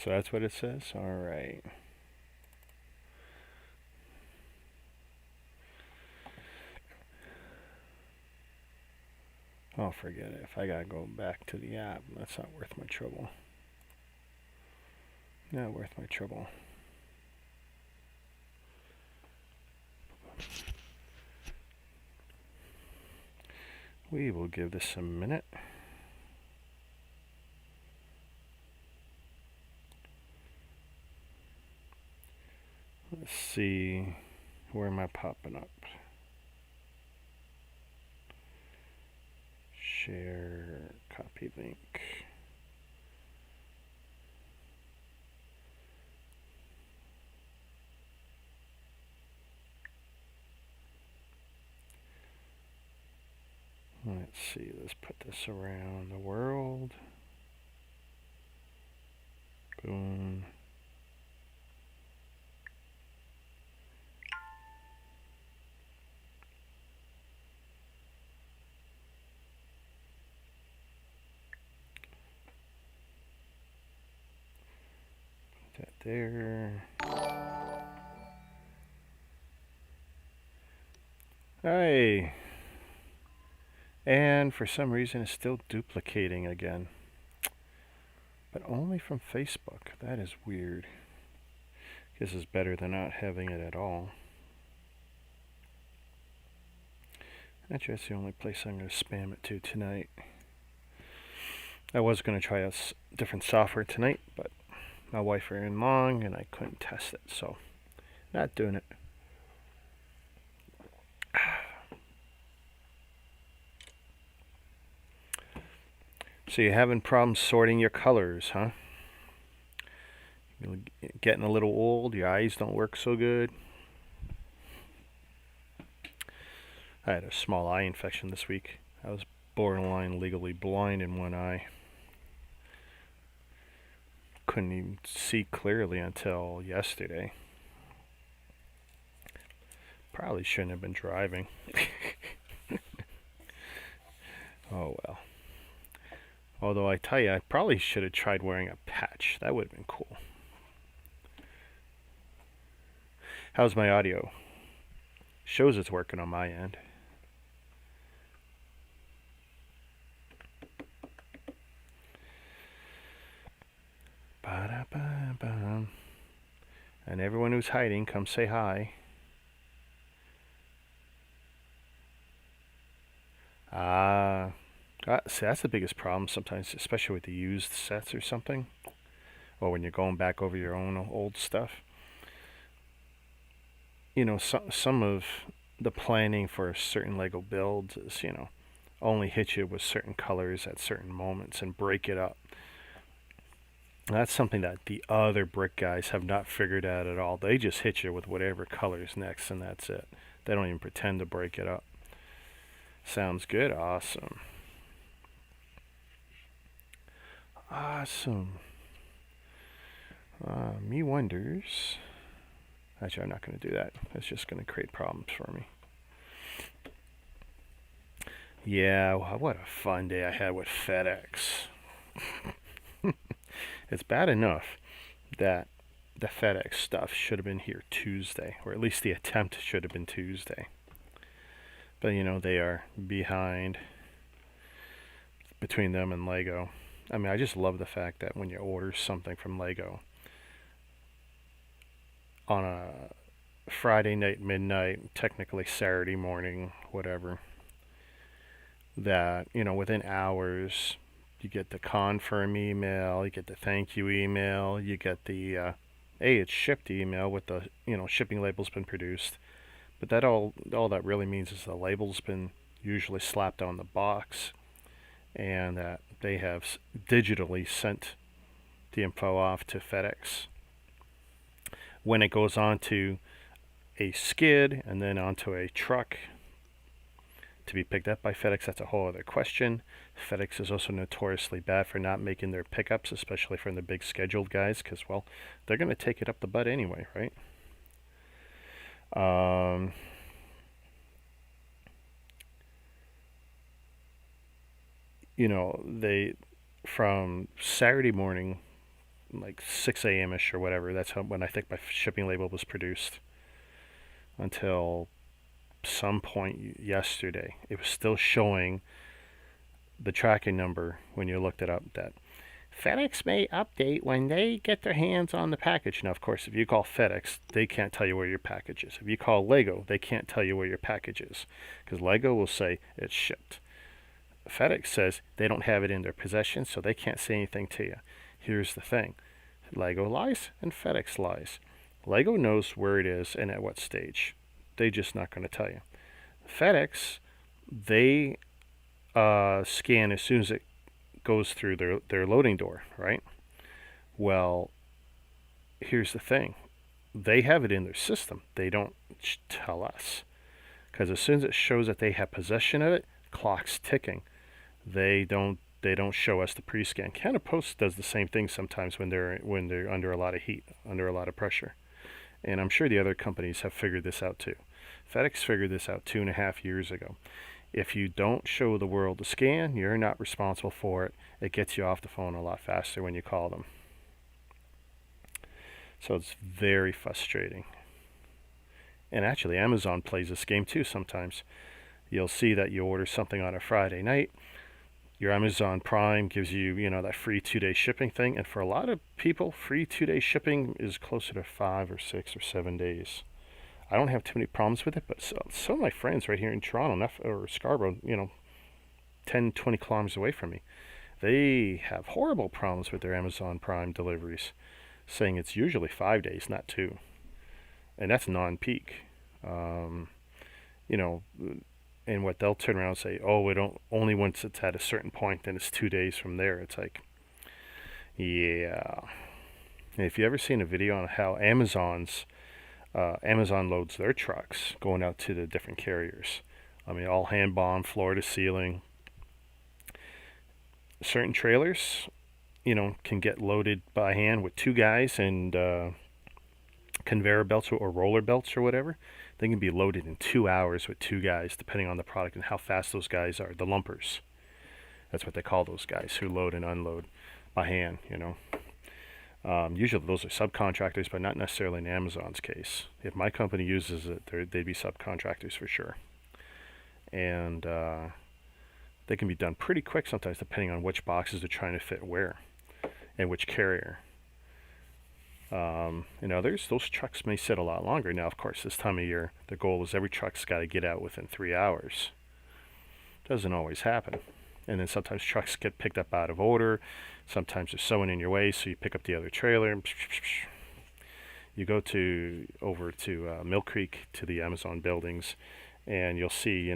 So that's what it says? Alright. Oh, forget it. If I gotta go back to the app, that's not worth my trouble. Not worth my trouble. We will give this a minute. Let's see. Where am I popping up? Share, copy link. Let's see, let's put this around the world. Boom. Put that there. Hey. And for some reason it's still duplicating again. But only from Facebook. That is weird. This is better than not having it at all. Actually, that's the only place I'm going to spam it to tonight. I was going to try out different software tonight, but my wife ran long and I couldn't test it, so not doing it. So you're having problems sorting your colors, huh? You're getting a little old, your eyes don't work so good. I had a small eye infection this week. I was borderline legally blind in one eye. Couldn't even see clearly until yesterday. Probably shouldn't have been driving. Oh well. Although I tell you, I probably should have tried wearing a patch. That would have been cool. How's my audio? Shows it's working on my end. Ba-da-ba-ba. And everyone who's hiding, come say hi. See, that's the biggest problem sometimes, especially with the used sets or something, or when you're going back over your own old stuff. You know, some of the planning for certain Lego builds is, only hit you with certain colors at certain moments and break it up. That's something that the other brick guys have not figured out at all. They just hit you with whatever color's next, and that's it. They don't even pretend to break it up. Sounds good. Awesome. Awesome. Me wonders. Actually, I'm not going to do that. That's just going to create problems for me. Yeah, what a fun day I had with FedEx. It's bad enough that the FedEx stuff should have been here Tuesday, or at least the attempt should have been Tuesday. But they are behind between them and Lego. I mean, I just love the fact that when you order something from Lego on a Friday night, midnight, technically Saturday morning, whatever, that, within hours, you get the confirm email, you get the thank you email, you get the, hey, it's shipped email with the, shipping label's been produced. But all that really means is the label's been usually slapped on the box and that they have digitally sent the info off to FedEx. When it goes on to a skid and then onto a truck to be picked up by FedEx, that's a whole other question. FedEx is also notoriously bad for not making their pickups, especially from the big scheduled guys, because, well, they're going to take it up the butt anyway, right? They from Saturday morning like 6 a.m.ish or whatever. That's when I think my shipping label was produced. Until some point yesterday, it was still showing the tracking number when you looked it up that FedEx may update when they get their hands on the package. Now, of course, if you call FedEx, they can't tell you where your package is. If you call Lego, they can't tell you where your package is because Lego will say it's shipped. FedEx says they don't have it in their possession, so they can't say anything to you. Here's the thing. Lego lies and FedEx lies. Lego knows where it is and at what stage. They're just not going to tell you. FedEx, they scan as soon as it goes through their loading door, right? Well, here's the thing. They have it in their system. They don't tell us. Because as soon as it shows that they have possession of it, clock's ticking. They don't show us the pre-scan. Canada Post does the same thing sometimes when they're under a lot of heat, under a lot of pressure. And I'm sure the other companies have figured this out too. FedEx figured this out 2.5 years ago. If you don't show the world the scan, you're not responsible for it. It gets you off the phone a lot faster when you call them. So it's very frustrating. And actually, Amazon plays this game too sometimes. You'll see that you order something on a Friday night. Your Amazon Prime gives you, that free 2-day shipping thing. And for a lot of people, free 2-day shipping is closer to 5 or 6 or 7 days. I don't have too many problems with it, but some of my friends right here in Toronto or Scarborough, 10, 20 kilometers away from me, they have horrible problems with their Amazon Prime deliveries, saying it's usually 5 days, not 2. And that's non-peak. And what they'll turn around and say, oh, only once it's at a certain point, then it's 2 days from there. It's like, yeah. And if you ever seen a video on how Amazon loads their trucks going out to the different carriers. I mean, all hand bomb, floor to ceiling. Certain trailers, can get loaded by hand with 2 guys and conveyor belts or roller belts or whatever. They can be loaded in 2 hours with 2 guys, depending on the product and how fast those guys are. The lumpers. That's what they call those guys who load and unload by hand, Usually those are subcontractors, but not necessarily in Amazon's case. If my company uses it, they'd be subcontractors for sure. And they can be done pretty quick sometimes, depending on which boxes they're trying to fit where and which carrier. In others, those trucks may sit a lot longer. Now, of course, this time of year, the goal is every truck's got to get out within 3 hours. Doesn't always happen. And then sometimes trucks get picked up out of order. Sometimes there's someone in your way, so you pick up the other trailer. You go over to Mill Creek to the Amazon buildings, and you'll see,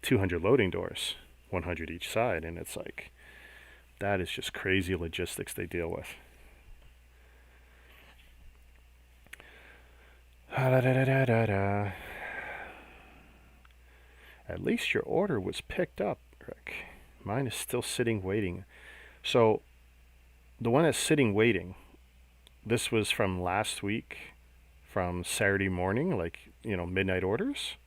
200 loading doors, 100 each side, and it's like, that is just crazy logistics they deal with. At least your order was picked up, Rick. Mine is still sitting waiting. So the one that's sitting waiting, this was from last week, from Saturday morning, midnight orders.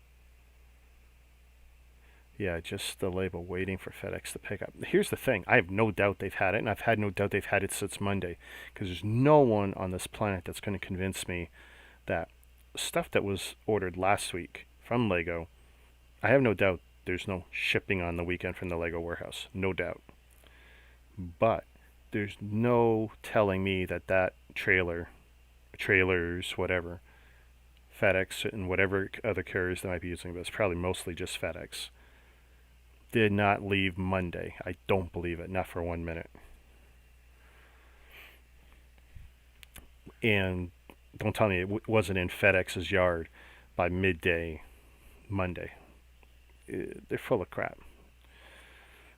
Yeah, just the label waiting for FedEx to pick up. Here's the thing. I have no doubt they've had it, and I've had no doubt they've had it since Monday, because there's no one on this planet that's going to convince me that stuff that was ordered last week from Lego, I have no doubt there's no shipping on the weekend from the Lego warehouse. No doubt. But there's no telling me that trailers, whatever, FedEx and whatever other carriers they might be using, but it's probably mostly just FedEx, did not leave Monday. I don't believe it, not for 1 minute. And don't tell me it wasn't in FedEx's yard by midday Monday. They're full of crap.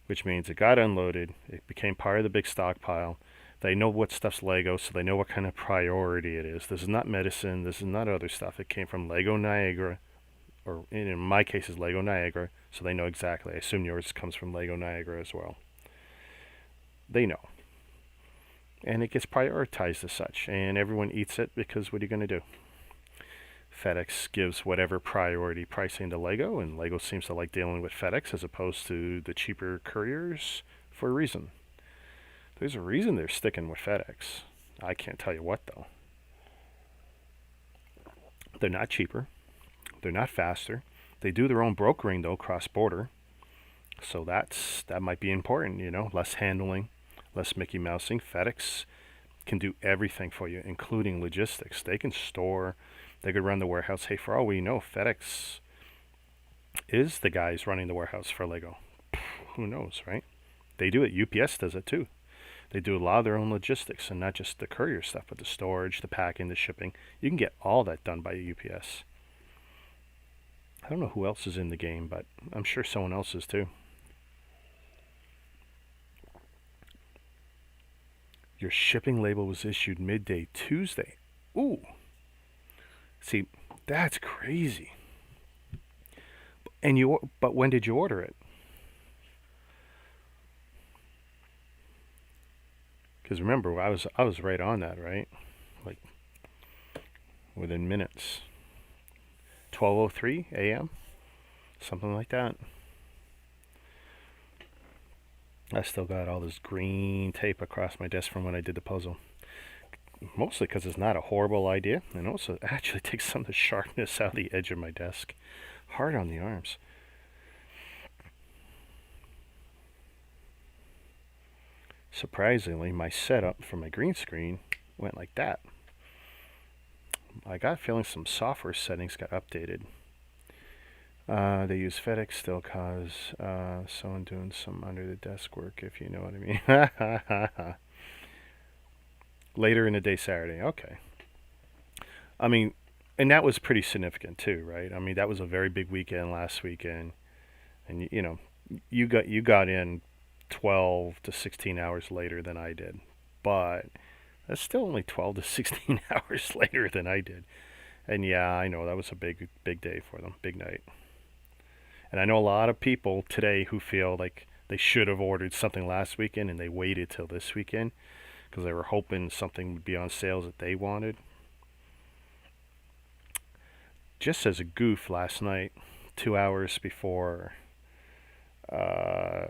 Which means it got unloaded, it became part of the big stockpile. They know what stuff's Lego, so they know what kind of priority it is. This is not medicine, this is not other stuff. It came from Lego Niagara, or in my case is Lego Niagara, so they know exactly. I assume yours comes from Lego Niagara as well. They know. And it gets prioritized as such, and everyone eats it because what are you going to do? FedEx gives whatever priority pricing to Lego, and Lego seems to like dealing with FedEx as opposed to the cheaper couriers for a reason. There's a reason they're sticking with FedEx. I can't tell you what though. They're not cheaper. They're not faster. They do their own brokering though, cross border. So that might be important, less handling, less Mickey Mousing. FedEx can do everything for you, including logistics. They can store, they could run the warehouse. Hey, for all we know, FedEx is the guys running the warehouse for Lego. Who knows, right? They do it. UPS does it too. They do a lot of their own logistics, and not just the courier stuff, but the storage, the packing, the shipping. You can get all that done by UPS. I don't know who else is in the game, but I'm sure someone else is too. Your shipping label was issued midday Tuesday. Ooh. See, that's crazy. But when did you order it? Because remember, I was right on that, right? Like within minutes. 12:03 a.m. Something like that. I still got all this green tape across my desk from when I did the puzzle. Mostly because it's not a horrible idea, and also it actually takes some of the sharpness out of the edge of my desk. Hard on the arms. Surprisingly, my setup for my green screen went like that. I got a feeling some software settings got updated. They use FedEx still cause someone doing some under the desk work, if you know what I mean. Later in the day Saturday. Okay. I mean, and that was pretty significant too, right? I mean, that was a very big weekend last weekend, and you got in 12 to 16 hours later than I did, but that's still only 12 to 16 hours later than I did. And yeah, I know that was a big day for them, big night. And I know a lot of people today who feel like they should have ordered something last weekend and they waited till this weekend because they were hoping something would be on sales that they wanted. Just as a goof, last night, 2 hours before, uh,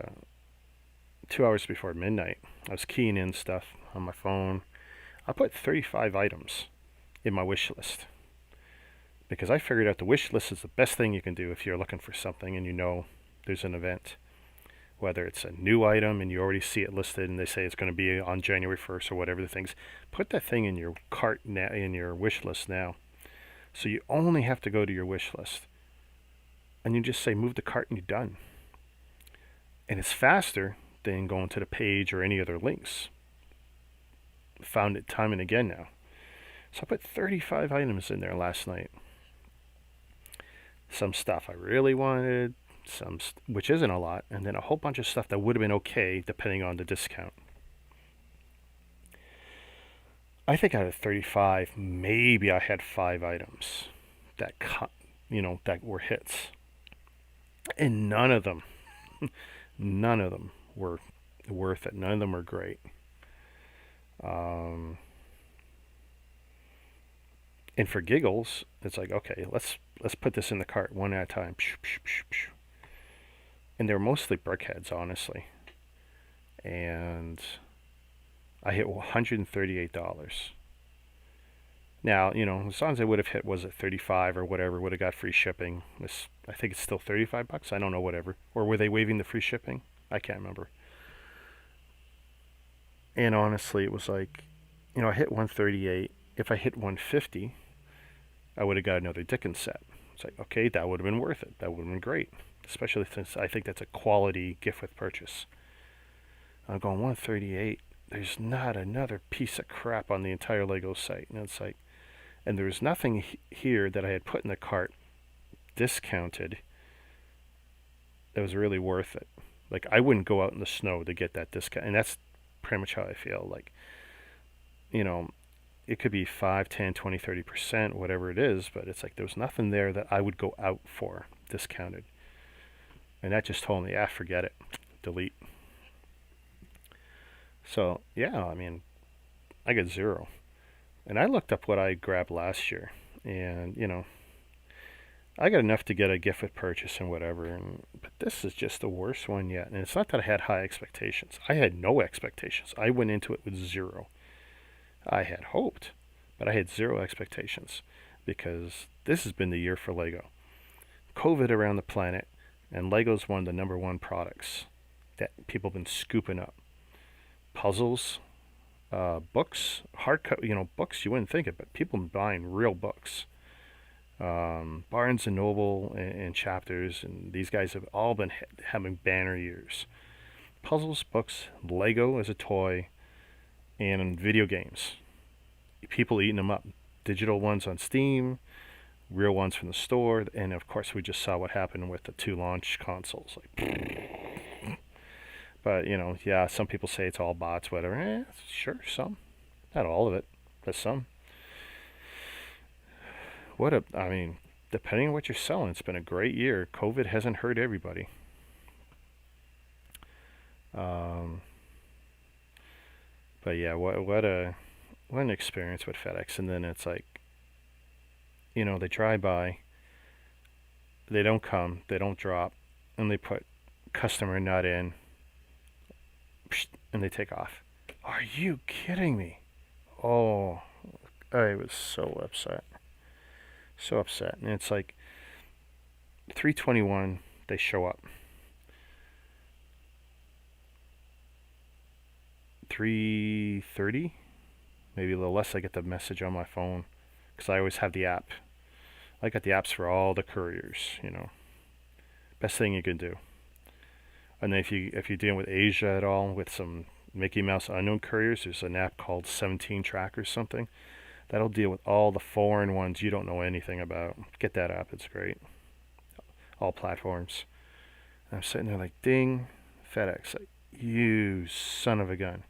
2 hours before midnight, I was keying in stuff on my phone. I put 35 items in my wish list because I figured out the wish list is the best thing you can do if you're looking for something and there's an event. Whether it's a new item and you already see it listed and they say it's going to be on January 1st or whatever the things, put that thing in your cart now, in your wish list now. So you only have to go to your wish list and you just say move the cart and you're done. And it's faster than going to the page or any other links. Found it time and again now. So I put 35 items in there last night. Some stuff I really wanted, which isn't a lot, and then a whole bunch of stuff that would have been okay depending on the discount. I think out of 35, maybe I had 5 items that that were hits, and none of them were worth it. None of them were great. And for giggles, it's like, okay, let's put this in the cart one at a time. And they're mostly brickheads, honestly. And I hit $138. Now, as long as I would have hit, was it 35 or whatever, would have got free shipping. I think it's still $35. I don't know, whatever. Or were they waiving the free shipping? I can't remember. And honestly, it was like, I hit 138. If I hit 150, I would have got another Dickens set. It's like, okay, that would have been worth it. That would have been great. Especially since I think that's a quality gift with purchase. I'm going 138. There's not another piece of crap on the entire Lego site. And it's like, and there's nothing here that I had put in the cart discounted that was really worth it. Like, I wouldn't go out in the snow to get that discount. And that's pretty much how I feel. Like, it could be 5, 10, 20, 30%, whatever it is, but it's like there's nothing there that I would go out for discounted. And that just told me, forget it. Delete. So, yeah, I mean, I got 0. And I looked up what I grabbed last year. And, I got enough to get a gift with purchase and whatever. But this is just the worst one yet. And it's not that I had high expectations. I had no expectations. I went into it with 0. I had hoped, but I had zero expectations because this has been the year for Lego. COVID around the planet, and Lego's one of the number one products that people have been scooping up. Puzzles, books, books you wouldn't think it, but people buying real books. Barnes and Noble and Chapters, and these guys have all been having banner years. Puzzles, books, Lego as a toy, and video games. People eating them up. Digital ones on Steam, real ones from the store, and of course we just saw what happened with the two launch consoles. But yeah, some people say it's all bots, whatever. Sure, some, not all of it, but some. I mean, depending on what you're selling, it's been a great year. COVID hasn't hurt everybody. Um, but yeah, what an experience with FedEx. And then it's like, they drive by, they don't come, they don't drop, and they put customer not in, and they take off. Are you kidding me? Oh, I was so upset. So upset. And it's like 3:21, they show up. 3:30, maybe a little less, I get the message on my phone because I always have the app. I got the apps for all the couriers. Best thing you can do. And then if you're dealing with Asia at all, with some Mickey Mouse unknown couriers, there's an app called 17 Track or something. That'll deal with all the foreign ones you don't know anything about. Get that app, it's great. All platforms. And I'm sitting there like, ding, FedEx, like, you son of a gun.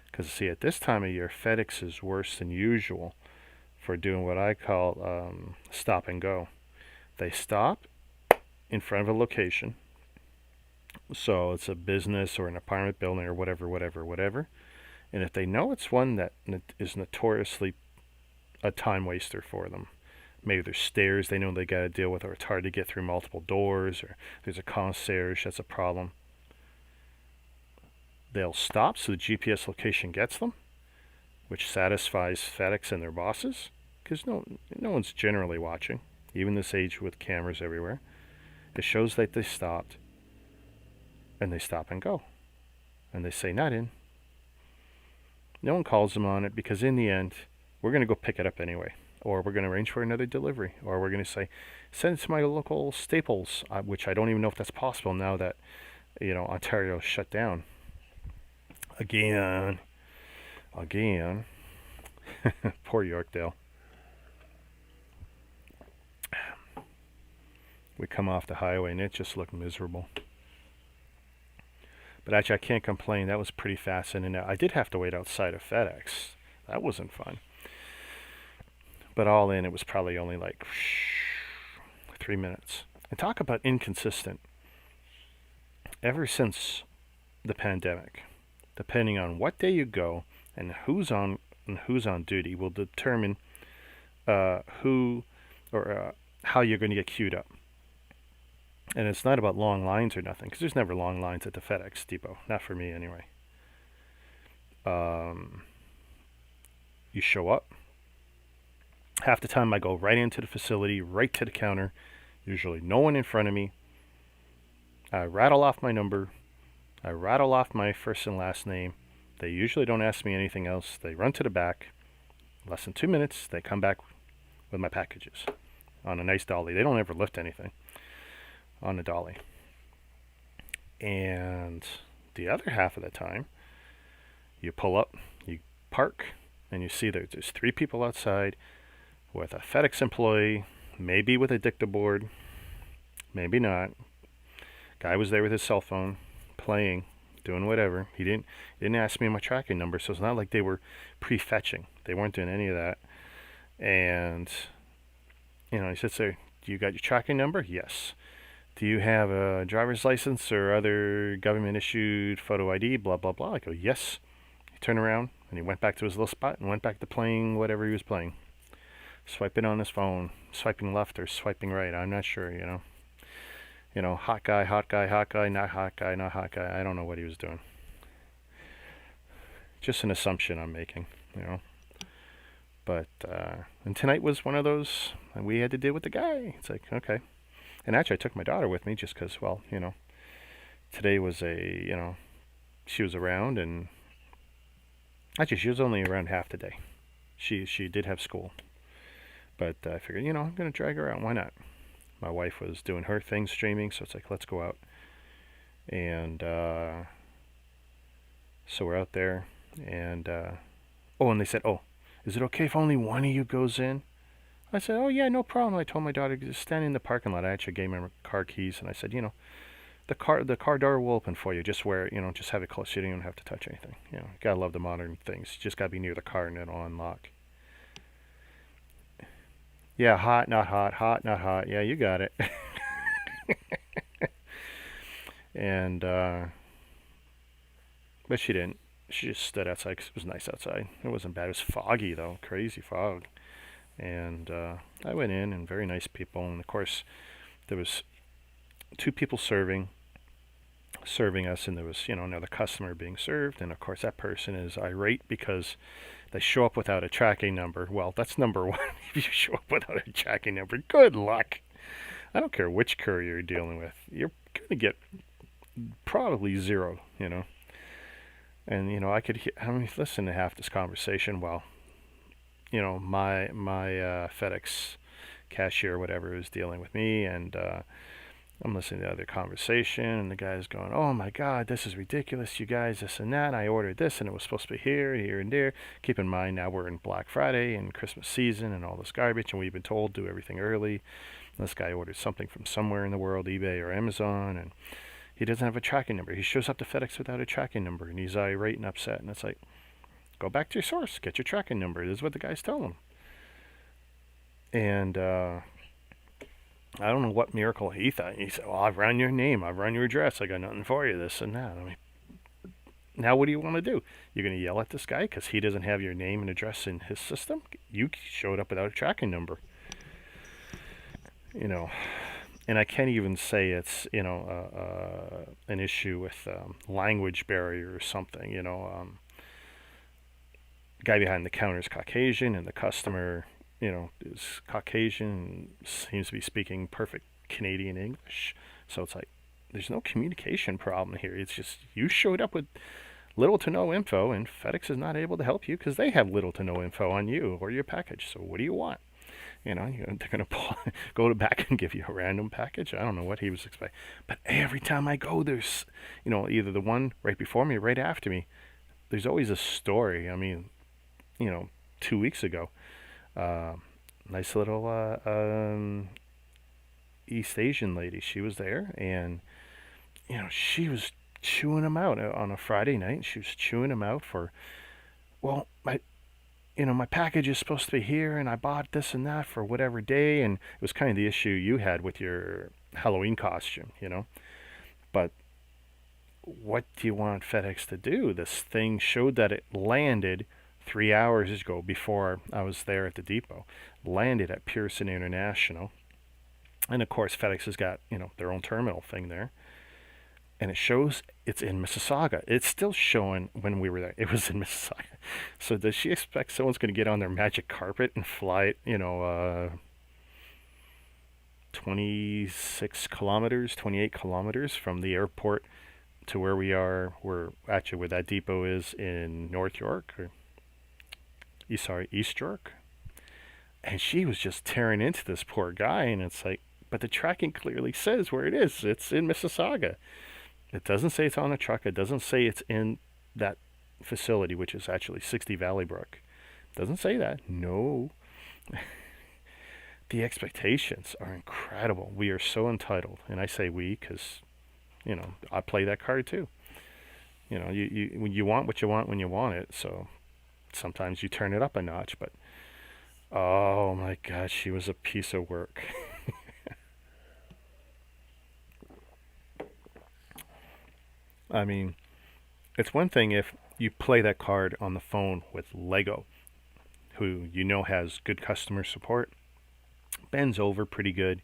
Because see, at this time of year, FedEx is worse than usual for doing what I call stop and go. They stop in front of a location. So it's a business or an apartment building or whatever. And if they know it's one that is notoriously a time waster for them, maybe there's stairs they know they got to deal with, or it's hard to get through multiple doors, or there's a concierge that's a problem, they'll stop so the GPS location gets them, which satisfies FedEx and their bosses, because no one's generally watching, even this age with cameras everywhere. It shows that they stopped, and they stop and go, and they say not in. No one calls them on it, because in the end, we're going to go pick it up anyway, or we're going to arrange for another delivery, or we're going to say, send it to my local Staples, which I don't even know if that's possible now that Ontario's shut down again. Poor Yorkdale. We come off the highway and it just looked miserable. But actually, I can't complain. That was pretty fast in and out. I did have to wait outside of FedEx. That wasn't fun. But all in, it was probably only like 3 minutes. And talk about inconsistent. Ever since the pandemic, depending on what day you go and who's on duty, will determine who or how you're going to get queued up. And it's not about long lines or nothing, because there's never long lines at the FedEx depot. Not for me, anyway. You show up. Half the time I go right into the facility, right to the counter. Usually no one in front of me. I rattle off my number. I rattle off my first and last name. They usually don't ask me anything else. They run to the back. Less than 2 minutes, they come back with my packages on a nice dolly. They don't ever lift anything on the dolly. And the other half of the time, you pull up, you park, and you see there's 3 people outside with a FedEx employee, maybe with a dictaboard, maybe not. Guy was there with his cell phone, playing, doing whatever. He didn't ask me my tracking number, so it's not like they were prefetching. They weren't doing any of that. And he sits there. Do you got your tracking number? Yes. Do you have a driver's license or other government issued photo ID? Blah blah blah. I go yes. He turned around and he went back to his little spot and went back to playing whatever he was playing. Swiping on his phone, swiping left or swiping right. I'm not sure. Hot guy, not hot guy. I don't know what he was doing. Just an assumption I'm making. But and tonight was one of those, and we had to deal with the guy. It's like, okay. And actually, I took my daughter with me just because, well, today was she was around, and actually, she was only around half the day. She did have school, but I figured, I'm gonna drag her out. Why not? My wife was doing her thing, streaming, so it's like, let's go out. And so we're out there, and and they said, oh, is it okay if only one of you goes in? I said, oh yeah, no problem. I told my daughter to stand in the parking lot. I actually gave her car keys, and I said, the car door will open for you. Just just have it close. You don't have to touch anything. You gotta love the modern things. You just gotta be near the car and it'll unlock. Yeah, hot, not hot, hot, not hot. Yeah, you got it. And but she didn't. She just stood outside 'cause it was nice outside. It wasn't bad. It was foggy though, crazy fog. And I went in, and very nice people. And of course, there was two people serving us, and there was another customer being served. And of course, that person is irate because they show up without a tracking number. Well, that's number one. If you show up without a tracking number, good luck. I don't care which courier you're dealing with. You're gonna get probably zero. And I mean, listen to half this conversation while my FedEx cashier, or whatever, is dealing with me, and I'm listening to the other conversation, and the guy's going, "Oh my God, this is ridiculous, you guys, this and that. I ordered this, and it was supposed to be here, here, and there. Keep in mind, now we're in Black Friday and Christmas season and all this garbage, and we've been told do everything early. This guy ordered something from somewhere in the world, eBay or Amazon, and he doesn't have a tracking number. He shows up to FedEx without a tracking number, and he's irate and upset. And it's like, go back to your source, get your tracking number. This is what the guy's telling him. And I don't know what miracle he thought. He said, well, I've run your name, I've run your address, I got nothing for you, this and that. I mean, now what do you want to do? You're going to yell at this guy because he doesn't have your name and address in his system? You showed up without a tracking number. And I can't even say it's, an issue with language barrier or something. Guy behind the counter is Caucasian, and the customer, is Caucasian and seems to be speaking perfect Canadian English. So it's like, there's no communication problem here. It's just you showed up with little to no info, and FedEx is not able to help you because they have little to no info on you or your package. So what do you want? They're going to go back and give you a random package. I don't know what he was expecting. But every time I go, there's, either the one right before me or right after me. There's always a story. I mean, 2 weeks ago, nice little East Asian lady. She was there, and, she was chewing them out on a Friday night. She was chewing them out for, well, my package is supposed to be here, and I bought this and that for whatever day, and it was kind of the issue you had with your Halloween costume, But what do you want FedEx to do? This thing showed that it landed 3 hours ago before I was there at the depot. Landed at Pearson International, and of course FedEx has got their own terminal thing there. And it shows it's in Mississauga. It's still showing when we were there. It was in Mississauga. So does she expect someone's going to get on their magic carpet and fly it, 26 kilometers, 28 kilometers from the airport to where we are, where that depot is in North York, East York? And she was just tearing into this poor guy, and it's like, but the tracking clearly says where it is. It's in Mississauga. It doesn't say it's on a truck. It doesn't say it's in that facility, which is actually 60 Valley Brook. It doesn't say that. No. The expectations are incredible. We are so entitled. And I say we because, I play that card too. You want what you want when you want it. So sometimes you turn it up a notch. But, oh my God, she was a piece of work. I mean, it's one thing if you play that card on the phone with Lego, who has good customer support, bends over pretty good,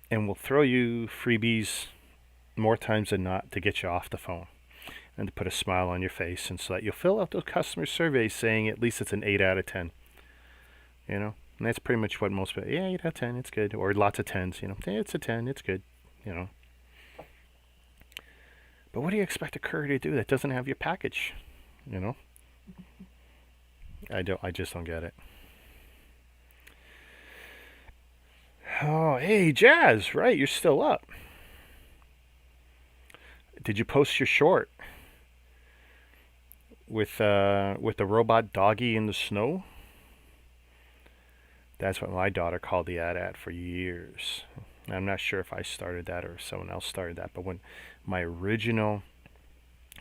and will throw you freebies more times than not to get you off the phone and to put a smile on your face, and so that you'll fill out those customer surveys saying at least it's an 8 out of 10. you know. And that's pretty much what most people, yeah, 8 out of 10, it's good. Or lots of 10s, you know. Yeah, it's a 10, it's good, you know. But what do you expect a courier to do that doesn't have your package, you know? I just don't get it. Oh, hey, Jazz, right, you're still up. Did you post your short with the robot doggy in the snow? That's what my daughter called the ad for years. I'm not sure if I started that or someone else started that, but when my original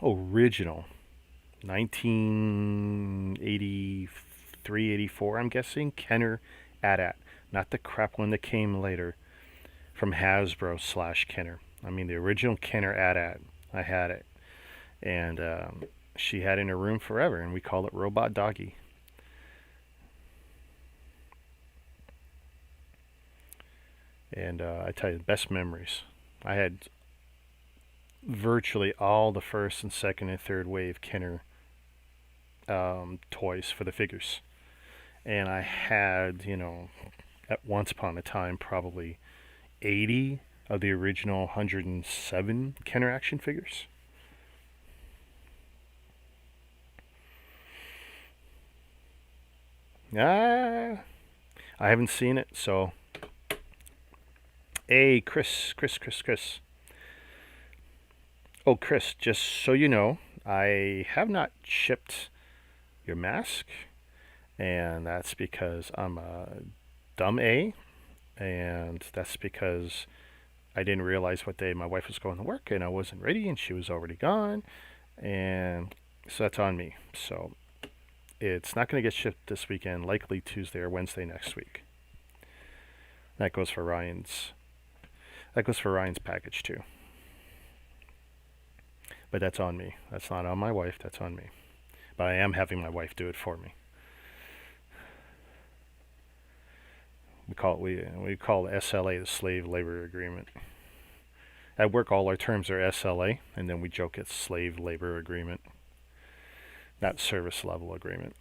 1983, 84, I'm guessing, Kenner AT-AT, not the crap one that came later from Hasbro slash Kenner. I mean the original Kenner AT-AT. I had it, and she had it in her room forever, and we called it Robot Doggy. And I tell you, the best memories. I had virtually all the first and second and third wave Kenner toys for the figures. And I had, at once upon a time, probably 80 of the original 107 Kenner action figures. I haven't seen it, so. Hey, Chris. Oh, Chris, just so you know, I have not shipped your mask, and that's because I'm a dumb A, and that's because I didn't realize what day my wife was going to work, and I wasn't ready, and she was already gone, and so that's on me. So it's not going to get shipped this weekend, likely Tuesday or Wednesday next week. That goes for Ryan's. That goes for Ryan's package too. But that's on me. That's not on my wife. That's on me. But I am having my wife do it for me. We call SLA the slave labor agreement. At work, all our terms are SLA, and then we joke it's slave labor agreement, not service level agreement.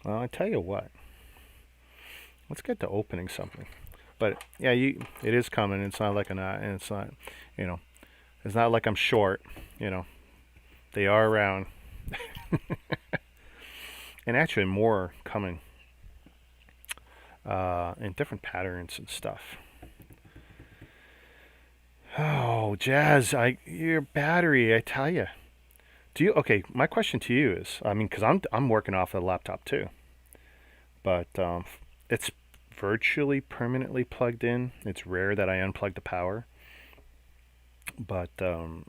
Well, I tell you what. Let's get to opening something. But yeah, it is coming. It's not like it's not, it's not like I'm short. They are around, and actually more coming in different patterns and stuff. Oh, Jazz, your battery. I tell you. Okay? My question to you is, because I'm working off a laptop too, but it's virtually permanently plugged in. It's rare that I unplug the power. But do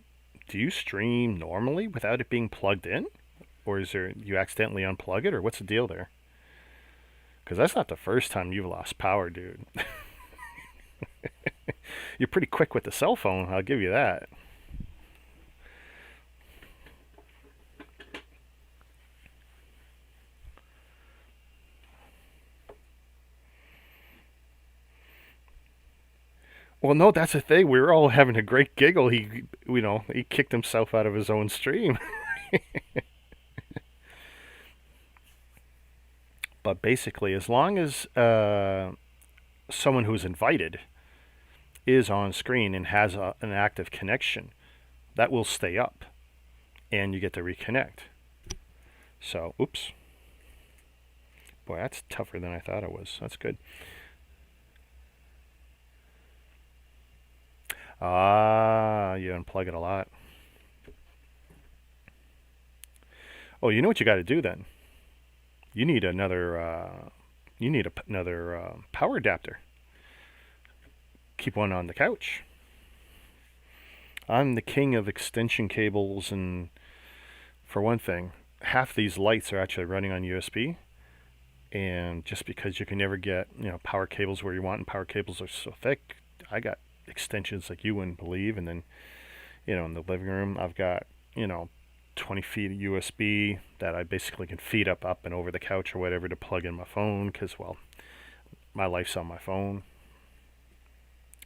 you stream normally without it being plugged in? Or is there you accidentally unplug it, or what's the deal there? Because that's not the first time you've lost power, dude. You're pretty quick with the cell phone, I'll give you that. Well, no, that's the thing. We were all having a great giggle. He kicked himself out of his own stream. But basically, as long as someone who's invited is on screen and has an active connection, that will stay up, and you get to reconnect. So, oops. Boy, that's tougher than I thought it was. That's good. You unplug it a lot. Oh, you know what you got to do then? You need another. Power adapter. Keep one on the couch. I'm the king of extension cables, and for one thing, half these lights are actually running on USB. And just because you can never get power cables where you want, and power cables are so thick, I got extensions like you wouldn't believe. And then in the living room I've got 20 feet of USB that I basically can feed up and over the couch or whatever to plug in my phone, because my life's on my phone.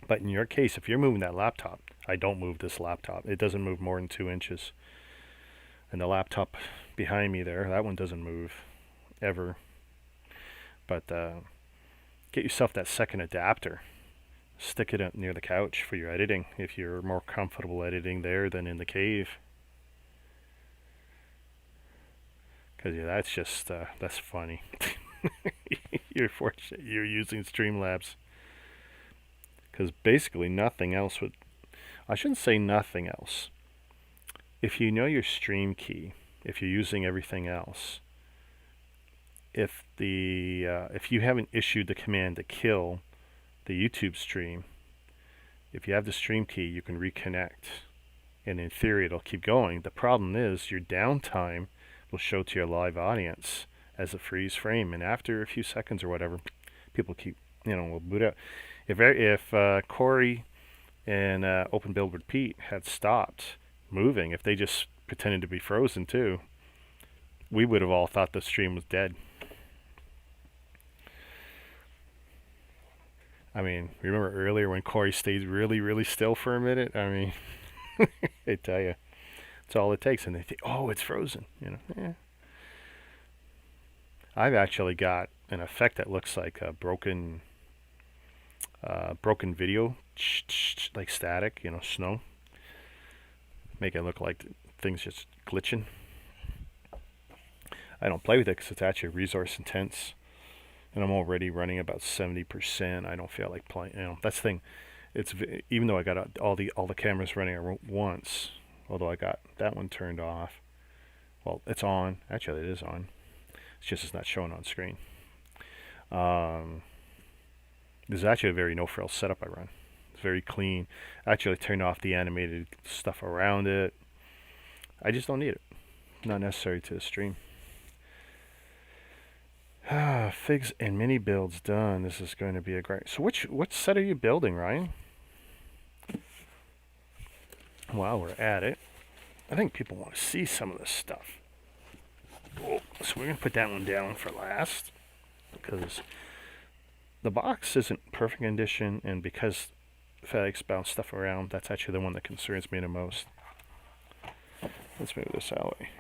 But in your case, if you're moving that laptop, I don't move this laptop. It doesn't move more than 2 inches. And the laptop, behind me there. That one doesn't move ever. But get yourself that second adapter. Stick it up near the couch for your editing if you're more comfortable editing there than in the cave. Because yeah, that's just, that's funny. You're fortunate you're using Streamlabs. Because basically nothing else would, I shouldn't say nothing else. If you know your stream key, if you're using everything else, if you haven't issued the command to kill the YouTube stream, if you have the stream key, you can reconnect, and in theory it'll keep going. The problem is your downtime will show to your live audience as a freeze frame, and after a few seconds or whatever, people keep, will boot out. If Corey and Open Build Repeat had stopped moving, if they just pretended to be frozen too, we would have all thought the stream was dead. I mean, remember earlier when Corey stayed really, really still for a minute? I mean, I tell you, it's all it takes. And they think, oh, it's frozen. Yeah. I've actually got an effect that looks like a broken video, like static, snow. Make it look like things just glitching. I don't play with it because it's actually resource intense. And I'm already running about 70%. I don't feel like playing. That's the thing. It's even though I got all the cameras running at once, although I got that one turned off. Well, it's on. Actually, it is on. It's just it's not showing on screen. This is actually a very no-frills setup I run. It's very clean. I actually turned off the animated stuff around it. I just don't need it. Not necessary to the stream. Figs and mini builds done. This is going to be a great. So which set are you building, Ryan? While we're at it, I think people want to see some of this stuff. Oh, so we're going to put that one down for last because the box isn't perfect condition, and because FedEx bounced stuff around, that's actually the one that concerns me the most. Let's move this out of the way.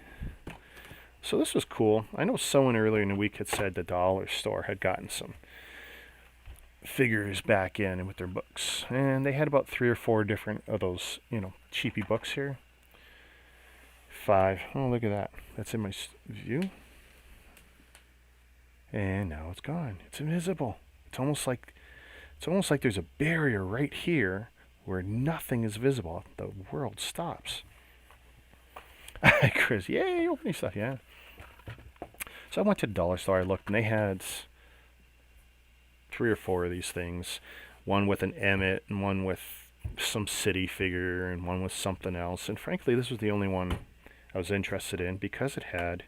So this was cool. I know someone earlier in the week had said the dollar store had gotten some figures back in with their books. And they had about 3 or 4 different of those, cheapy books here. 5. Oh, look at that. That's in my view. And now it's gone. It's invisible. It's almost like there's a barrier right here where nothing is visible. The world stops. Chris, yay, opening stuff, yeah. So I went to the dollar store, I looked, and they had 3 or 4 of these things. One with an Emmett, and one with some city figure, and one with something else. And frankly, this was the only one I was interested in because it had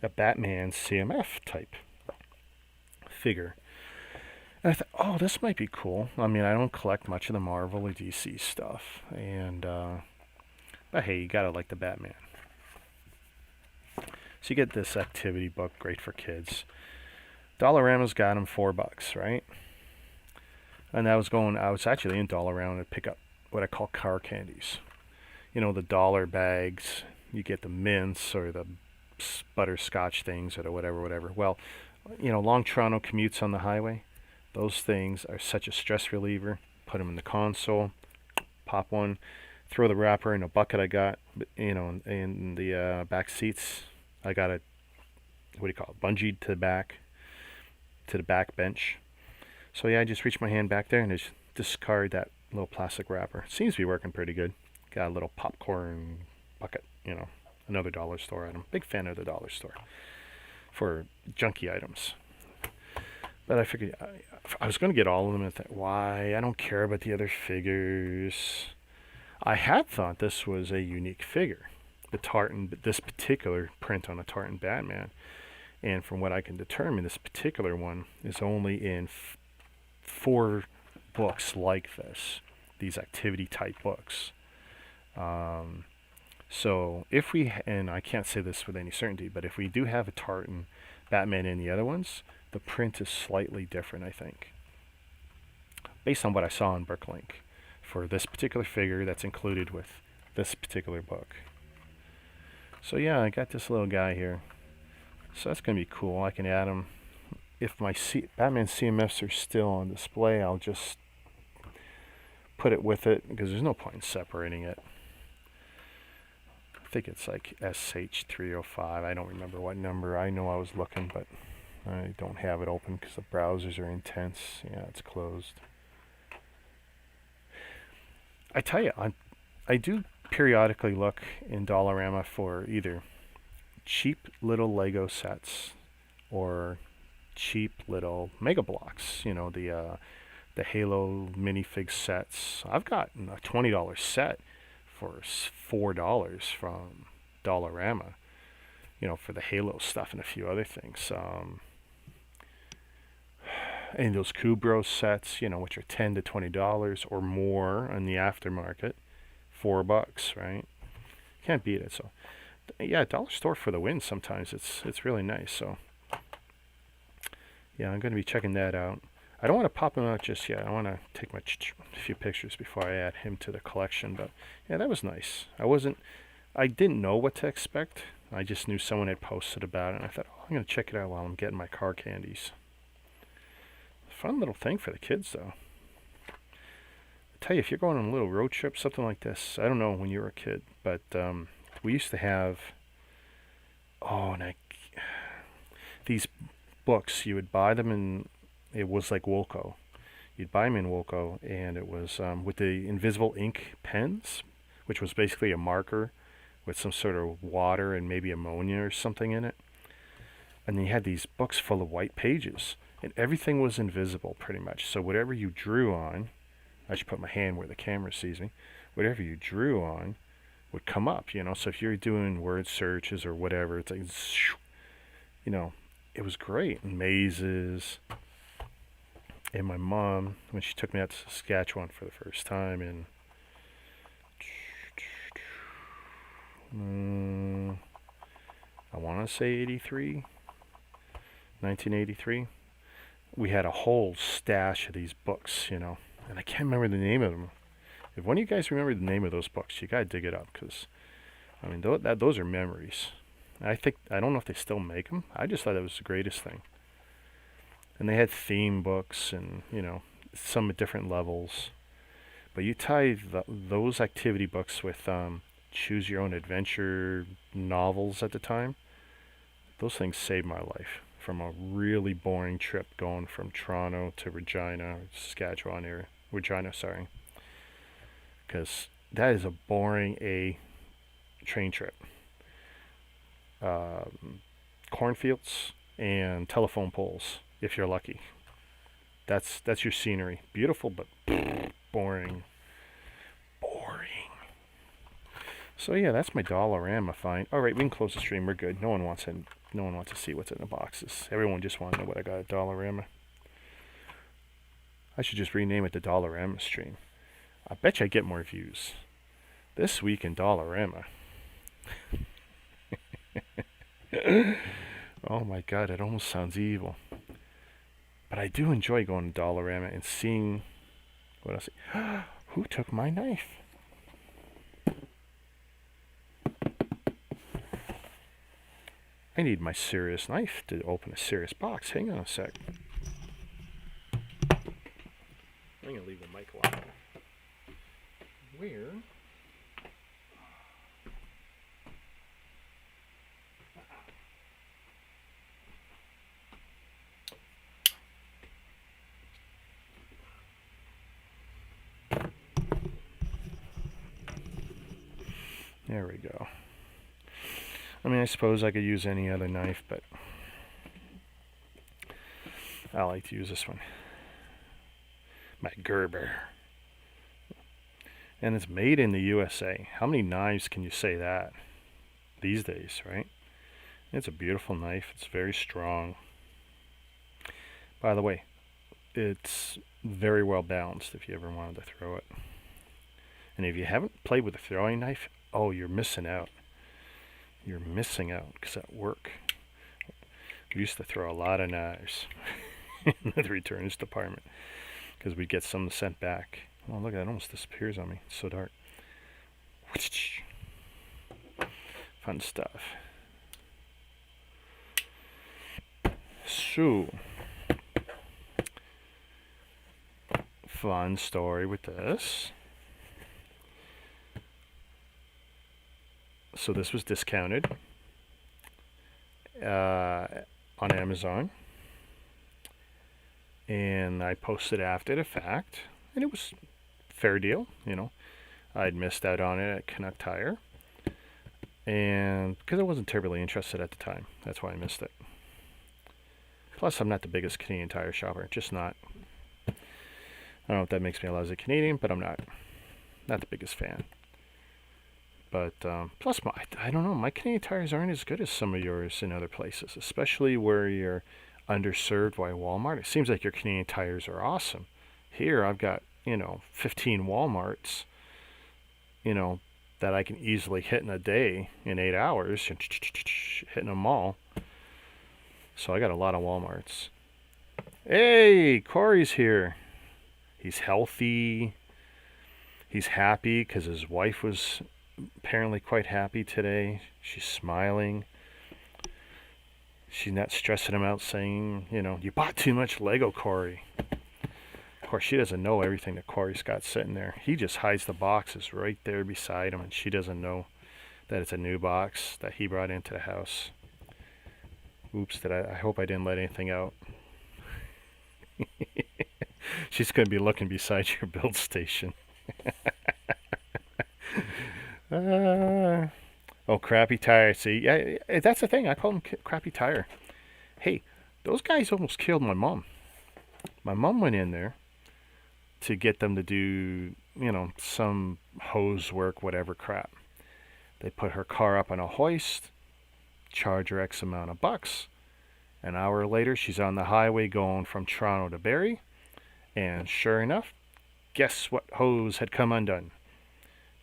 a Batman CMF type figure. And I thought, oh, this might be cool. I mean, I don't collect much of the Marvel or DC stuff. And, but hey, you gotta like the Batman. So you get this activity book, great for kids. Dollarama's got them $4, right? And I was actually in Dollarama to pick up what I call car candies. The dollar bags. You get the mints or the butterscotch things or the whatever. Well, long Toronto commutes on the highway. Those things are such a stress reliever. Put them in the console, pop one, throw the wrapper in a bucket I got, in the back seats. I got a, bungeed to the back bench. So yeah, I just reach my hand back there and just discard that little plastic wrapper. It seems to be working pretty good. Got a little popcorn bucket, another dollar store item. Big fan of the dollar store for junky items. But I figured I was going to get all of them and think, why? I don't care about the other figures. I had thought this was a unique figure. This particular print on a Tartan Batman. And from what I can determine, this particular one is only in 4 books like this. These activity type books. So if we, and I can't say this with any certainty, but if we do have a Tartan Batman in the other ones, the print is slightly different, I think. Based on what I saw in Bricklink for this particular figure that's included with this particular book. So yeah, I got this little guy here. So that's gonna be cool. I can add him. If my Batman CMFs are still on display, I'll just put it with it because there's no point in separating it. I think it's like SH305. I don't remember what number. I know I was looking, but I don't have it open because the browsers are intense. Yeah, it's closed. I tell you, I do periodically look in Dollarama for either cheap little Lego sets or cheap little Mega Blocks. You know, the Halo minifig sets. I've gotten a $20 set for $4 from Dollarama. You know, for the Halo stuff and a few other things. And those Kubro sets, you know, which are $10 to $20 or more on the aftermarket, $4, right? Can't beat it. So, yeah, dollar store for the win. Sometimes it's really nice. So, yeah, I'm going to be checking that out. I don't want to pop him out just yet. I want to take a few pictures before I add him to the collection. But yeah, that was nice. I didn't know what to expect. I just knew someone had posted about it, and I thought, oh, I'm going to check it out while I'm getting my car candies. Fun little thing for the kids, though. I tell you, if you're going on a little road trip, something like this, I don't know when you were a kid, but we used to have, these books. You would buy them in, it was like Woolco. You'd buy them in Woolco, and it was with the invisible ink pens, which was basically a marker with some sort of water and maybe ammonia or something in it. And then you had these books full of white pages, and everything was invisible pretty much. So whatever you drew on, I should put my hand where the camera sees me, whatever you drew on would come up, you know. So if you're doing word searches or whatever, it's like, you know, it was great. And mazes. And my mom, when she took me out to Saskatchewan for the first time in I want to say 1983, we had a whole stash of these books, you know, and I can't remember the name of them. If one of you guys remember the name of those books, you gotta dig it up, because I mean, those are memories. I don't know if they still make them. I just thought it was the greatest thing. And they had theme books and, you know, some at different levels. But you tie those activity books with choose your own adventure novels at the time. Those things saved my life from a really boring trip going from Toronto to Regina, Saskatchewan area. Regina, sorry. Because that is a boring train trip. Cornfields and telephone poles, if you're lucky. That's your scenery. Beautiful, but boring. So yeah, that's my Dollarama find. All right, we can close the stream. We're good. No one wants to see what's in the boxes. Everyone just wants to know what I got at Dollarama. I should just rename it the Dollarama stream. I bet you I get more views. This week in Dollarama. Oh my god, it almost sounds evil. But I do enjoy going to Dollarama and seeing what else. Who took my knife? I need my serious knife to open a serious box. Hang on a sec. I'm going to leave the mic alone. Where? There we go. I mean, I suppose I could use any other knife, but I like to use this one. My Gerber. And it's made in the USA. How many knives can you say that these days, right? It's a beautiful knife. It's very strong. By the way, it's very well balanced if you ever wanted to throw it. And if you haven't played with a throwing knife, oh, you're missing out. You're missing out, because at work, we used to throw a lot of knives in the returns department because we'd get some sent back. Oh, look, that almost disappears on me. It's so dark. Fun stuff. So, fun story with this. So this was discounted on Amazon, and I posted after the fact, and it was fair deal. I'd missed out on it at Canuck Tire, and because I wasn't terribly interested at the time, that's why I missed it. Plus, I'm not the biggest Canadian Tire shopper, just not. I don't know if that makes me a lousy Canadian, but I'm not the biggest fan. But plus, I don't know, my Canadian Tires aren't as good as some of yours in other places, especially where you're underserved by Walmart. It seems like your Canadian Tires are awesome. Here, I've got 15 Walmarts, that I can easily hit in a day in 8 hours, hitting them all. So I got a lot of Walmarts. Hey, Corey's here. He's healthy. He's happy because his wife was apparently quite happy today. She's smiling. She's not stressing him out saying, you bought too much Lego, Corey. Of course, she doesn't know everything that Corey's got sitting there. He just hides the boxes right there beside him, and she doesn't know that it's a new box that he brought into the house. Oops, I hope I didn't let anything out. She's going to be looking beside your build station. Oh, Crappy Tire. See, yeah, that's the thing. I call him Crappy Tire. Hey, those guys almost killed my mom. My mom went in there to get them to do, some hose work, whatever crap. They put her car up on a hoist, charge her X amount of bucks. An hour later, she's on the highway going from Toronto to Barrie. And sure enough, guess what hose had come undone?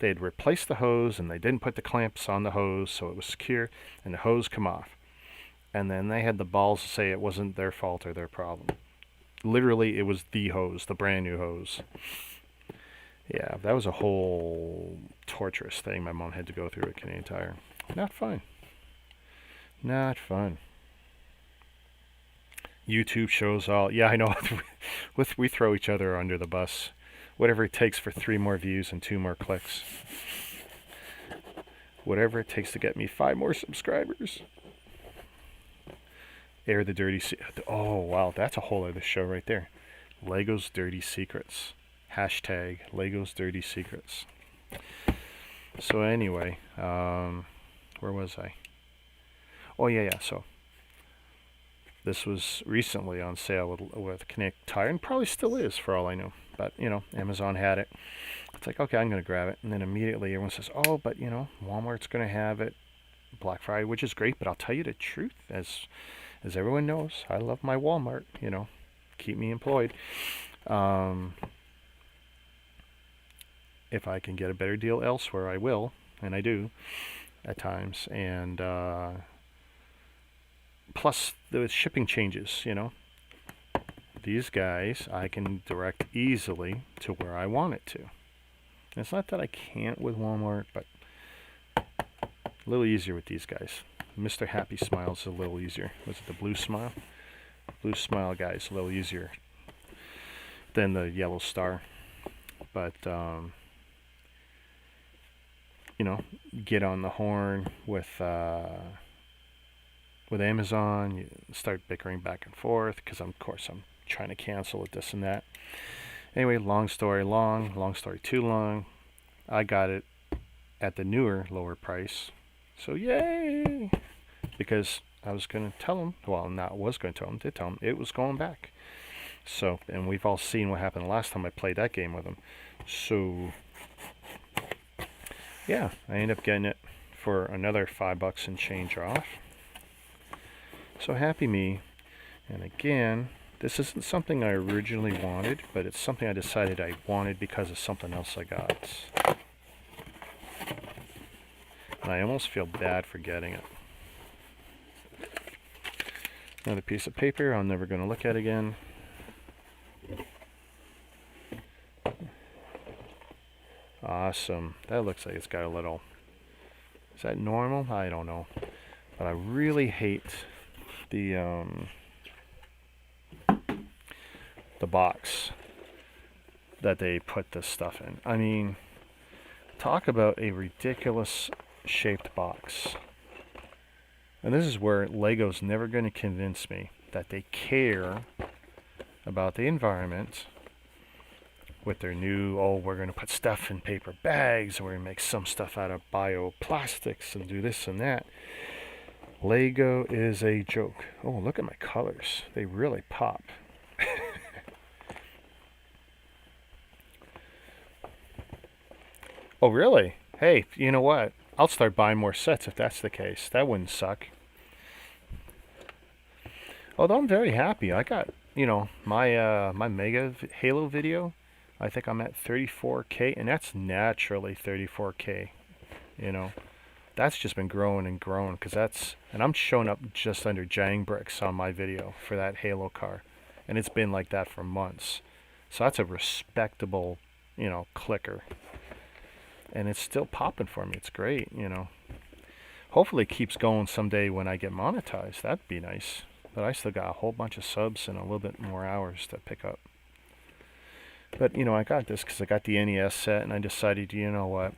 They had replaced the hose, and they didn't put the clamps on the hose so it was secure, and the hose come off. And then they had the balls to say it wasn't their fault or their problem. Literally, it was the hose, the brand new hose. Yeah, that was a whole torturous thing my mom had to go through at Canadian Tire. Not fun. Not fun. YouTube shows all. Yeah, I know. We throw each other under the bus. Whatever it takes for 3 more views and 2 more clicks. Whatever it takes to get me 5 more subscribers. Air the dirty Oh, wow. That's a whole other show right there. Lego's Dirty Secrets. Hashtag Lego's Dirty Secrets. So anyway, where was I? Oh, yeah. So this was recently on sale with Canuck Tire, and probably still is for all I know. But, Amazon had it. It's like, okay, I'm going to grab it. And then immediately everyone says, oh, but, Walmart's going to have it Black Friday, which is great. But I'll tell you the truth, as everyone knows, I love my Walmart, keep me employed. If I can get a better deal elsewhere, I will. And I do at times. And plus the shipping changes, These guys I can direct easily to where I want it to. And it's not that I can't with Walmart, but a little easier with these guys. Mr. Happy Smile's a little easier. Was it the Blue Smile? Blue Smile guy's a little easier than the Yellow Star. But, get on the horn with Amazon. You start bickering back and forth because, of course, I'm trying to cancel it, this and that. Anyway, long story too long. I got it at the newer, lower price. So yay! Because I was going to tell them, did tell them it was going back. So, and we've all seen what happened last time I played that game with them. So, yeah, I ended up getting it for another $5 and change off. So happy me. And again, this isn't something I originally wanted, but it's something I decided I wanted because of something else I got. And I almost feel bad for getting it. Another piece of paper I'm never going to look at again. Awesome. That looks like it's got a little Is that normal? I don't know. But I really hate the box that they put this stuff in. I mean, talk about a ridiculous shaped box. And this is where Lego's never going to convince me that they care about the environment with their new, oh, we're going to put stuff in paper bags, and we're going to make some stuff out of bioplastics and do this and that. Lego is a joke. Oh, look at my colors. They really pop. Oh, really? Hey, you know what? I'll start buying more sets if that's the case. That wouldn't suck. Although I'm very happy. I got, my Mega Halo video. I think I'm at 34K, and that's naturally 34K. You know, that's just been growing and growing and I'm showing up just under Jang bricks on my video for that Halo car, and it's been like that for months. So that's a respectable, clicker, and it's still popping for me. It's great. Hopefully it keeps going someday when I get monetized. That'd be nice. But I still got a whole bunch of subs and a little bit more hours to pick up. But, I got this because I got the NES set, and I decided, you know what?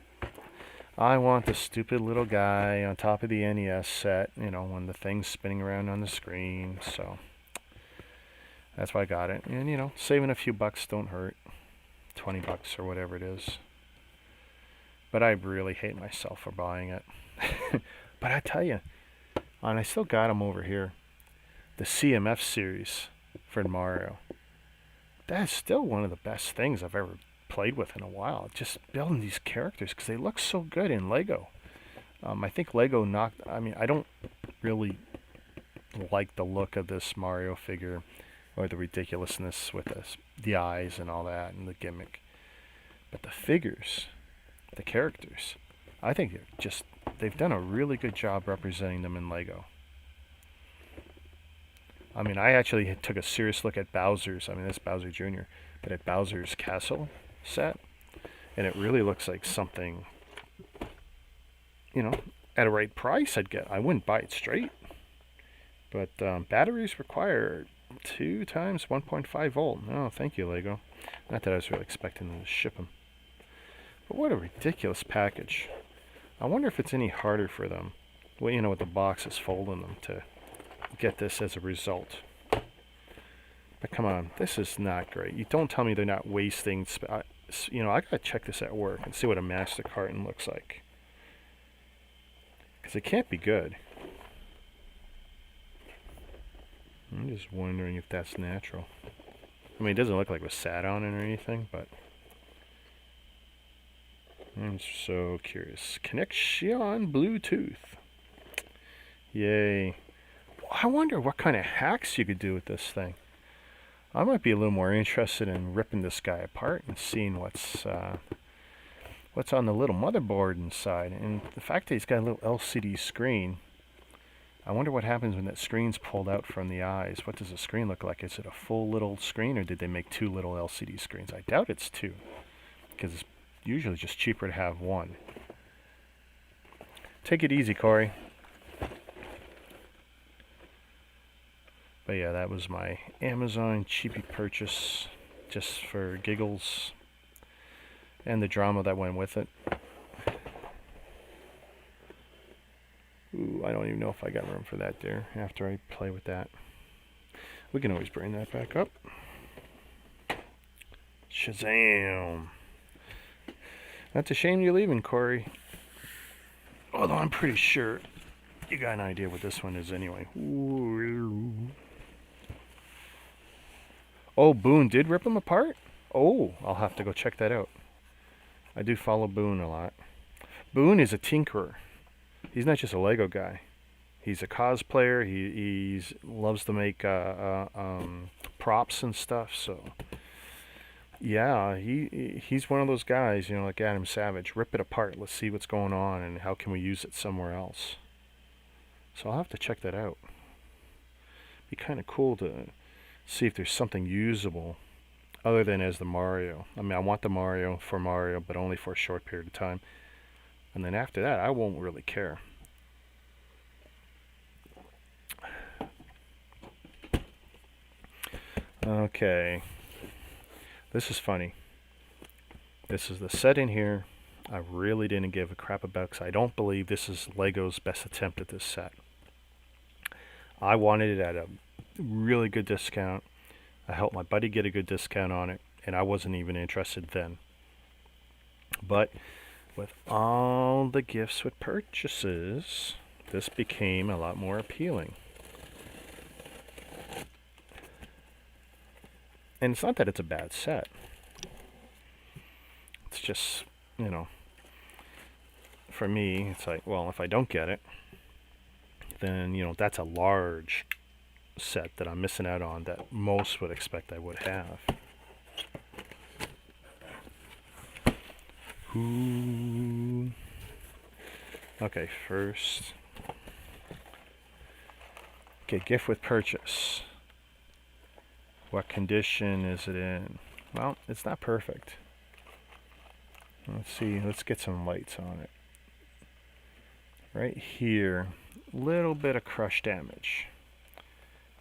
I want the stupid little guy on top of the NES set, when the thing's spinning around on the screen. So that's why I got it. And, saving a few bucks don't hurt. $20 or whatever it is. But I really hate myself for buying it. But I tell you, and I still got them over here. The CMF series for Mario. That's still one of the best things I've ever played with in a while. Just building these characters because they look so good in Lego. I think Lego I don't really like the look of this Mario figure or the ridiculousness with the eyes and all that and the gimmick. But the figures, the characters, I think they've done a really good job representing them in Lego. I mean, I actually took a serious look at Bowser's, that's Bowser Jr., but at Bowser's Castle set, and it really looks like something, at a right price I'd get. I wouldn't buy it straight, but batteries require 2 times 1.5 volt. Oh, thank you, Lego. Not that I was really expecting them to ship them. But what a ridiculous package. I wonder if it's any harder for them, with the boxes folding them to get this as a result. But come on, this is not great. You don't tell me they're not wasting I gotta check this at work and see what a master carton looks like, because it can't be good. I'm just wondering if that's natural. It doesn't look like it was sat on it or anything, but I'm so curious. Connection Bluetooth. Yay. I wonder what kind of hacks you could do with this thing. I might be a little more interested in ripping this guy apart and seeing what's on the little motherboard inside. And the fact that he's got a little LCD screen, I wonder what happens when that screen's pulled out from the eyes. What does the screen look like? Is it a full little screen, or did they make 2 little LCD screens? I doubt it's 2, because it's usually just cheaper to have one. Take it easy, Corey. But yeah, that was my Amazon cheapy purchase, just for giggles, and the drama that went with it. Ooh, I don't even know if I got room for that there after I play with that. We can always bring that back up. Shazam! That's a shame you're leaving, Corey. Although I'm pretty sure you got an idea what this one is anyway. Ooh. Oh, Boone did rip them apart? Oh, I'll have to go check that out. I do follow Boone a lot. Boone is a tinkerer. He's not just a Lego guy. He's a cosplayer. He loves to make props and stuff. So, yeah, he's one of those guys, like Adam Savage. Rip it apart. Let's see what's going on and how can we use it somewhere else. So I'll have to check that out. Be kind of cool to see if there's something usable other than as the Mario. I want the Mario for Mario, but only for a short period of time. And then after that, I won't really care. Okay. This is funny. This is the set in here I really didn't give a crap about because I don't believe this is Lego's best attempt at this set. I wanted it at a really good discount. I helped my buddy get a good discount on it, and I wasn't even interested then. But with all the gifts with purchases, this became a lot more appealing. And it's not that it's a bad set. It's just, you know, for me, it's like, well, if I don't get it, then, you know, that's a large set that I'm missing out on that most would expect I would have. Ooh. Okay, first. Okay, gift with purchase. What condition is it in? Well, it's not perfect. Let's see, let's get some lights on it. Right here, little bit of crush damage.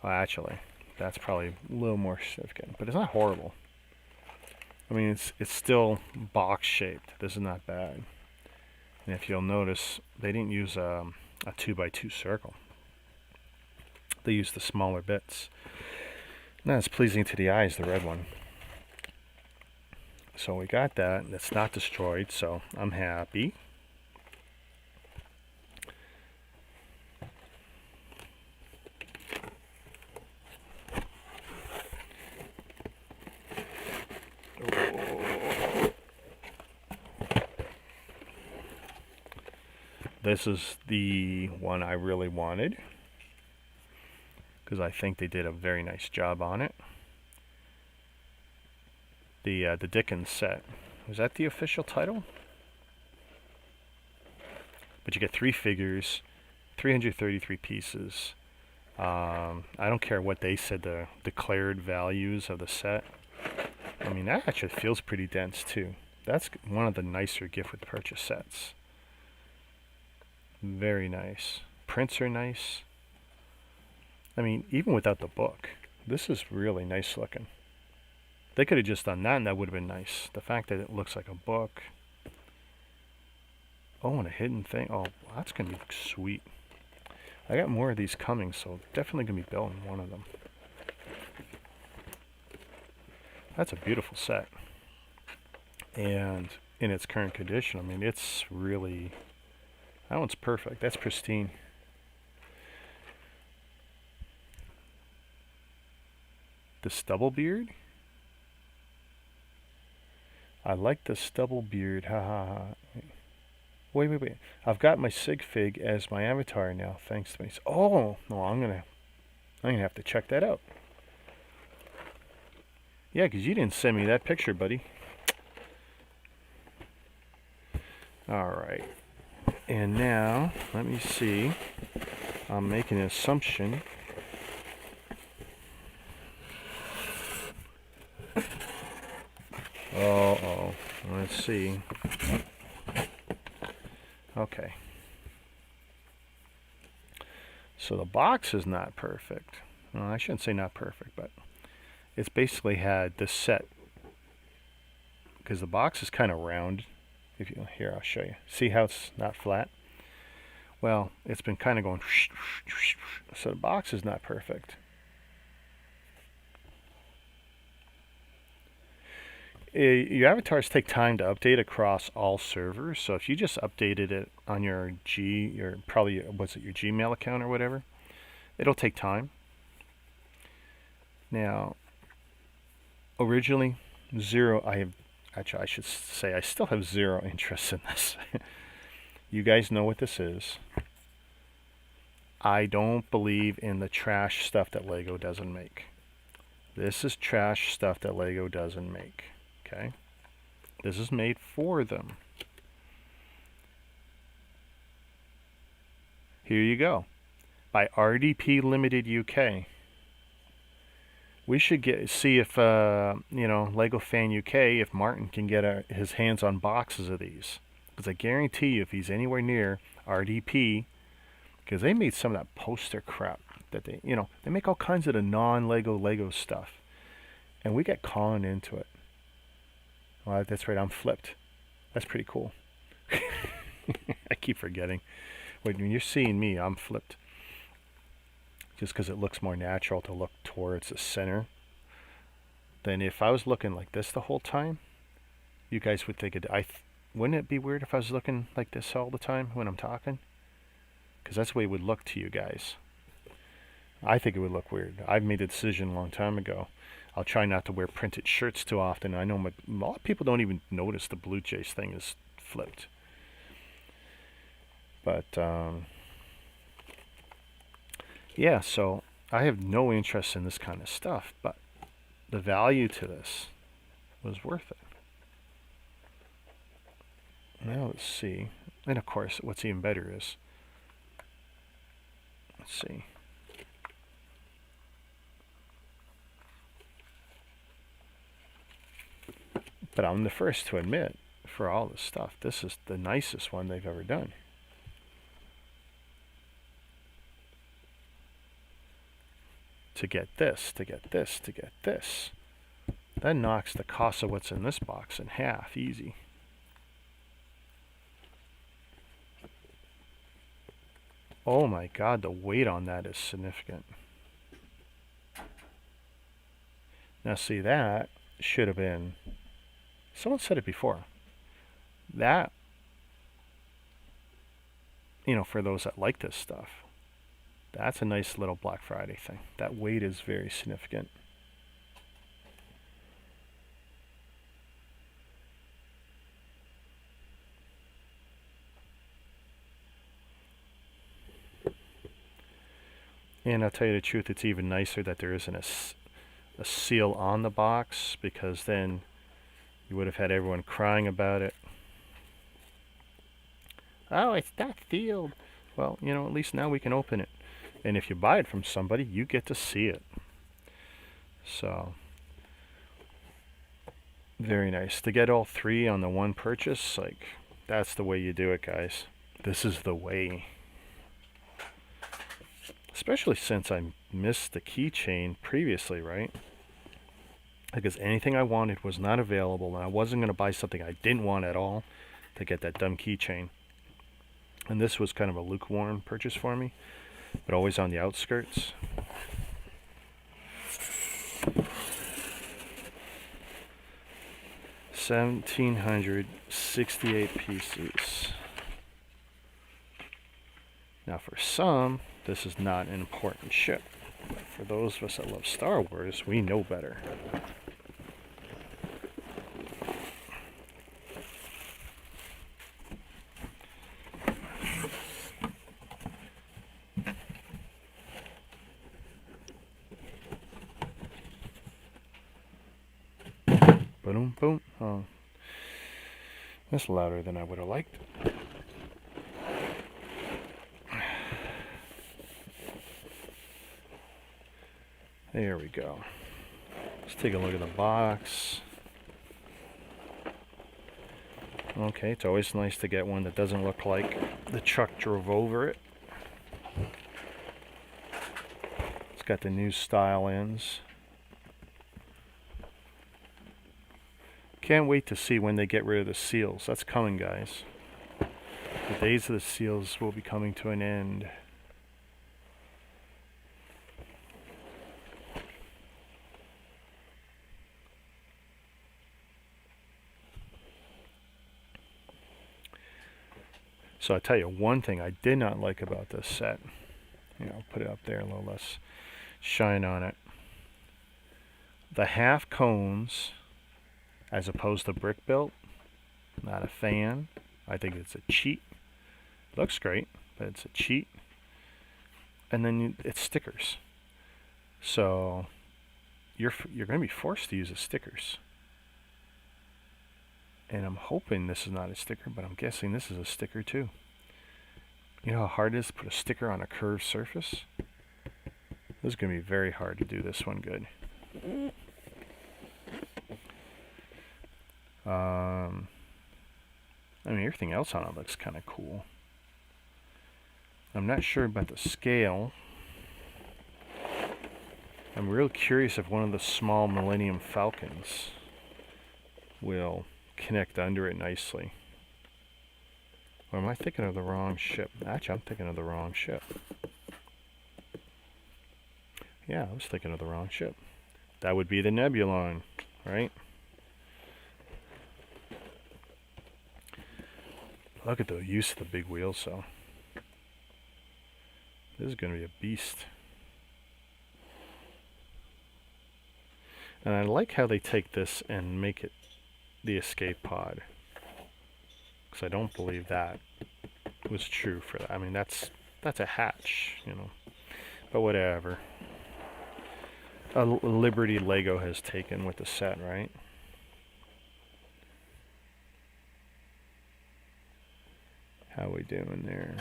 Well, actually, that's probably a little more significant, but it's not horrible. I mean, it's still box shaped. This is not bad. And if you'll notice, they didn't use a 2x2 circle. They used the smaller bits. Not as pleasing to the eye as the red one. So we got that. It's not destroyed, so I'm happy. This is the one I really wanted because I think they did a very nice job on it. The Dickens set. Was that the official title? But you get 3 figures, 333 pieces. I don't care what they said the declared values of the set. I mean, that actually feels pretty dense too. That's one of the nicer gift with purchase sets. Very nice. Prints are nice. I mean, even without the book, this is really nice looking. They could have just done that and that would have been nice. The fact that it looks like a book. Oh, and a hidden thing. Oh, that's going to be sweet. I got more of these coming, so definitely going to be building one of them. That's a beautiful set. And in its current condition, I mean, it's really... That one's perfect. That's pristine. The stubble beard? I like the stubble beard. Ha ha ha. Wait. I've got my sig fig as my avatar now, thanks to me. Oh, no, I'm gonna have to check that out. Yeah, 'cause you didn't send me that picture, buddy. All right. And now, let me see. I'm making an assumption. Uh-oh. Let's see. Okay. So the box is not perfect. Well, I shouldn't say not perfect, but it's basically had this set. Because the box is kind of round. If you here, I'll show you. See how it's not flat? Well, it's been kind of going, so the box is not perfect. Your avatars take time to update across all servers, so if you just updated it on your probably, what's it, your Gmail account or whatever, it'll take time. Now, originally, I should say I still have zero interest in this. You guys know what this is. I don't believe in the trash stuff that Lego doesn't make. This is trash stuff that Lego doesn't make. Okay? This is made for them. Here you go. By RDP Limited UK. We should see if Lego Fan UK, if Martin can get his hands on boxes of these. Because I guarantee you, if he's anywhere near RDP, because they made some of that poster crap that they make all kinds of the non-Lego Lego stuff, and we get conned into it. Well, that's right, I'm flipped. That's pretty cool. I keep forgetting. When you're seeing me, I'm flipped. Just because it looks more natural to look towards the center than if I was looking like this the whole time. You guys would think wouldn't it be weird if I was looking like this all the time when I'm talking? Because that's the way it would look to you guys. I think it would look weird. I've made a decision a long time ago. I'll try not to wear printed shirts too often. I know a lot of people don't even notice the Blue Jays thing is flipped. But, yeah, so I have no interest in this kind of stuff, but the value to this was worth it. Now let's see. And of course, what's even better is, let's see. But I'm the first to admit, for all this stuff, this is the nicest one they've ever done. To get this, to get this, to get this. That knocks the cost of what's in this box in half, easy. Oh my God, the weight on that is significant. Now see, that should have been, someone said it before, that, for those that like this stuff, that's a nice little Black Friday thing. That weight is very significant. And I'll tell you the truth, it's even nicer that there isn't a seal on the box, because then you would have had everyone crying about it. Oh, it's not sealed. Well, at least now we can open it. And if you buy it from somebody, you get to see it. So, very nice. To get all three on the one purchase, that's the way you do it, guys. This is the way. Especially since I missed the keychain previously, right? Because anything I wanted was not available, and I wasn't going to buy something I didn't want at all to get that dumb keychain. And this was kind of a lukewarm purchase for me, but always on the outskirts. $1,768 pieces. Now for some, this is not an important ship. But for those of us that love Star Wars, we know better. Boom, boom. Oh, that's louder than I would have liked. There we go. Let's take a look at the box. Okay, it's always nice to get one that doesn't look like the truck drove over it. It's got the new style ends. Can't wait to see when they get rid of the seals. That's coming, guys. The days of the seals will be coming to an end. So I tell you one thing I did not like about this set. Put it up there, a little less shine on it. The half cones, as opposed to brick built, not a fan. I think it's a cheat. Looks great, but it's a cheat. And then it's stickers. So you're going to be forced to use the stickers. And I'm hoping this is not a sticker, but I'm guessing this is a sticker too. You know how hard it is to put a sticker on a curved surface? This is going to be very hard to do this one good. I mean, everything else on it looks kind of cool. I'm not sure about the scale. I'm real curious if one of the small Millennium Falcons will connect under it nicely. Or am I thinking of the wrong ship? Actually, I'm thinking of the wrong ship. Yeah, I was thinking of the wrong ship. That would be the Nebulon, right? Look at the use of the big wheels, though. This is going to be a beast. And I like how they take this and make it the escape pod. Because I don't believe that was true for that. I mean, that's a hatch, you know. But whatever. A liberty Lego has taken with the set, right? How we doing there?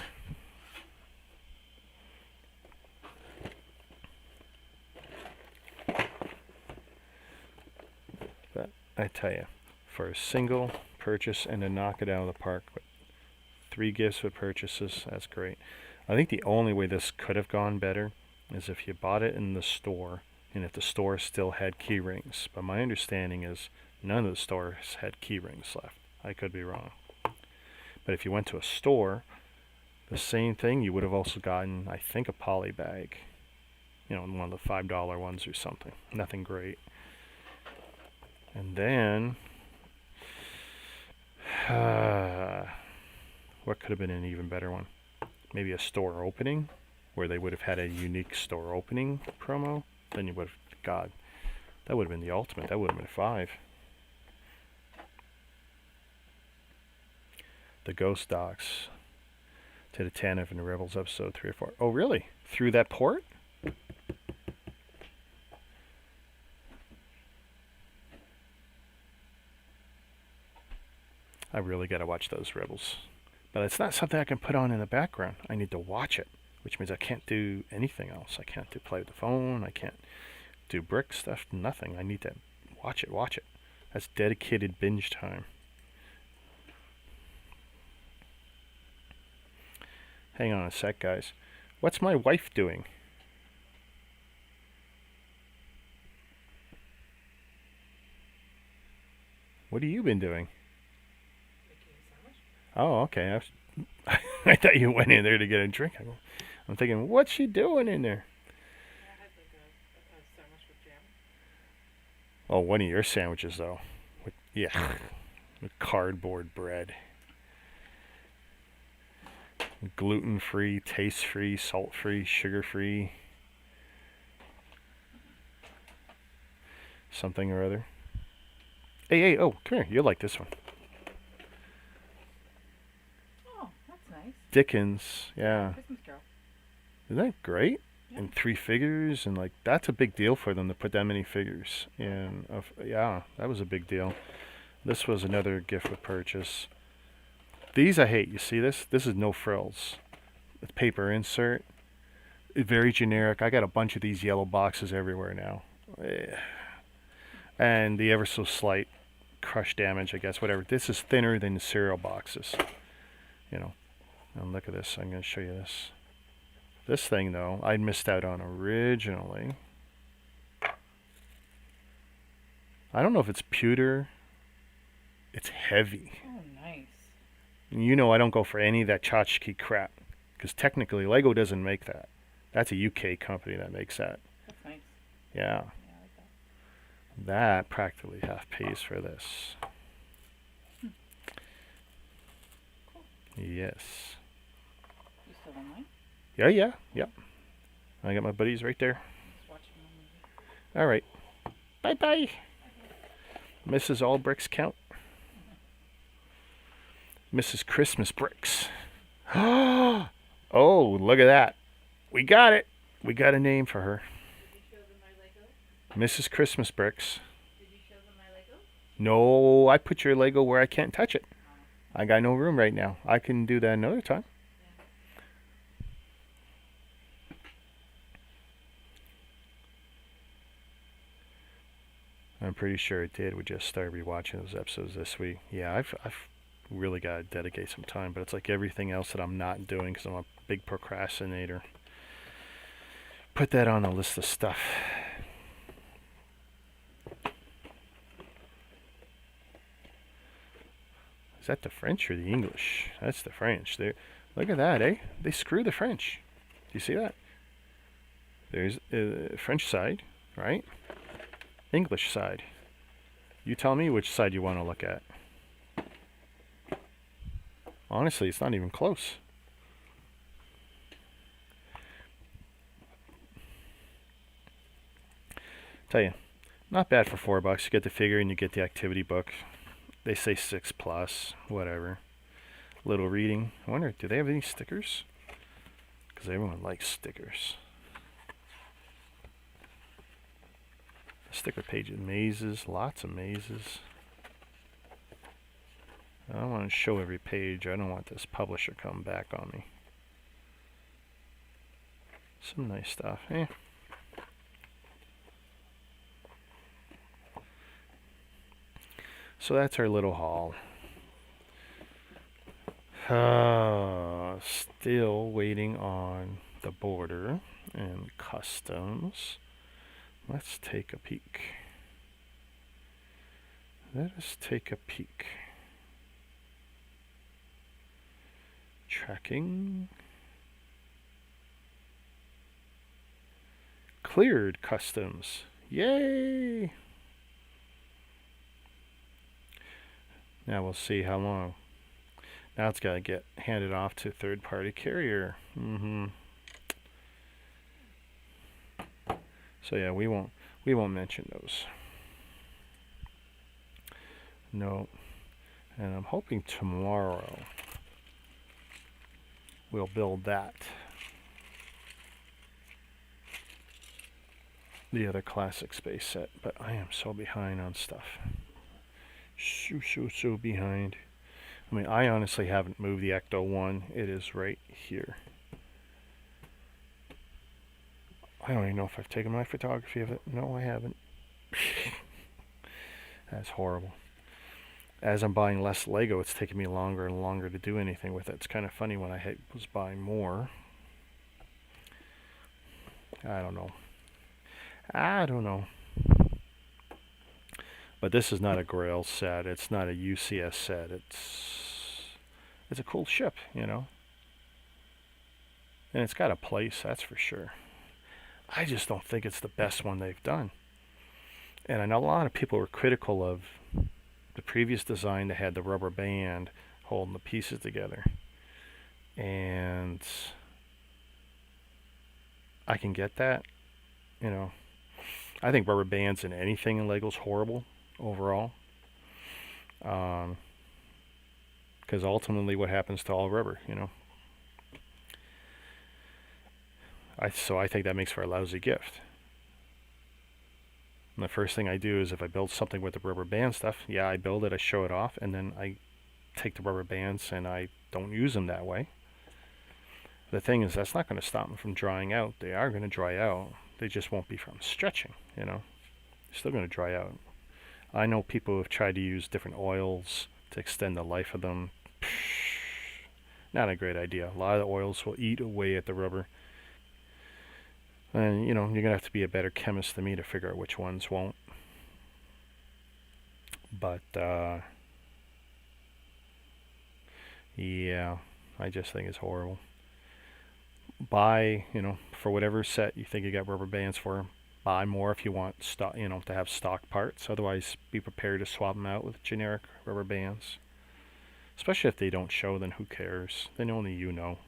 But I tell you, for a single purchase and to knock it out of the park with 3 gifts with purchases, that's great. I think the only way this could have gone better is if you bought it in the store and if the store still had key rings. But my understanding is none of the stores had key rings left. I could be wrong. But if you went to a store, the same thing, you would have also gotten, I think, a poly bag. You know, one of the $5 ones or something. Nothing great. And then, what could have been an even better one? Maybe a store opening, where they would have had a unique store opening promo. Then you would have, God, that would have been the ultimate. That would have been 5. The Ghost Docs to the Tantive and the Rebels episode 3 or 4. Oh, really? Through that port? I really got to watch those Rebels. But it's not something I can put on in the background. I need to watch it, which means I can't do anything else. I can't play with the phone. I can't do brick stuff. Nothing. I need to watch it. That's dedicated binge time. Hang on a sec, guys. What's my wife doing? What have you been doing? Oh, okay. I thought you went in there to get a drink. I'm thinking, what's she doing in there? I had like a sandwich with jam. Oh, one of your sandwiches, though. Yeah, with cardboard bread. Gluten-free, taste-free, salt-free, sugar-free. Something or other. Hey, oh, come here. You'll like this one. Oh, that's nice. Dickens, yeah. Christmas Carol. Isn't that great? Yeah. And 3 figures, and like that's a big deal for them to put that many figures in. Yeah, that was a big deal. This was another gift with purchase. These I hate. You see this? This is no frills. It's paper insert. Very generic. I got a bunch of these yellow boxes everywhere now. And the ever so slight crush damage, I guess, whatever. This is thinner than the cereal boxes. You know. And look at this. I'm going to show you this. This thing, though, I missed out on originally. I don't know if it's pewter. It's heavy. Oh, nice. You know I don't go for any of that tchotchke crap. Because technically, Lego doesn't make that. That's a UK company that makes that. That's nice. Yeah. Yeah, I like that. That practically half pays for this. Cool. Yes. You still online? Yeah. I got my buddies right there. Just watching the movie. All right. Bye-bye. Mrs. All Bricks Count. Mrs. Christmas Bricks. Oh, look at that. We got it. We got a name for her. Did you show them my Lego? Mrs. Christmas Bricks. Did you show them my Lego? No, I put your Lego where I can't touch it. I got no room right now. I can do that another time. I'm pretty sure it did. We just started rewatching those episodes this week. Yeah, I've Really gotta dedicate some time, but it's like everything else that I'm not doing because I'm a big procrastinator. Put that on a list of stuff. Is that the French or the English? That's the French. Look at that, eh? They screw the French. Do you see that? There's French side, right? English side. You tell me which side you want to look at. Honestly, it's not even close. Tell you, not bad for $4. You get the figure and you get the activity book. They say 6 plus, whatever. Little reading. I wonder, do they have any stickers? Because everyone likes stickers. Sticker page of mazes, lots of mazes. I don't want to show every page. I don't want this publisher come back on me. Some nice stuff. Eh. So that's our little haul. Still waiting on the border and customs. Let's take a peek. Let us take a peek. Tracking. Cleared customs. Yay! Now we'll see how long. Now it's got to get handed off to third-party carrier. So yeah, we won't mention those. No. And I'm hoping tomorrow we'll build that. The other classic space set, but I am so behind on stuff. So behind. I mean, I honestly haven't moved the Ecto 1. It is right here. I don't even know if I've taken my photography of it. No, I haven't. That's horrible. As I'm buying less Lego, it's taking me longer and longer to do anything with it. It's kind of funny when I was buying more. I don't know. But this is not a Grail set. It's not a UCS set. It's a cool ship, you know. And it's got a place, that's for sure. I just don't think it's the best one they've done. And I know a lot of people were critical of the previous design that had the rubber band holding the pieces together. And I can get that, you know. I think rubber bands in anything in Lego's horrible overall. Because ultimately what happens to all rubber, you know. So I think that makes for a lousy gift. And the first thing I do is if I build something with the rubber band stuff, yeah, I build it, I show it off, and then I take the rubber bands and I don't use them that way. The thing is, that's not going to stop them from drying out. They are going to dry out. They just won't be from stretching, you know. They're still going to dry out. I know people have tried to use different oils to extend the life of them. Not a great idea. A lot of the oils will eat away at the rubber. And, you know, you're going to have to be a better chemist than me to figure out which ones won't. But, yeah, I just think it's horrible. Buy, you know, for whatever set you think you got rubber bands for, buy more if you want stock, you know, to have stock parts. Otherwise, be prepared to swap them out with generic rubber bands. Especially if they don't show, then who cares? Then only you know.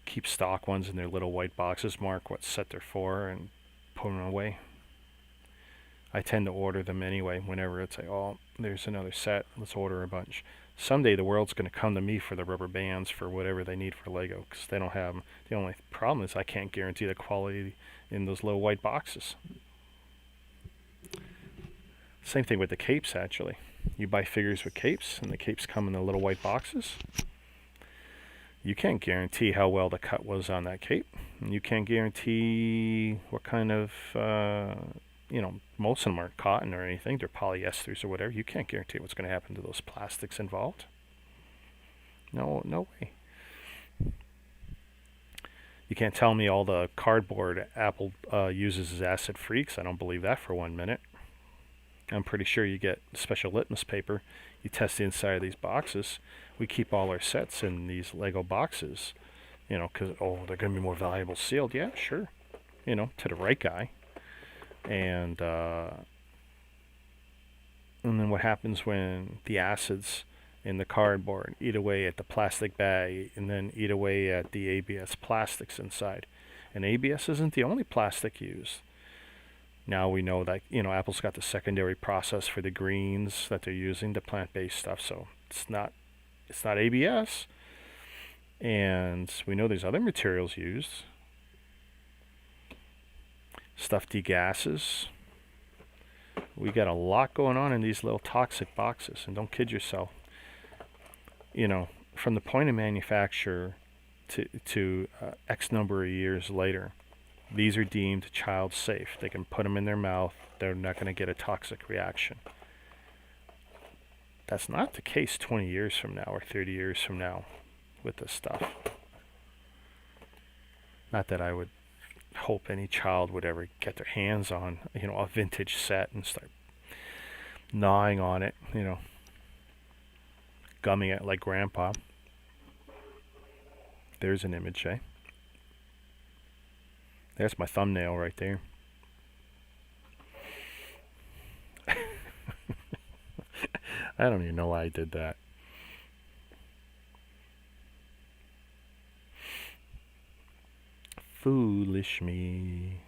Keep stock ones in their little white boxes, mark what set they're for, and put them away. I tend to order them anyway whenever it's like, oh, there's another set, let's order a bunch. Someday the world's going to come to me for the rubber bands for whatever they need for Lego, because they don't have them. The only problem is I can't guarantee the quality in those little white boxes. Same thing with the capes, actually. You buy figures with capes, and the capes come in the little white boxes. You can't guarantee how well the cut was on that cape. And you can't guarantee what kind of most of them aren't cotton or anything. They're polyesters or whatever. You can't guarantee what's going to happen to those plastics involved. No, no way. You can't tell me all the cardboard Apple uses is acid-free, because I don't believe that for 1 minute. I'm pretty sure you get special litmus paper. You test the inside of these boxes. We keep all our sets in these Lego boxes, because, they're going to be more valuable sealed. Yeah, sure. To the right guy. And then what happens when the acids in the cardboard eat away at the plastic bag and then eat away at the ABS plastics inside? And ABS isn't the only plastic used. Now we know that, Apple's got the secondary process for the greens that they're using, the plant-based stuff, so it's not ABS. And we know there's other materials used. Stuff degasses. We got a lot going on in these little toxic boxes, and don't kid yourself. From the point of manufacture to X number of years later, these are deemed child safe. They can put them in their mouth. They're not going to get a toxic reaction. That's not the case 20 years from now or 30 years from now with this stuff. Not that I would hope any child would ever get their hands on, a vintage set and start gnawing on it, gumming it like grandpa. There's an image, eh? There's my thumbnail right there. I don't even know why I did that. Foolish me.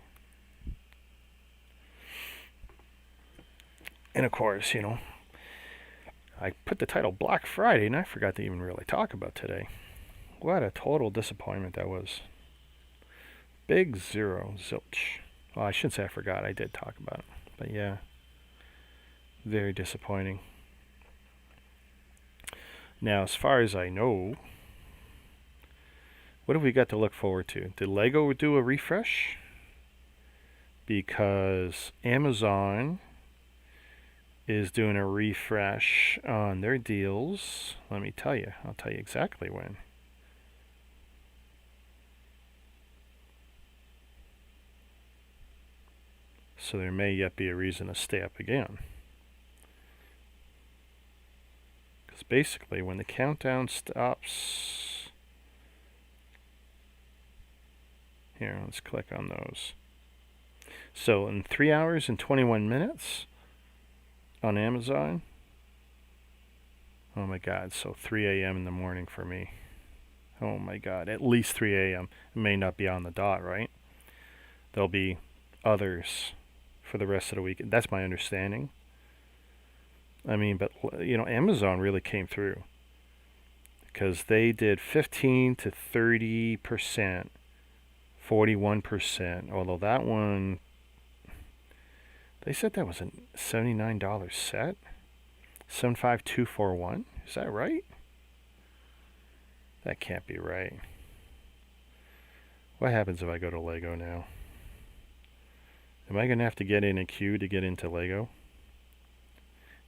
And of course, I put the title Black Friday and I forgot to even really talk about today. What a total disappointment that was. Big zero, zilch. Well, I shouldn't say I forgot. I did talk about it. But yeah, very disappointing. Now, as far as I know, what have we got to look forward to? Did Lego do a refresh? Because Amazon is doing a refresh on their deals. Let me tell you. I'll tell you exactly when. So there may yet be a reason to stay up again. Because basically, when the countdown stops... Here, let's click on those. So in 3 hours and 21 minutes on Amazon. Oh my God, so 3 a.m. in the morning for me. Oh my God, at least 3 a.m. It may not be on the dot, right? There'll be others for the rest of the week. That's my understanding. I mean, but Amazon really came through, because they did 15 to 30%, 41%. Although that one, they said that was a $79 set. 75241. Is that right? That can't be right. What happens if I go to Lego now? Am I going to have to get in a queue to get into Lego?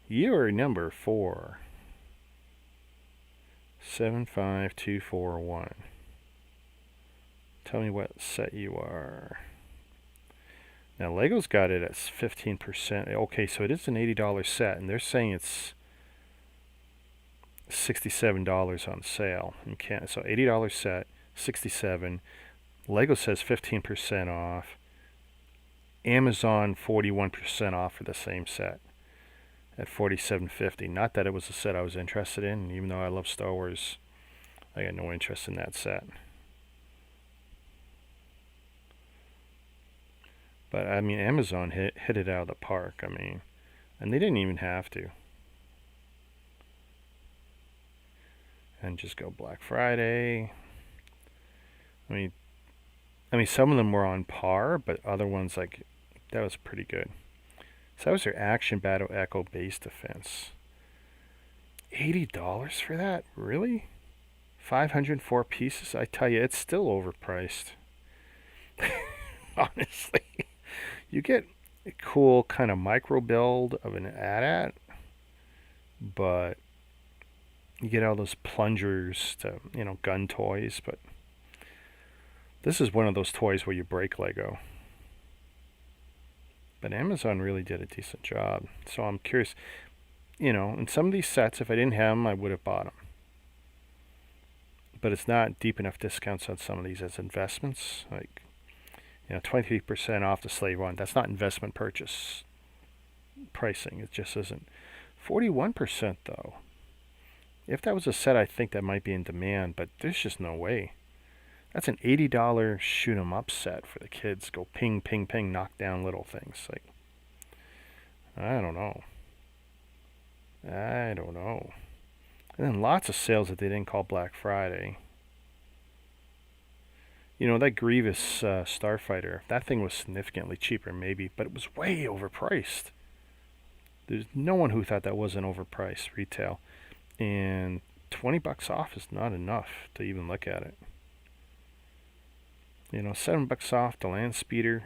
You're number 4. 75241. Tell me what set you are. Now, Lego's got it at 15%. Okay, so it is an $80 set, and they're saying it's $67 on sale. You can't, so $80 set, $67. Lego says 15% off. Amazon 41% off for the same set at $47.50. Not that it was a set I was interested in, even though I love Star Wars. I got no interest in that set. But I mean, Amazon hit it out of the park. I mean, and they didn't even have to. And just go Black Friday. I mean, some of them were on par, but other ones, like, that was pretty good. So that was their Action Battle Echo Base Defense. $80 for that? Really? 504 pieces? I tell you, it's still overpriced. Honestly. You get cool kind of micro build of an AT-AT, but you get all those plungers to, gun toys, but this is one of those toys where you break Lego. But Amazon really did a decent job. So I'm curious, in some of these sets, if I didn't have them, I would have bought them. But it's not deep enough discounts on some of these as investments. Like, 23% off the Slave One. That's not investment purchase pricing. It just isn't. 41% though. If that was a set, I think that might be in demand, but there's just no way. That's an $80 shoot 'em up set for the kids. Go ping, ping, ping, knock down little things. Like, I don't know. And then lots of sales that they didn't call Black Friday. That Grievous Starfighter, that thing was significantly cheaper maybe, but it was way overpriced. There's no one who thought that wasn't overpriced retail. And $20 off is not enough to even look at it. $7 off the Land Speeder.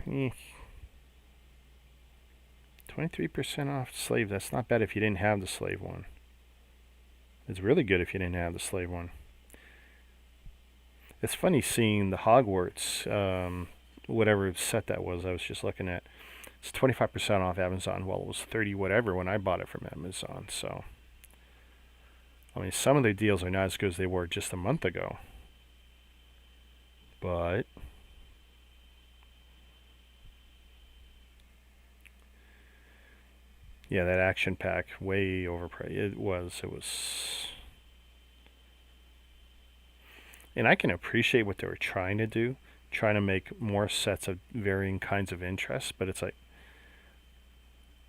23% off Slave. That's not bad if you didn't have the Slave One. It's really good if you didn't have the Slave One. It's funny seeing the Hogwarts, whatever set that was I was just looking at. It's 25% off Amazon. Well, it was 30 whatever when I bought it from Amazon. So, some of their deals are not as good as they were just a month ago. But yeah, that action pack, way overpriced. It was. And I can appreciate what they were trying to do, trying to make more sets of varying kinds of interests, but it's like,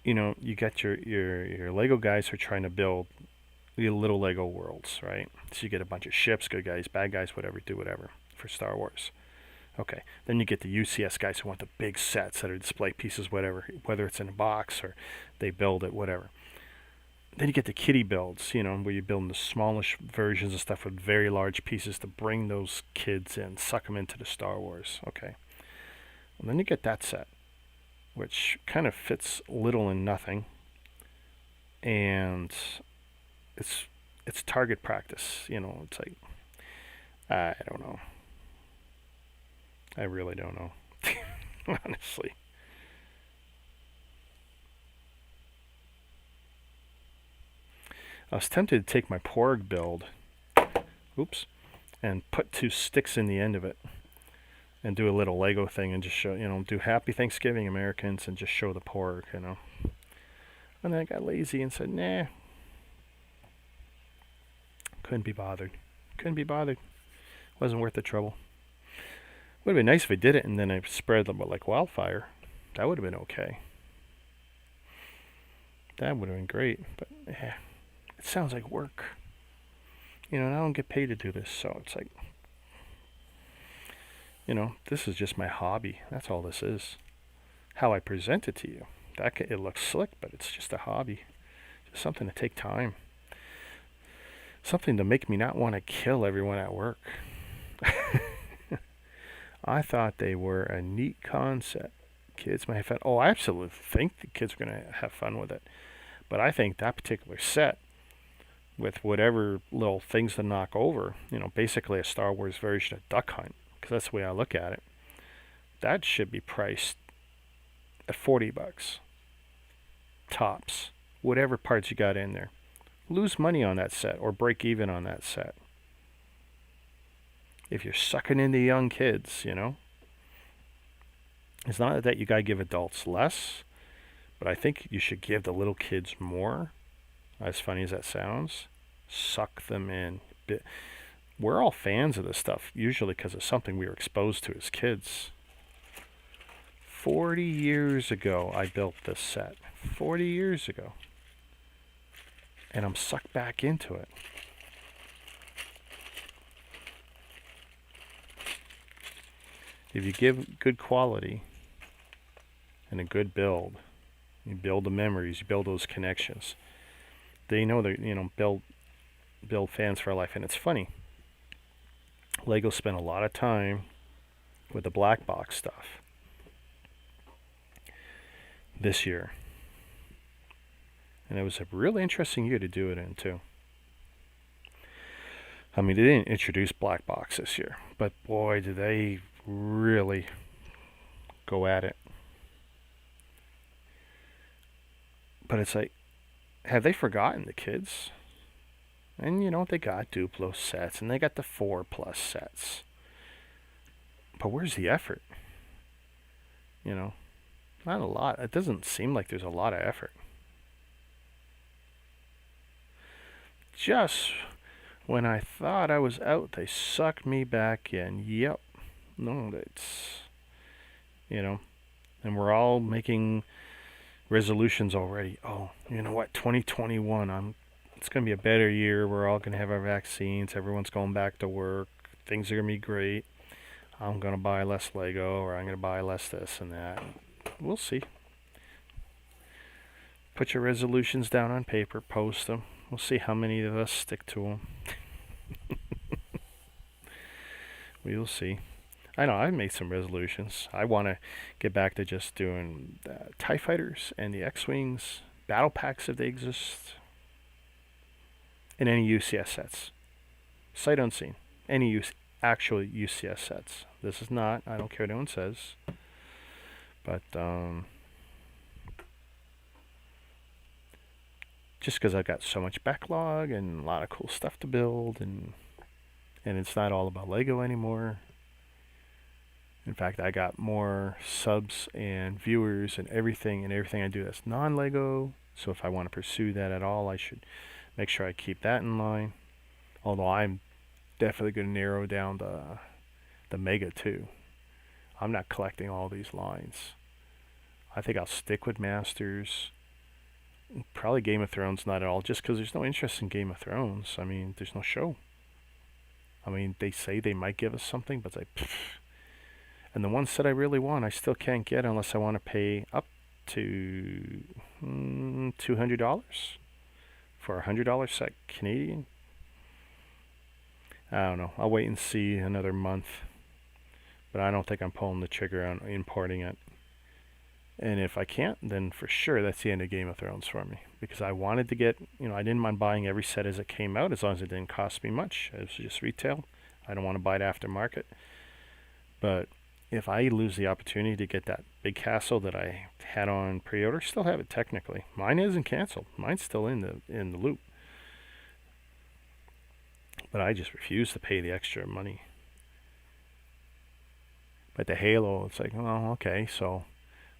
you got your Lego guys who are trying to build the little Lego worlds, right? So you get a bunch of ships, good guys, bad guys, whatever, do whatever for Star Wars. Okay, then you get the UCS guys who want the big sets that are display pieces, whatever, whether it's in a box or they build it, whatever. Then you get the kiddie builds, where you're building the smallish versions of stuff with very large pieces to bring those kids in, suck them into the Star Wars. Okay. And then you get that set, which kind of fits little and nothing. And it's target practice, it's like, I don't know. I really don't know. Honestly. I was tempted to take my Porg build, and put 2 sticks in the end of it and do a little Lego thing and just show, do Happy Thanksgiving Americans and just show the Porg, And then I got lazy and said, nah. Couldn't be bothered. Wasn't worth the trouble. Would have been nice if I did it and then I spread them like wildfire. That would have been okay. That would have been great, but yeah. It sounds like work. I don't get paid to do this, so it's like, this is just my hobby. That's all this is. How I present it to you. It looks slick, but it's just a hobby. Just something to take time. Something to make me not want to kill everyone at work. I thought they were a neat concept. Kids might have fun. Oh, I absolutely think the kids are going to have fun with it. But I think that particular set, with whatever little things to knock over, basically a Star Wars version of Duck Hunt, because that's the way I look at it, that should be priced at $40. Tops. Whatever parts you got in there. Lose money on that set or break even on that set. If you're sucking into young kids, It's not that you gotta give adults less, but I think you should give the little kids more. As funny as that sounds, suck them in. We're all fans of this stuff, usually because it's something we were exposed to as kids. 40 years ago, I built this set. 40 years ago. And I'm sucked back into it. If you give good quality and a good build, you build the memories, you build those connections. They know that, build fans for life. And it's funny. Lego spent a lot of time with the black box stuff. this year. And it was a really interesting year to do it in, too. I mean, they didn't introduce Black Box this year, but boy, did they really go at it. But it's like, have they forgotten the kids? And, they got Duplo sets, and they got the 4+ sets. But where's the effort? Not a lot. It doesn't seem like there's a lot of effort. Just when I thought I was out, they sucked me back in. Yep. No, that's, and we're all making resolutions already. Oh, you know what? 2021, it's going to be a better year. We're all going to have our vaccines. Everyone's going back to work. Things are going to be great. I'm going to buy less Lego, or I'm going to buy less this and that. We'll see. Put your resolutions down on paper, post them. We'll see how many of us stick to them. We'll see. I know, I've made some resolutions. I want to get back to just doing TIE Fighters and the X-Wings, battle packs if they exist, and any UCS sets. Sight unseen. Any actual UCS sets. This is not, I don't care what anyone says. But, just because I've got so much backlog and a lot of cool stuff to build, and it's not all about Lego anymore. In fact, I got more subs and viewers and everything I do that's non-Lego. So if I want to pursue that at all, I should make sure I keep that in line. Although I'm definitely going to narrow down the Mega too. I'm not collecting all these lines. I think I'll stick with Masters. Probably Game of Thrones not at all, just because there's no interest in Game of Thrones. I mean, there's no show. I mean, they say they might give us something, but it's like, pfft. And the ones that I really want, I still can't get unless I want to pay up to $200 for a $100 set Canadian. I don't know. I'll wait and see another month. But I don't think I'm pulling the trigger on importing it. And if I can't, then for sure that's the end of Game of Thrones for me. Because I wanted to get, I didn't mind buying every set as it came out, as long as it didn't cost me much. It was just retail. I don't want to buy it aftermarket. But if I lose the opportunity to get that big castle that I had on pre-order, still have it technically. Mine isn't canceled. Mine's still in the loop. But I just refuse to pay the extra money. But the Halo, it's like, oh, okay, so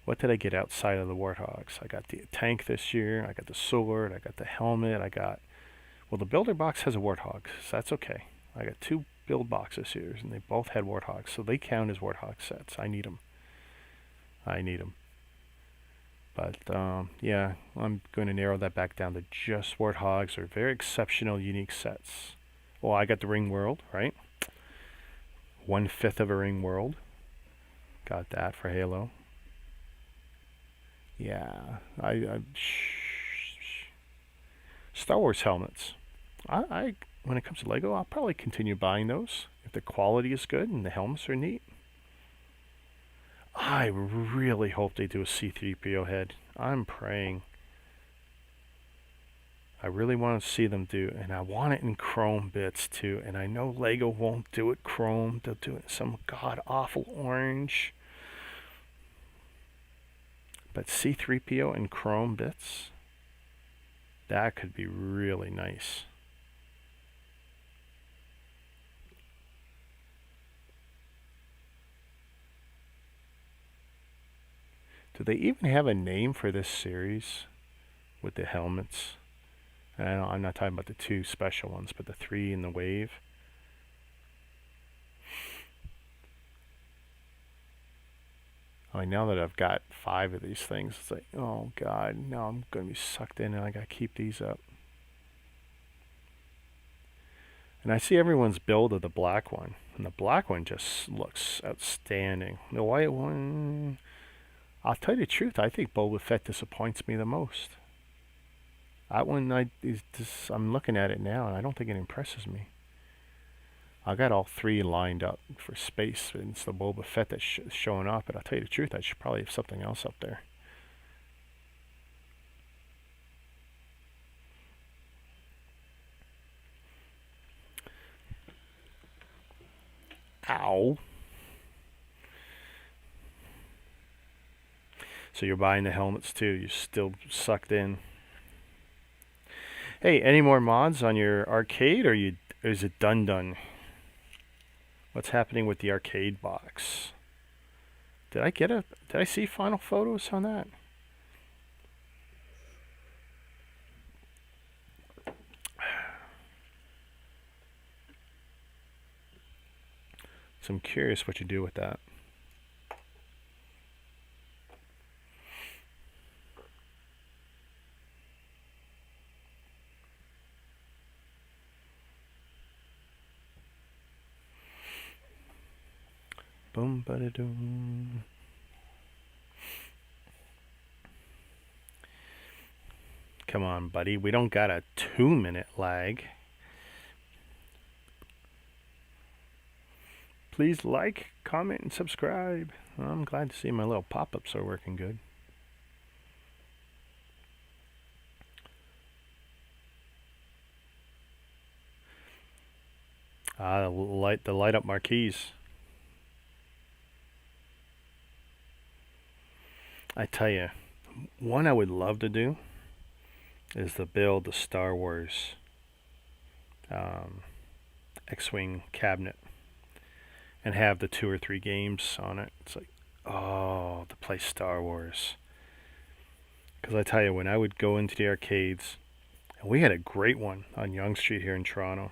what did I get outside of the Warthogs? I got the tank this year, I got the sword, I got the helmet, well, the builder box has a Warthog, so that's okay. I got 2 build boxes here, and they both had Warthogs, so they count as Warthog sets. I need them. But, yeah, I'm going to narrow that back down to just Warthogs, or very exceptional, unique sets. Well, I got the Ring World, right? 1/5 of a Ring World. Got that for Halo. Yeah, Star Wars helmets. I when it comes to Lego, I'll probably continue buying those if the quality is good and the helmets are neat. I really hope they do a C-3PO head. I'm praying. I really want to see them do, and I want it in chrome bits too. And I know Lego won't do it chrome; they'll do it in some god-awful orange. But C-3PO in chrome bits, that could be really nice. Do they even have a name for this series with the helmets? And I'm not talking about the 2 special ones, but the 3 in the wave. I mean, now that I've got 5 of these things, it's like, oh god, now I'm going to be sucked in and I got to keep these up. And I see everyone's build of the black one, and the black one just looks outstanding. The white one, I'll tell you the truth, I think Boba Fett disappoints me the most. That one, I'm looking at it now, and I don't think it impresses me. I got all 3 lined up for space, and it's the Boba Fett that's showing up, but I'll tell you the truth, I should probably have something else up there. No. So you're buying the helmets too. You're still sucked in. Hey, any more mods on your arcade, or is it done? What's happening with the arcade box? Did I see final photos on that? So I'm curious what you do with that. Boom, ba-da-doom. Come on, buddy. We don't got a 2-minute lag. Please like, comment, and subscribe. Well, I'm glad to see my little pop-ups are working good. The light up marquees. I tell you, one I would love to do is to build the Star Wars X-Wing cabinet and have the 2 or 3 games on it. It's like, oh, to play Star Wars. Because I tell you, when I would go into the arcades, and we had a great one on Yonge Street here in Toronto.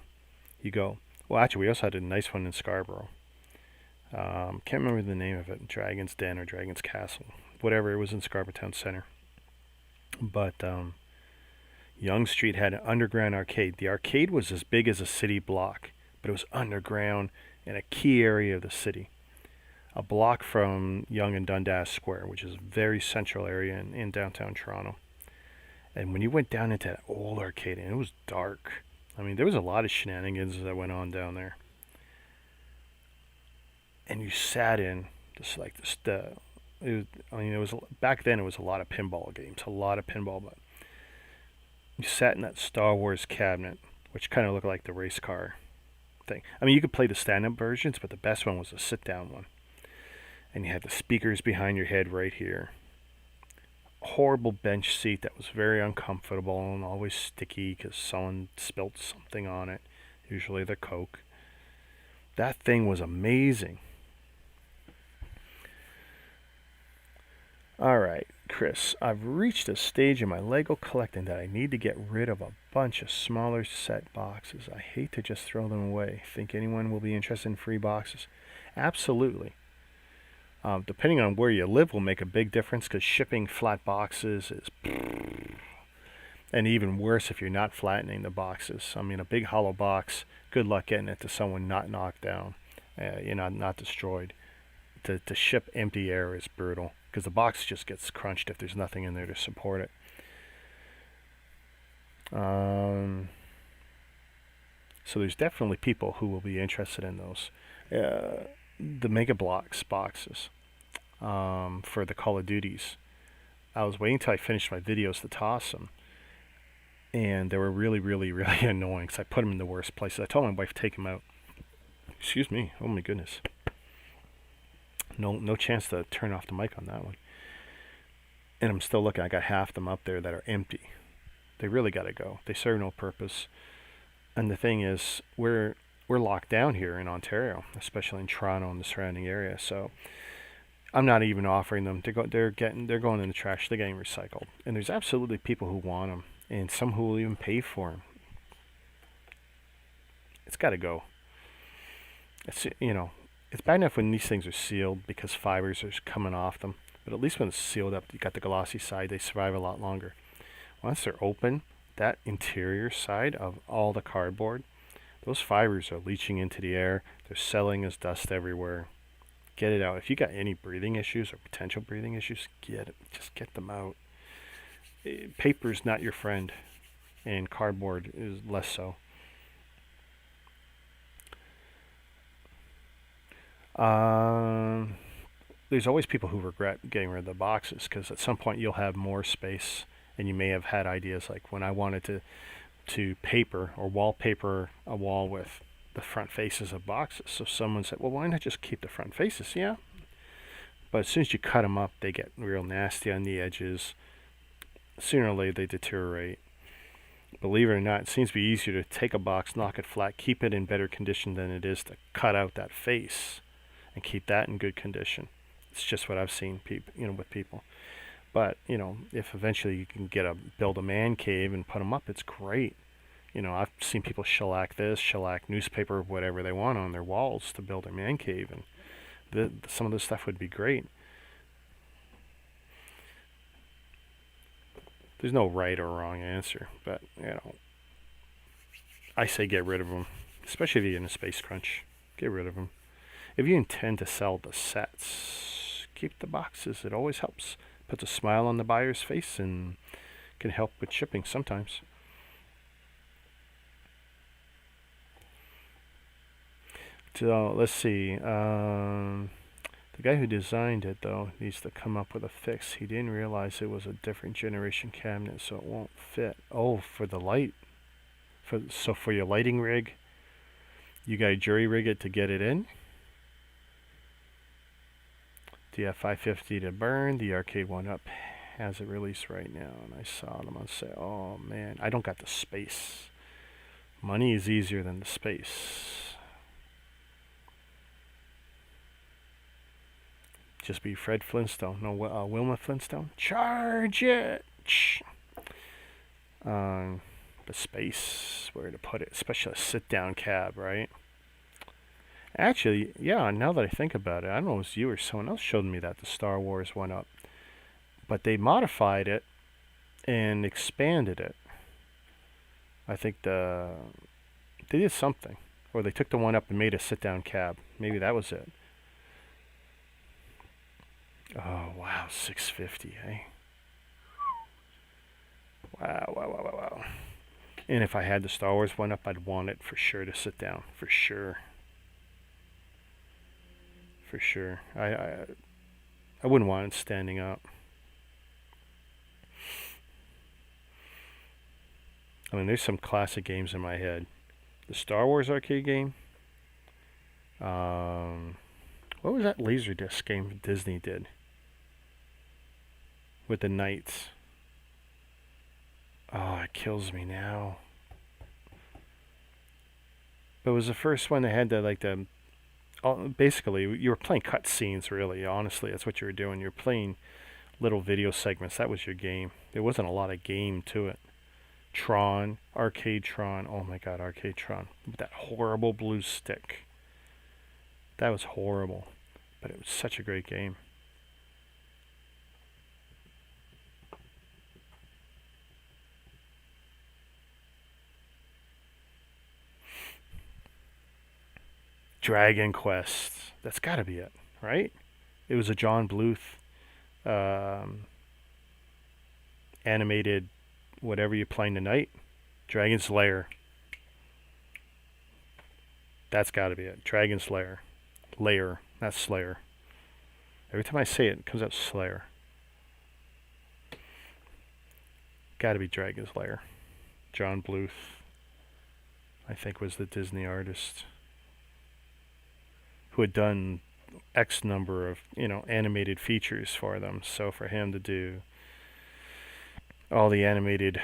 You go, well, actually, we also had a nice one in Scarborough. Can't remember the name of it, Dragon's Den or Dragon's Castle, whatever. It was in Scarborough Town Center. But Yonge Street had an underground arcade. The arcade was as big as a city block, but it was underground in a key area of the city. A block from Yonge and Dundas Square, which is a very central area in downtown Toronto. And when you went down into that old arcade, and it was dark. I mean, there was a lot of shenanigans that went on down there. And you sat in just like this. It was back then. It was a lot of pinball games, but you sat in that Star Wars cabinet, which kind of looked like the race car thing. I mean, you could play the stand-up versions, but the best one was the sit-down one. And you had the speakers behind your head right here. Horrible bench seat that was very uncomfortable and always sticky because someone spilt something on it, usually the Coke. That thing was amazing. Alright, Chris, I've reached a stage in my Lego collecting that I need to get rid of a bunch of smaller set boxes. I hate to just throw them away. Think anyone will be interested in free boxes? Absolutely. Depending on where you live will make a big difference because shipping flat boxes is... And even worse if you're not flattening the boxes. I mean, a big hollow box, good luck getting it to someone not knocked down, not destroyed. To ship empty air is brutal because the box just gets crunched if there's nothing in there to support it. So there's definitely people who will be interested in those. The Mega Bloks boxes for the Call of Duties. I was waiting till I finished my videos to toss them. And they were really, really, really annoying because I put them in the worst places. I told my wife to take them out. Excuse me. Oh my goodness. No chance to turn off the mic on that one. And I'm still looking. I got half them up there that are empty. They really got to go. They serve no purpose. And the thing is, we're locked down here in Ontario, especially in Toronto and the surrounding area. So I'm not even offering them. They're going in the trash. They're getting recycled. And there's absolutely people who want them, and some who will even pay for them. It's got to go. It's bad enough when these things are sealed because fibers are coming off them. But at least when it's sealed up, you got the glossy side, they survive a lot longer. Once they're open, that interior side of all the cardboard, those fibers are leaching into the air. They're settling as dust everywhere. Get it out. If you got any breathing issues or potential breathing issues, just get them out. Paper's not your friend, and cardboard is less so. There's always people who regret getting rid of the boxes because at some point you'll have more space, and you may have had ideas like when I wanted to paper or wallpaper a wall with the front faces of boxes. So someone said, well, why not just keep the front faces? Yeah. But as soon as you cut them up, they get real nasty on the edges. Sooner or later, they deteriorate. Believe it or not, it seems to be easier to take a box, knock it flat, keep it in better condition than it is to cut out that face and keep that in good condition. It's just what I've seen with people. But, if eventually you can build a man cave and put them up, it's great. I've seen people shellac newspaper, whatever they want on their walls to build their man cave, and some of this stuff would be great. There's no right or wrong answer, but, I say get rid of them, especially if you're in a space crunch. Get rid of them. If you intend to sell the sets, keep the boxes. It always helps. Puts a smile on the buyer's face and can help with shipping sometimes. So let's see. The guy who designed it, though, needs to come up with a fix. He didn't realize it was a different generation cabinet, so it won't fit. Oh, for the light. So for your lighting rig, you got to jury rig it to get it in. DF550 to burn. The Arcade 1-Up has it released right now, and I saw them on sale. Oh, man. I don't got the space. Money is easier than the space. Just be Fred Flintstone. No, Wilma Flintstone. Charge it! The space, where to put it, especially a sit-down cab, right? Actually, yeah, now that I think about it, I don't know if it was you or someone else showed me that the Star Wars 1-Up. But they modified it and expanded it. I think they did something. Or they took the 1-Up and made a sit-down cab. Maybe that was it. Oh, wow, $650, eh? Wow. And if I had the Star Wars 1-Up, I'd want it for sure to sit down. For sure. I wouldn't want it standing up. I mean, there's some classic games in my head. The Star Wars arcade game. What was that Laserdisc game Disney did? With the knights. Oh, it kills me now. But it was the first one that had basically, you were playing cutscenes, really. Honestly, that's what you were doing. You were playing little video segments. That was your game. There wasn't a lot of game to it. Tron, Arcade Tron. Oh my God, Arcade Tron. That horrible blue stick. That was horrible. But it was such a great game. Dragon Quest. That's got to be it, right? It was a John Bluth animated whatever you're playing tonight. Dragon's Lair. That's got to be it. Dragon's Lair. Lair, not Slayer. Every time I say it, it comes out Slayer. Got to be Dragon's Lair. John Bluth, I think, was the Disney artist who had done X number of, animated features for them. So for him to do all the animated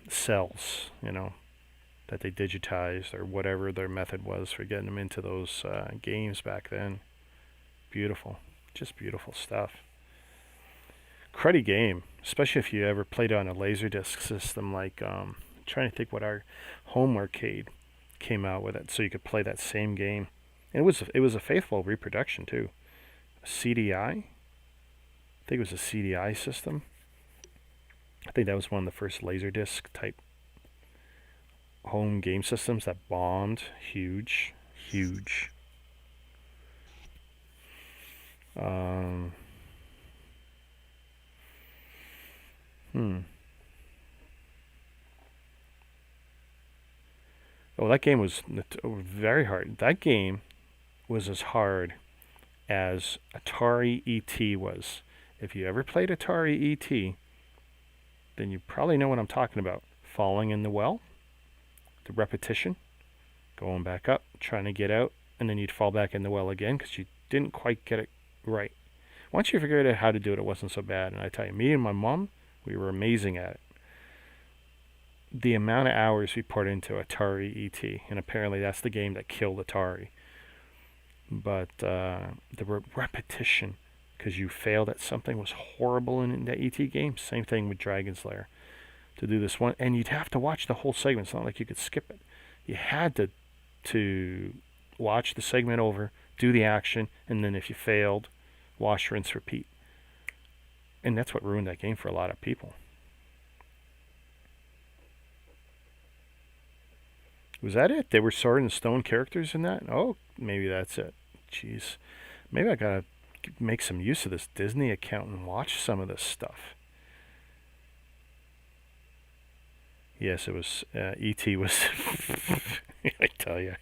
cells, that they digitized or whatever their method was for getting them into those games back then. Beautiful. Just beautiful stuff. Cruddy game, especially if you ever played on a Laserdisc system like, trying to think what our home arcade came out with it so you could play that same game. And it was a faithful reproduction too. CDI? I think it was a CDI system. I think that was one of the first Laserdisc type home game systems that bombed. Huge. Oh, that game was very hard. That game was as hard as Atari ET was. If you ever played Atari ET, then you probably know what I'm talking about. Falling in the well, the repetition, going back up, trying to get out, and then you'd fall back in the well again because you didn't quite get it right. Once you figured out how to do it, it wasn't so bad. And I tell you, me and my mom, we were amazing at it. The amount of hours we put into Atari ET, and apparently that's the game that killed Atari. But the repetition, because you failed at something, was horrible in the ET game. Same thing with Dragon's Lair. To do this one, and you'd have to watch the whole segment. It's not like you could skip it. You had to watch the segment over, do the action, and then if you failed, wash, rinse, repeat. And that's what ruined that game for a lot of people. Was that it? They were Sword and Stone characters in that? Oh, maybe that's it. Jeez. Maybe I gotta make some use of this Disney account and watch some of this stuff. Yes, it was, E.T. was, I tell you.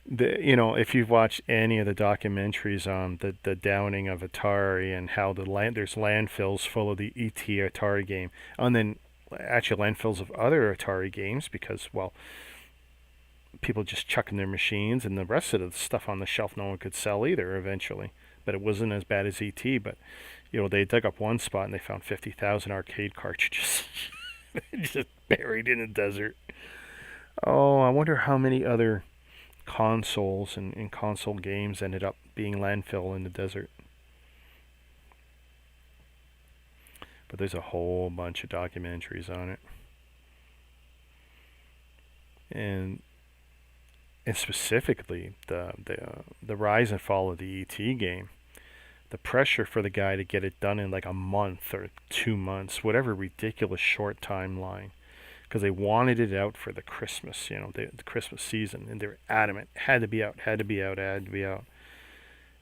If you've watched any of the documentaries on the downing of Atari and how there's landfills full of the E.T. Atari game, and then actually landfills of other Atari games because, well, people just chucking their machines and the rest of the stuff on the shelf no one could sell either eventually. But it wasn't as bad as E.T., but, they dug up one spot and they found 50,000 arcade cartridges just buried in the desert. Oh, I wonder how many other consoles and console games ended up being landfill in the desert. But there's a whole bunch of documentaries on it. And specifically the rise and fall of the E.T. game. The pressure for the guy to get it done in like a month or 2 months, whatever ridiculous short timeline, because they wanted it out for the Christmas, the Christmas season, and they were adamant, had to be out.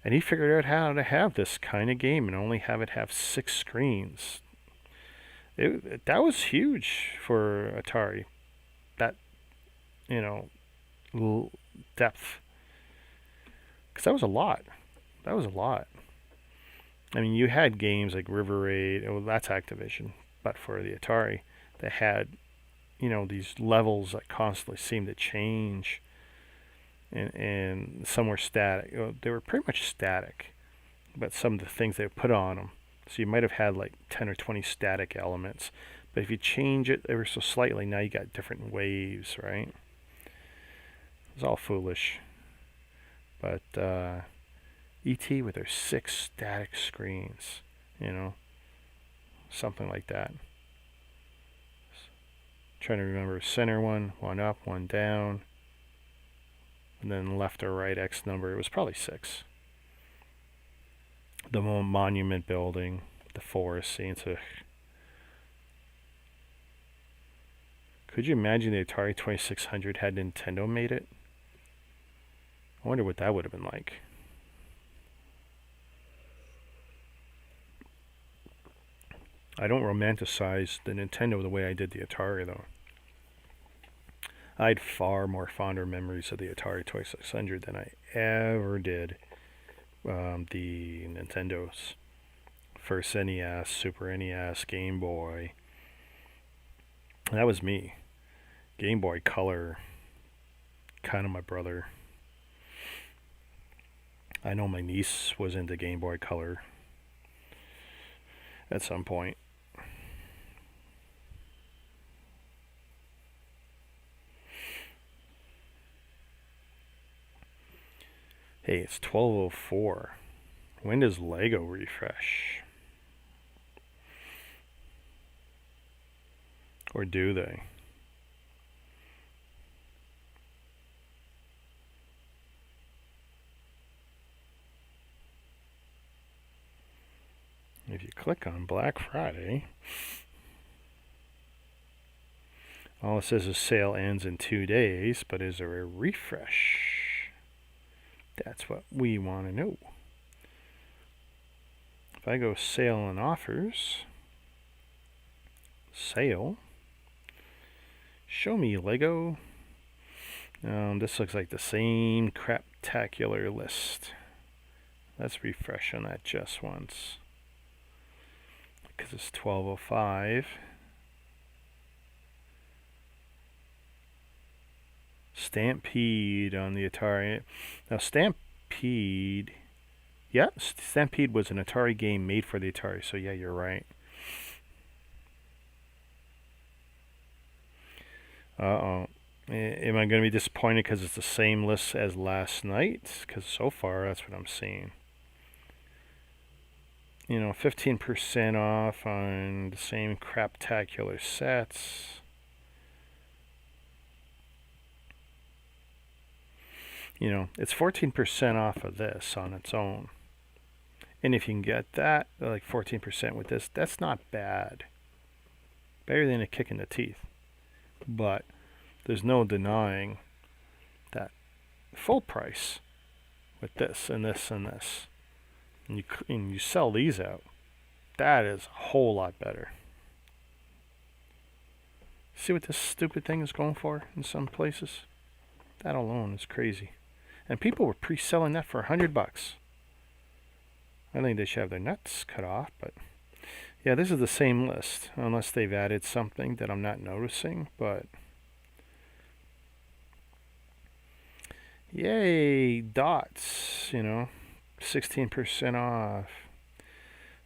And he figured out how to have this kind of game and only have it have 6 screens. That was huge for Atari. That, depth. Because that was a lot. I mean, you had games like River Raid, well, that's Activision, but for the Atari, that had, these levels that constantly seemed to change, and some were static. They were pretty much static, but some of the things they put on them. So you might have had like 10 or 20 static elements, but if you change it ever so slightly, now you got different waves, right? It's all foolish. But E.T. with their 6 static screens, something like that. Trying to remember center one up, one down, and then left or right X number. It was probably 6. The monument building, the forest scenes. Could you imagine the Atari 2600 had Nintendo made it? I wonder what that would have been like. I don't romanticize the Nintendo the way I did the Atari, though. I had far more fonder memories of the Atari 2600 than I ever did the Nintendos. First NES, Super NES, Game Boy. That was me. Game Boy Color, kind of my brother. I know my niece was into Game Boy Color at some point. Hey, it's 12:04. When does Lego refresh? Or do they? If you click on Black Friday, all it says is sale ends in 2 days, but is there a refresh? That's what we want to know. If I go sale and offers, sale, show me Lego. This looks like the same craptacular list. Let's refresh on that just once, because it's 12:05. Stampede on the Atari. Now, Stampede. Yeah, Stampede was an Atari game made for the Atari, so yeah, you're right. Uh-oh. Am I going to be disappointed because it's the same list as last night? Because so far, that's what I'm seeing. 15% off on the same craptacular sets. It's 14% off of this on its own. And if you can get that, like 14% with this, that's not bad. Better than a kick in the teeth. But there's no denying that full price with this and this and this, and you sell these out, that is a whole lot better. See what this stupid thing is going for in some places? That alone is crazy. And people were pre-selling that for $100. I think they should have their nuts cut off, but yeah, this is the same list, unless they've added something that I'm not noticing, but yay, dots, 16% off.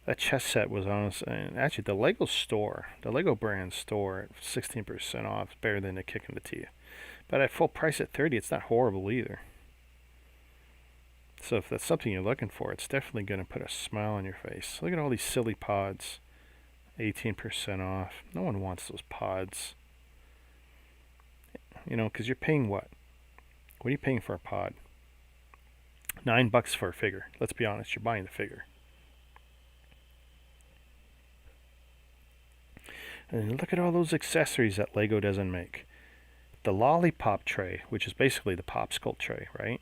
That chess set was honest, and actually the Lego store, the Lego brand store, at 16% off, is better than a kick in the teeth. But at full price at 30, it's not horrible either. So if that's something you're looking for, it's definitely going to put a smile on your face. Look at all these silly pods, 18% off. No one wants those pods. Because you're paying what? What are you paying for a pod? $9 for a figure. Let's be honest, you're buying the figure. And look at all those accessories that Lego doesn't make. The lollipop tray, which is basically the popsicle tray, right?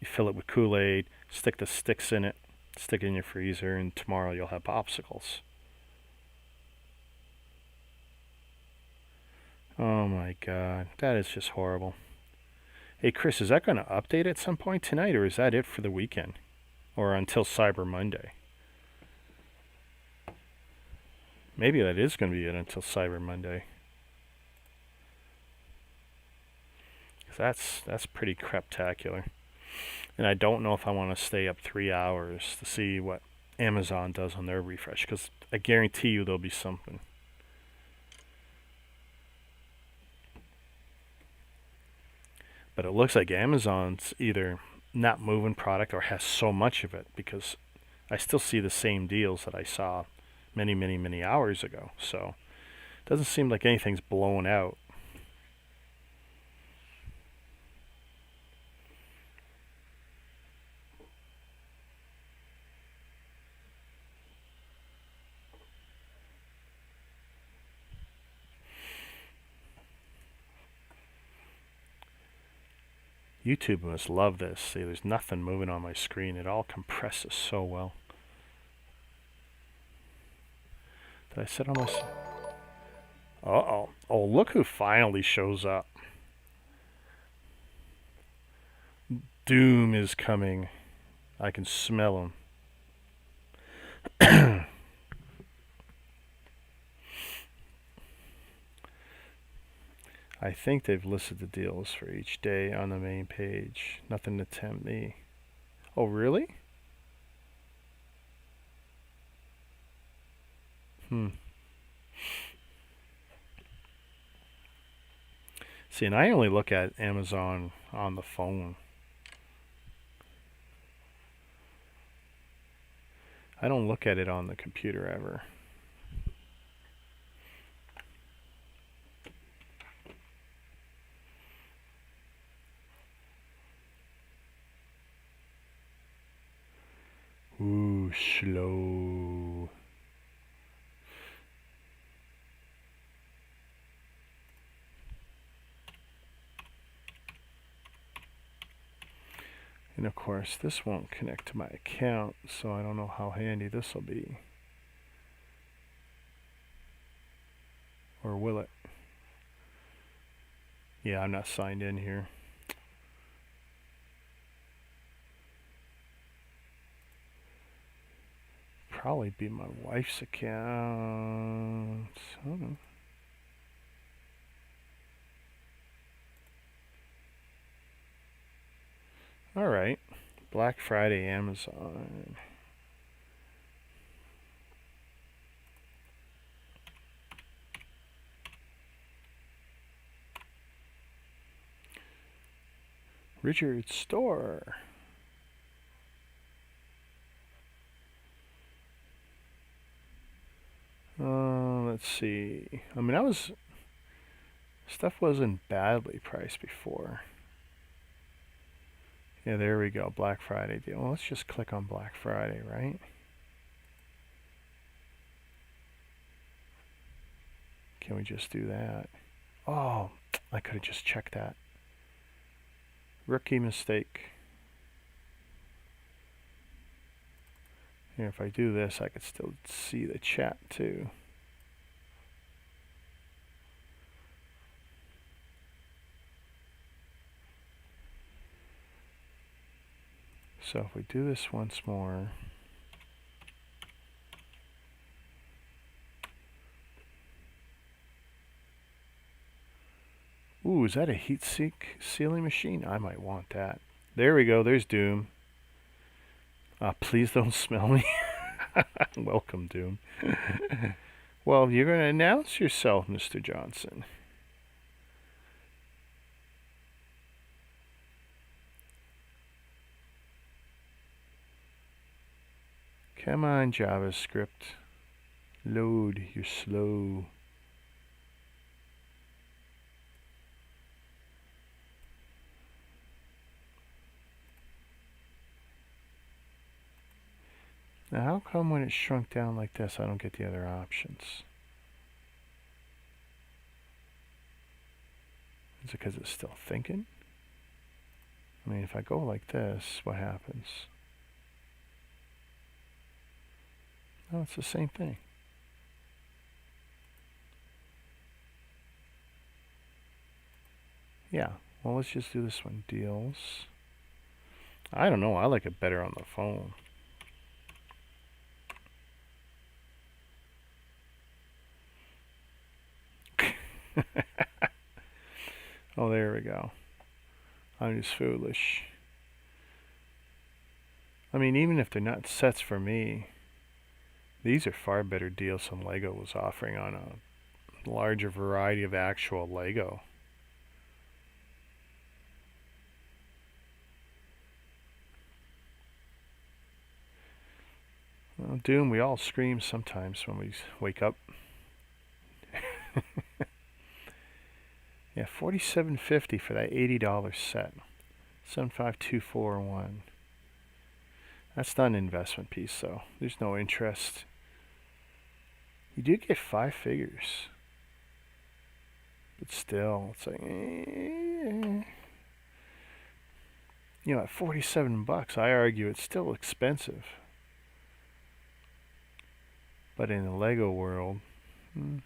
You fill it with Kool-Aid, stick the sticks in it, stick it in your freezer, and tomorrow you'll have popsicles. Oh my god, that is just horrible. Hey Chris, is that going to update at some point tonight, or is that it for the weekend? Or until Cyber Monday? Maybe that is going to be it until Cyber Monday. That's pretty craptacular. And I don't know if I want to stay up 3 hours to see what Amazon does on their refresh, because I guarantee you there'll be something. But it looks like Amazon's either not moving product or has so much of it, because I still see the same deals that I saw many, many, many hours ago. So it doesn't seem like anything's blown out. YouTube must love this. See, there's nothing moving on my screen. It all compresses so well. Did I set on my... Uh-oh. Oh, look who finally shows up. Doom is coming. I can smell him. I think they've listed the deals for each day on the main page. Nothing to tempt me. Oh, really? See, and I only look at Amazon on the phone. I don't look at it on the computer ever. Ooh, slow. And of course, this won't connect to my account, so I don't know how handy this will be. Or will it? Yeah, I'm not signed in here. Probably be my wife's account. All right. Black Friday, Amazon. Richard's store. Let's see. I mean, stuff wasn't badly priced before. Yeah, there we go. Black Friday deal. Well, let's just click on Black Friday, right? Can we just do that? Oh, I could have just checked that. Rookie mistake. Here, if I do this, I could still see the chat too. So if we do this once more. Ooh, is that a heat sink sealing machine? I might want that. There we go. There's Doom. Please don't smell me. Welcome, Doom. Well, you're going to announce yourself, Mr. Johnson. Come on, JavaScript. Load, you're slow. Now, how come when it's shrunk down like this, I don't get the other options? Is it because it's still thinking? I mean, if I go like this, what happens? Oh, it's the same thing. Yeah, well, let's just do this one. Deals. I don't know, I like it better on the phone. Oh, there we go. I'm just foolish. I mean, even if they're not sets for me, these are far better deals than Lego was offering on a larger variety of actual Lego. Well, Doom, we all scream sometimes when we wake up. Yeah, $47.50 for that $80 set. 75241. That's not an investment piece, though. There's no interest. You do get 5 figures. But still, it's like, you know, at $47, I argue it's still expensive. But in the Lego world, and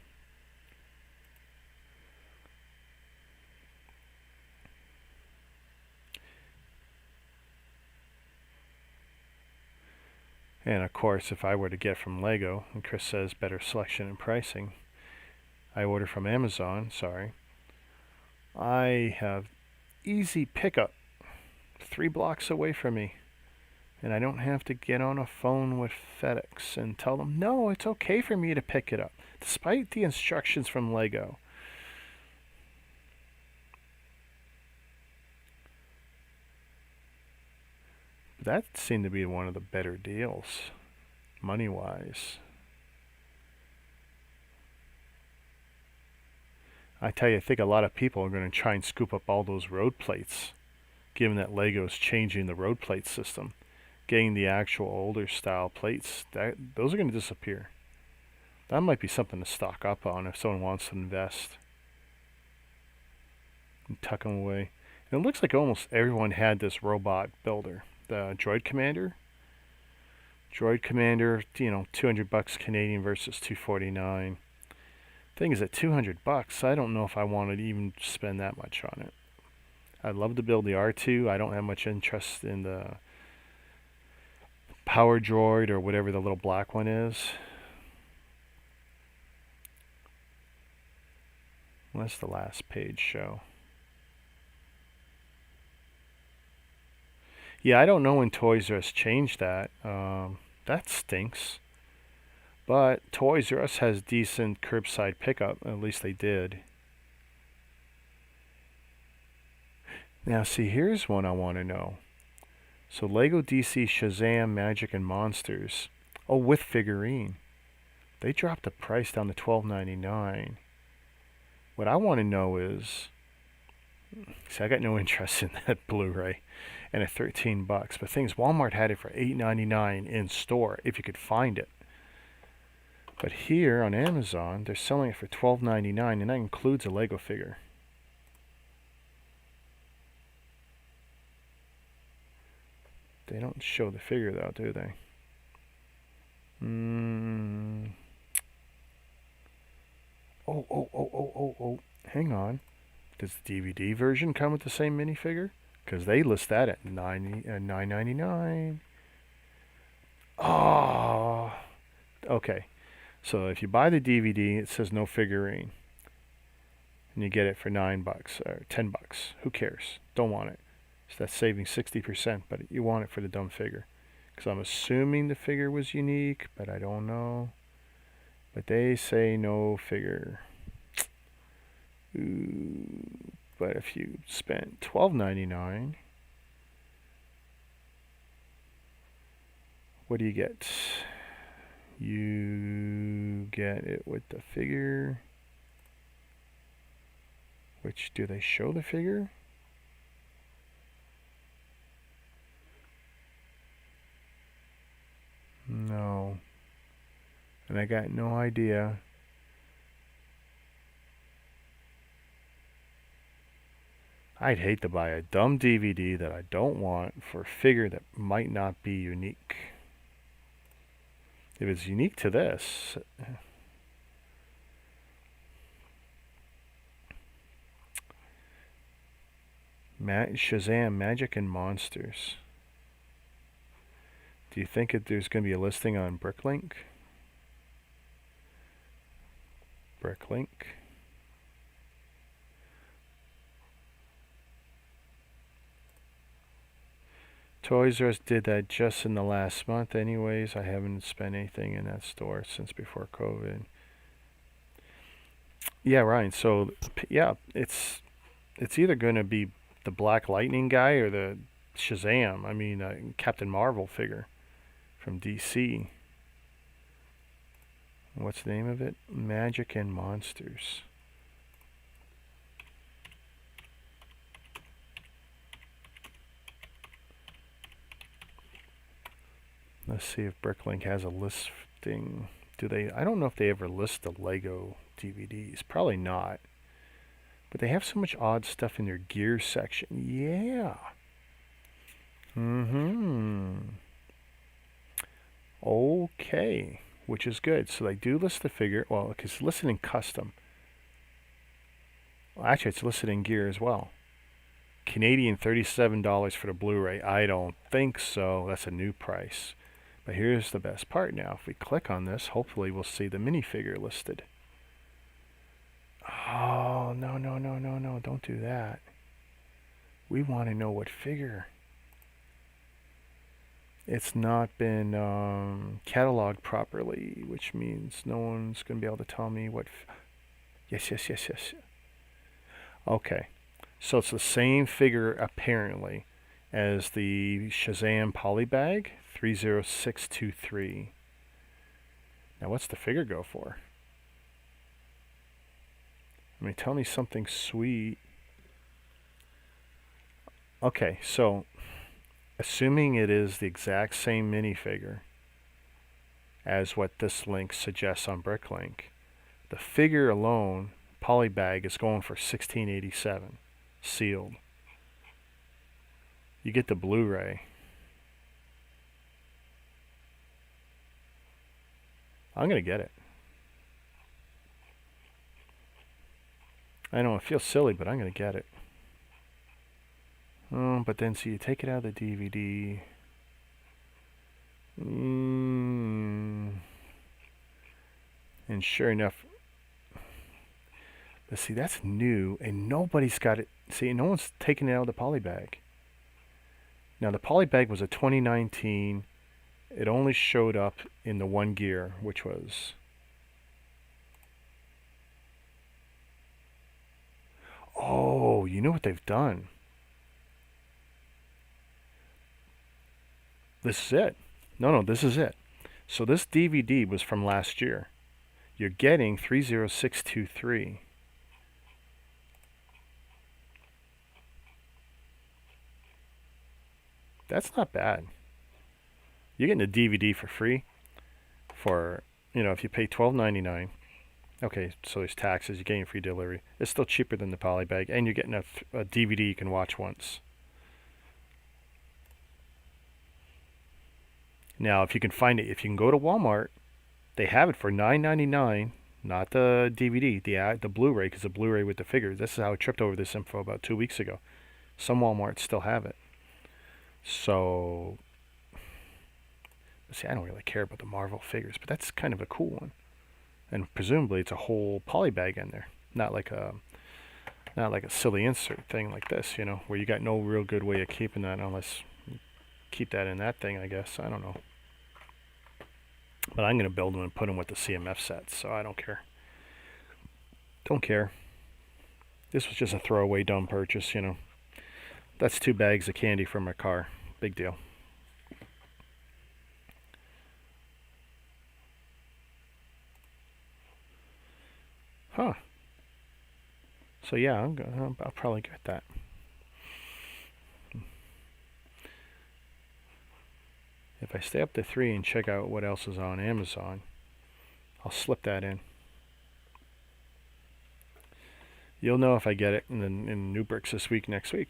of course, if I were to get from Lego, and Chris says better selection and pricing, I order from Amazon, sorry, I have easy pickup 3 blocks away from me. And I don't have to get on a phone with FedEx and tell them, no, it's okay for me to pick it up, despite the instructions from Lego. That seemed to be one of the better deals, money-wise. I tell you, I think a lot of people are going to try and scoop up all those road plates, given that Lego's changing the road plate system. Getting the actual older style plates, those are going to disappear. That might be something to stock up on if someone wants to invest. And tuck them away. And it looks like almost everyone had this robot builder. The Droid Commander. Droid Commander, you know, $200 Canadian versus $249. Thing is, at $200, I don't know if I want to even spend that much on it. I'd love to build the R2. I don't have much interest in the Power Droid or whatever the little black one is. What's the last page show? Yeah, I don't know when Toys R Us changed that. That stinks. But Toys R Us has decent curbside pickup. At least they did. Now, see, here's one I want to know. So, Lego DC Shazam Magic and Monsters. Oh, with figurine. They dropped the price down to $12.99. What I want to know is, see, I got no interest in that Blu-ray, and at $13. But things Walmart had it for $8.99 in store if you could find it. But here on Amazon, they're selling it for $12.99, and that includes a Lego figure. They don't show the figure though, do they? Oh. Hang on. Does the DVD version come with the same minifigure? Because they list that at $9.99. Oh. Okay. So if you buy the DVD, it says no figurine. And you get it for $9 or $10. Who cares? Don't want it. So that's saving 60%, but you want it for the dumb figure. Because I'm assuming the figure was unique, but I don't know. But they say no figure. Ooh, but if you spent $12.99, what do you get? You get it with the figure. Which, do they show the figure? No. And I got no idea. I'd hate to buy a dumb DVD that I don't want for a figure that might not be unique. If it's unique to this, Shazam Magic and Monsters. Do you think there's going to be a listing on Bricklink? Bricklink. Toys R Us did that just in the last month anyways. I haven't spent anything in that store since before COVID. Yeah, Ryan. So, yeah, it's either going to be the Black Lightning guy or the Shazam. I mean, Captain Marvel figure from DC. What's the name of it? Magic and Monsters. Let's see if Bricklink has a listing. Do they? I don't know if they ever list the Lego DVDs. Probably not. But they have so much odd stuff in their gear section. Yeah. Okay. Which is good. So they do list the figure. Well, it's listed in custom. Well, actually, it's listed in gear as well. Canadian $37 for the Blu-ray. I don't think so. That's a new price. But here's the best part now. If we click on this, hopefully we'll see the minifigure listed. Oh, no. Don't do that. We want to know what figure. It's not been cataloged properly, which means no one's going to be able to tell me what... Yes. Okay. So it's the same figure, apparently, as the Shazam Polybag, 30623. Now, what's the figure go for? I mean, tell me something sweet. Okay, so assuming it is the exact same minifigure as what this link suggests on Bricklink, the figure alone, Polybag, is going for $16.87, sealed. You get the Blu-ray. I'm going to get it. I know it feels silly, but I'm going to get it. Oh, but then see, you take it out of the DVD. And sure enough, but see, that's new, and nobody's got it. See, no one's taking it out of the Polybag. Now the Polybag was a 2019. It only showed up in the one gear, which was... Oh, you know what they've done? This is it. No, this is it. So this DVD was from last year. You're getting 30623. That's not bad. You're getting a DVD for free for, if you pay $12.99. Okay, so there's taxes, you're getting free delivery. It's still cheaper than the Polybag, and you're getting a DVD you can watch once. Now, if you can find it, if you can go to Walmart, they have it for $9.99. Not the DVD, the Blu-ray, because the Blu-ray with the figures. This is how I tripped over this info about 2 weeks ago. Some Walmarts still have it. So, see, I don't really care about the Marvel figures, but that's kind of a cool one. And presumably it's a whole Polybag in there, not like a silly insert thing like this, where you got no real good way of keeping that unless you keep that in that thing, I guess. I don't know. But I'm going to build them and put them with the CMF sets, so I don't care. Don't care. This was just a throwaway dumb purchase, That's 2 bags of candy for my car. Big deal. Huh. So yeah, I'll probably get that. If I stay up to 3 and check out what else is on Amazon, I'll slip that in. You'll know if I get it in New Bricks this week, next week.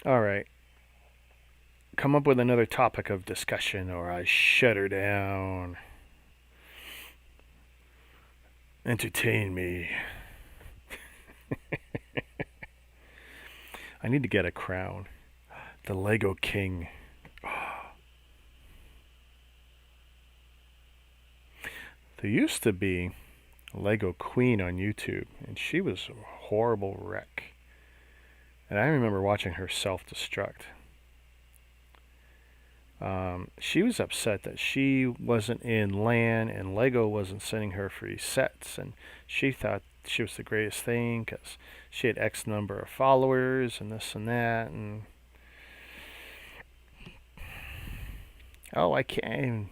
All right. Come up with another topic of discussion or I shut her down. Entertain me. I need to get a crown. The Lego King. There used to be a Lego Queen on YouTube, and she was a horrible wreck. And I remember watching her self-destruct. She was upset that she wasn't in LAN and Lego wasn't sending her free sets, and she thought she was the greatest thing because she had X number of followers and this and that, and I can't.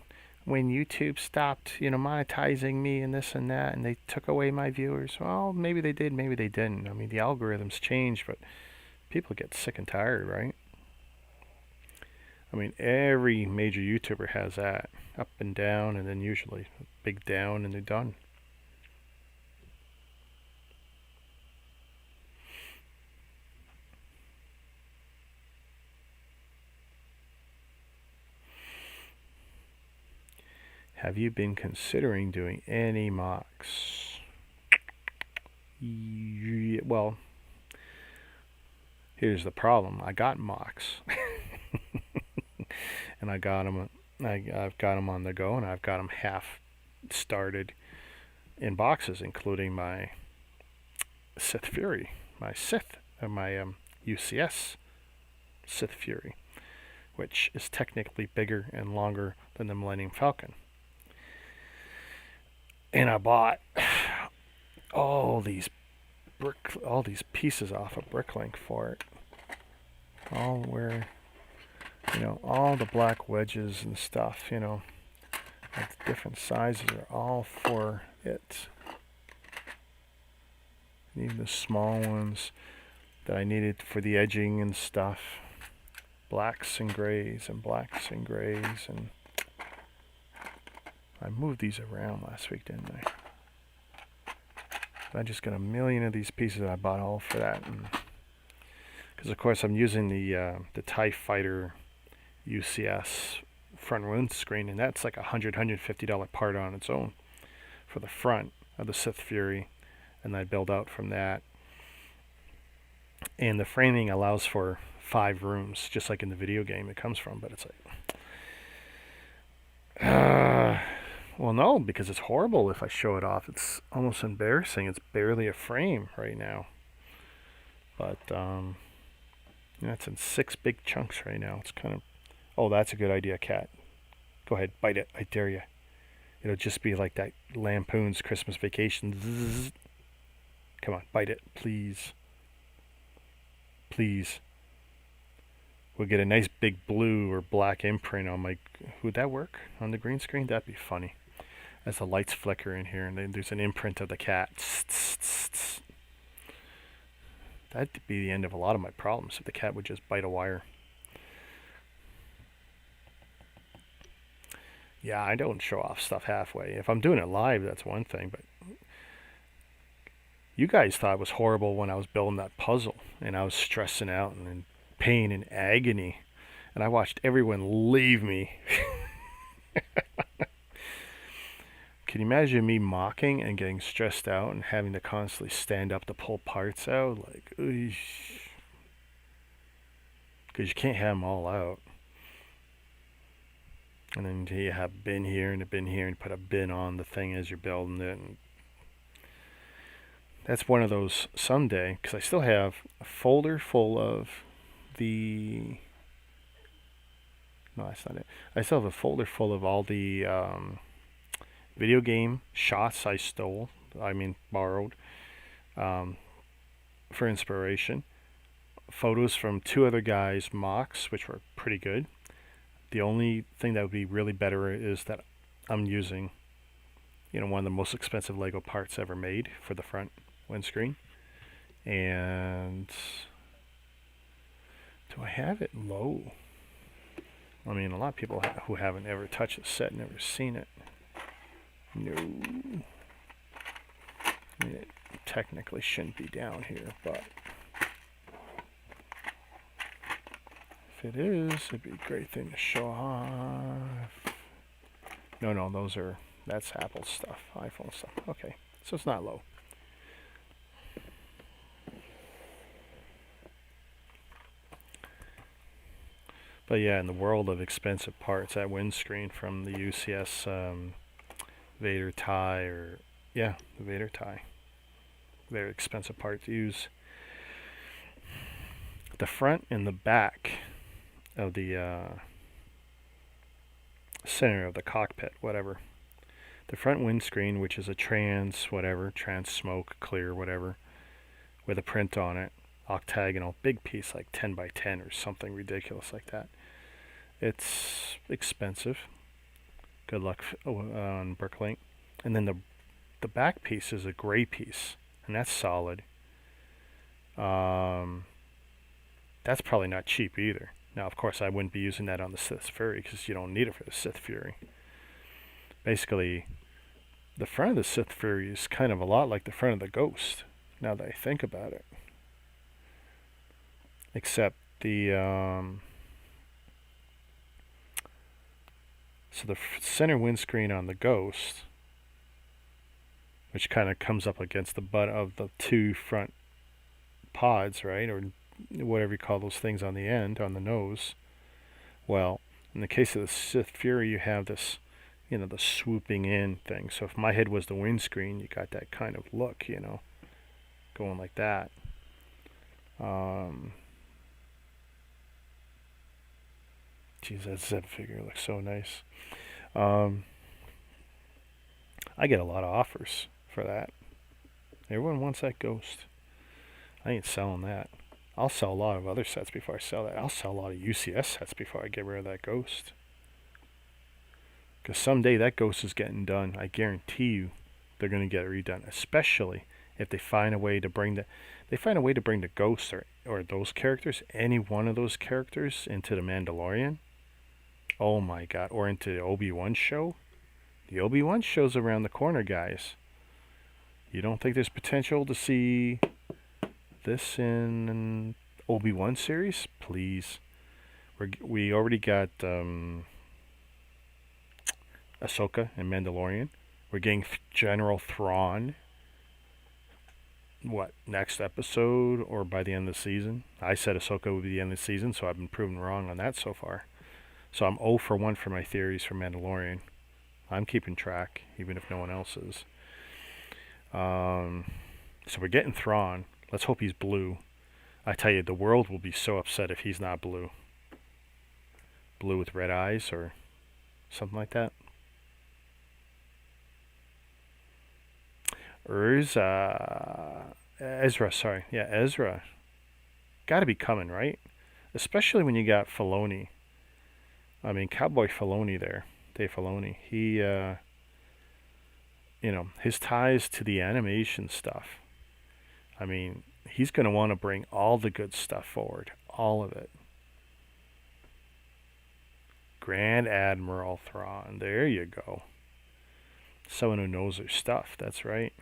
When YouTube stopped, monetizing me and this and that, and they took away my viewers. Well, maybe they did, maybe they didn't. I mean, the algorithms change, but people get sick and tired, right? I mean, every major YouTuber has that. Up and down, and then usually a big down, and they're done. Have you been considering doing any mocks? Well, here's the problem. I got mocks. And I've got them on the go, and I've got them half started in boxes, including my Sith Fury, my UCS Sith Fury, which is technically bigger and longer than the Millennium Falcon. And I bought all these pieces off of Bricklink for it. All the black wedges and stuff, of the different sizes are all for it. And even the small ones that I needed for the edging and stuff. Blacks and grays, and I moved these around last week, didn't I? I just got a million of these pieces that I bought all for that. Because of course I'm using the TIE Fighter UCS front windscreen, and that's like $150 part on its own for the front of the Sith Fury, and I build out from that. And the framing allows for 5 rooms, just like in the video game it comes from, but it's like Well, no, because it's horrible if I show it off. It's almost embarrassing. It's barely a frame right now. But yeah, it's in 6 big chunks right now. It's kind of. Oh, that's a good idea, cat. Go ahead, bite it. I dare you. It'll just be like that Lampoon's Christmas Vacation. Zzz. Come on, bite it, please. Please. We'll get a nice big blue or black imprint on my. Would that work on the green screen? That'd be funny. As the lights flicker in here, and then there's an imprint of the cat. That'd be the end of a lot of my problems if the cat would just bite a wire. Yeah, I don't show off stuff halfway. If I'm doing it live, that's one thing, but you guys thought it was horrible when I was building that puzzle and I was stressing out and in pain and agony, and I watched everyone leave me. Can you imagine me mocking and getting stressed out and having to constantly stand up to pull parts out? Like, because you can't have them all out. And then you have a bin here and a bin here, and put a bin on the thing as you're building it. And that's one of those someday, because I still have a folder full of the. No, that's not it. I still have a folder full of all the video game shots I stole. I mean, borrowed for inspiration. Photos from 2 other guys' mocks, which were pretty good. The only thing that would be really better is that I'm using, one of the most expensive Lego parts ever made for the front windscreen. And do I have it low? I mean, a lot of people who haven't ever touched the set never seen it. No. I mean, it technically shouldn't be down here, but if it is, it'd be a great thing to show off. No, that's Apple stuff, iPhone stuff. Okay, so it's not low. But yeah, in the world of expensive parts, that windscreen from the UCS Vader tie, the Vader tie. Very expensive part to use. The front and the back of the center of the cockpit, whatever. The front windscreen, which is a trans smoke, clear, whatever, with a print on it, octagonal, big piece, like 10 by 10 or something ridiculous like that. It's expensive. Good luck on Bricklink. And then the back piece is a gray piece, and that's solid. That's probably not cheap either. Now, of course, I wouldn't be using that on the Sith Fury because you don't need it for the Sith Fury. Basically, the front of the Sith Fury is kind of a lot like the front of the Ghost, now that I think about it. Except the so the center windscreen on the Ghost, which kind of comes up against the butt of the 2 front pods, right, or whatever you call those things on the end, on the nose. Well, in the case of the Sith Fury, you have this, the swooping in thing. So if my head was the windscreen, you got that kind of look, going like that. Geez, that Zeb figure looks so nice. I get a lot of offers for that. Everyone wants that Ghost. I ain't selling that. I'll sell a lot of other sets before I sell that. I'll sell a lot of UCS sets before I get rid of that Ghost. Because someday that Ghost is getting done. I guarantee you they're going to get it redone. Especially if they find a way to bring the Ghost or those characters, any one of those characters, into the Mandalorian. Oh my god. Or into the Obi-Wan show. The Obi-Wan show's around the corner, guys. You don't think there's potential to see this in an Obi-Wan series? Please. We already got Ahsoka and Mandalorian. We're getting General Thrawn. What, next episode or by the end of the season? I said Ahsoka would be the end of the season, so I've been proven wrong on that so far. So I'm 0 for 1 for my theories for Mandalorian. I'm keeping track, even if no one else is. So we're getting Thrawn. Let's hope he's blue. I tell you, the world will be so upset if he's not blue. Blue with red eyes or something like that. Ezra, sorry. Yeah, Ezra. Gotta be coming, right? Especially when you got Filoni. I mean, Cowboy Filoni there. Dave Filoni. He, his ties to the animation stuff. I mean, he's going to want to bring all the good stuff forward. All of it. Grand Admiral Thrawn. There you go. Someone who knows their stuff. That's right.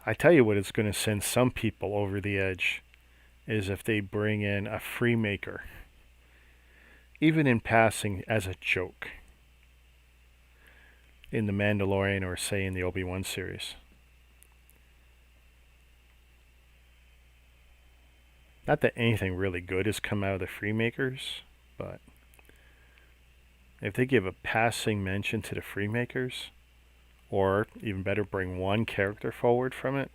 I tell you what, it's going to send some people over the edge is if they bring in a Freemaker, even in passing as a joke, in The Mandalorian or say in the Obi-Wan series. Not that anything really good has come out of the Freemakers, but if they give a passing mention to the Freemakers, or even better, bring one character forward from it,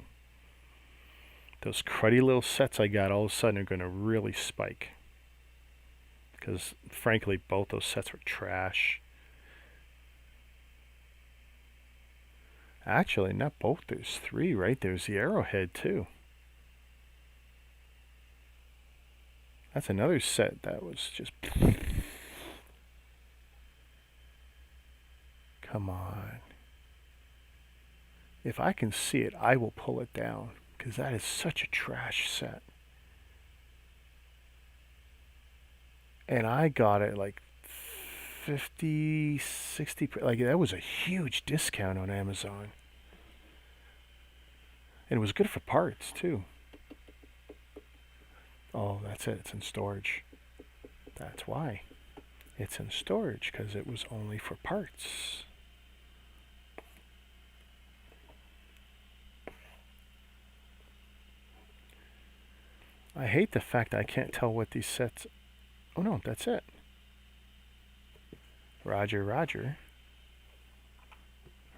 those cruddy little sets I got all of a sudden are going to really spike. Because frankly, both those sets were trash. Actually, not both. There's three, right? There's the Arrowhead, too. That's another set that was just... Come on. If I can see it, I will pull it down. Because that is such a trash set. And I got it like 50, 60... Like, that was a huge discount on Amazon. And it was good for parts, too. Oh, that's it. It's in storage. That's why. It's in storage, because it was only for parts. I hate the fact I can't tell what these sets... Oh no, that's it. Roger, Roger.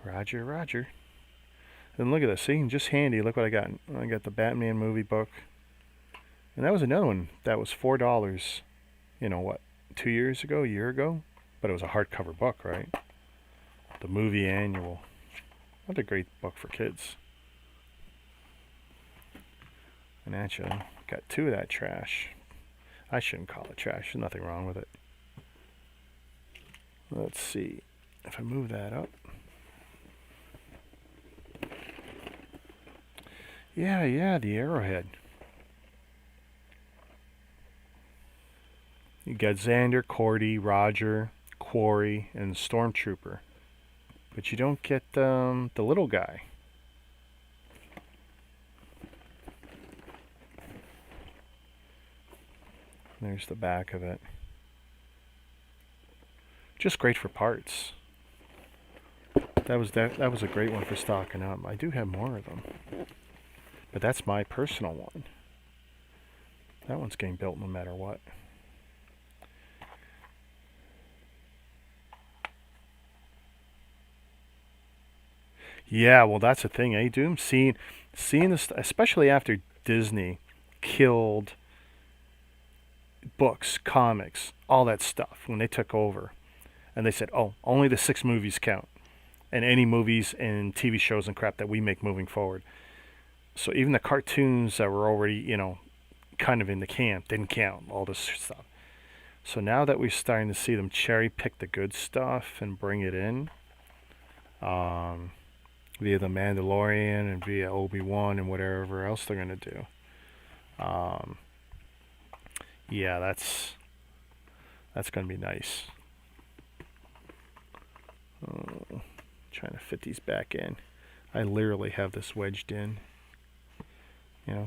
Roger, Roger. And look at this. See, just handy. Look what I got. I got the Batman movie book. And that was another one that was $4. You know what? 2 years ago, a year ago? But it was a hardcover book, right? The movie annual. What a great book for kids. And actually, got two of that trash. I shouldn't call it trash. There's nothing wrong with it. Let's see. If I move that up. Yeah, the Arrowhead. You got Xander, Cordy, Roger, Quarry, and Stormtrooper. But you don't get the little guy. There's the back of it. Just great for parts. That was a great one for stocking up. I do have more of them. But that's my personal one. That one's getting built no matter what. Yeah, well, that's the thing, eh, Doom? Seeing this, especially after Disney killed books, comics, all that stuff when they took over, and they said, "Oh, only the 6 movies count, and any movies and TV shows and crap that we make moving forward." So even the cartoons that were already, kind of in the camp didn't count. All this stuff. So now that we're starting to see them cherry pick the good stuff and bring it in, via the Mandalorian and via Obi-Wan and whatever else they're gonna do. Yeah, that's gonna be nice. Trying to fit these back in. I literally have this wedged in.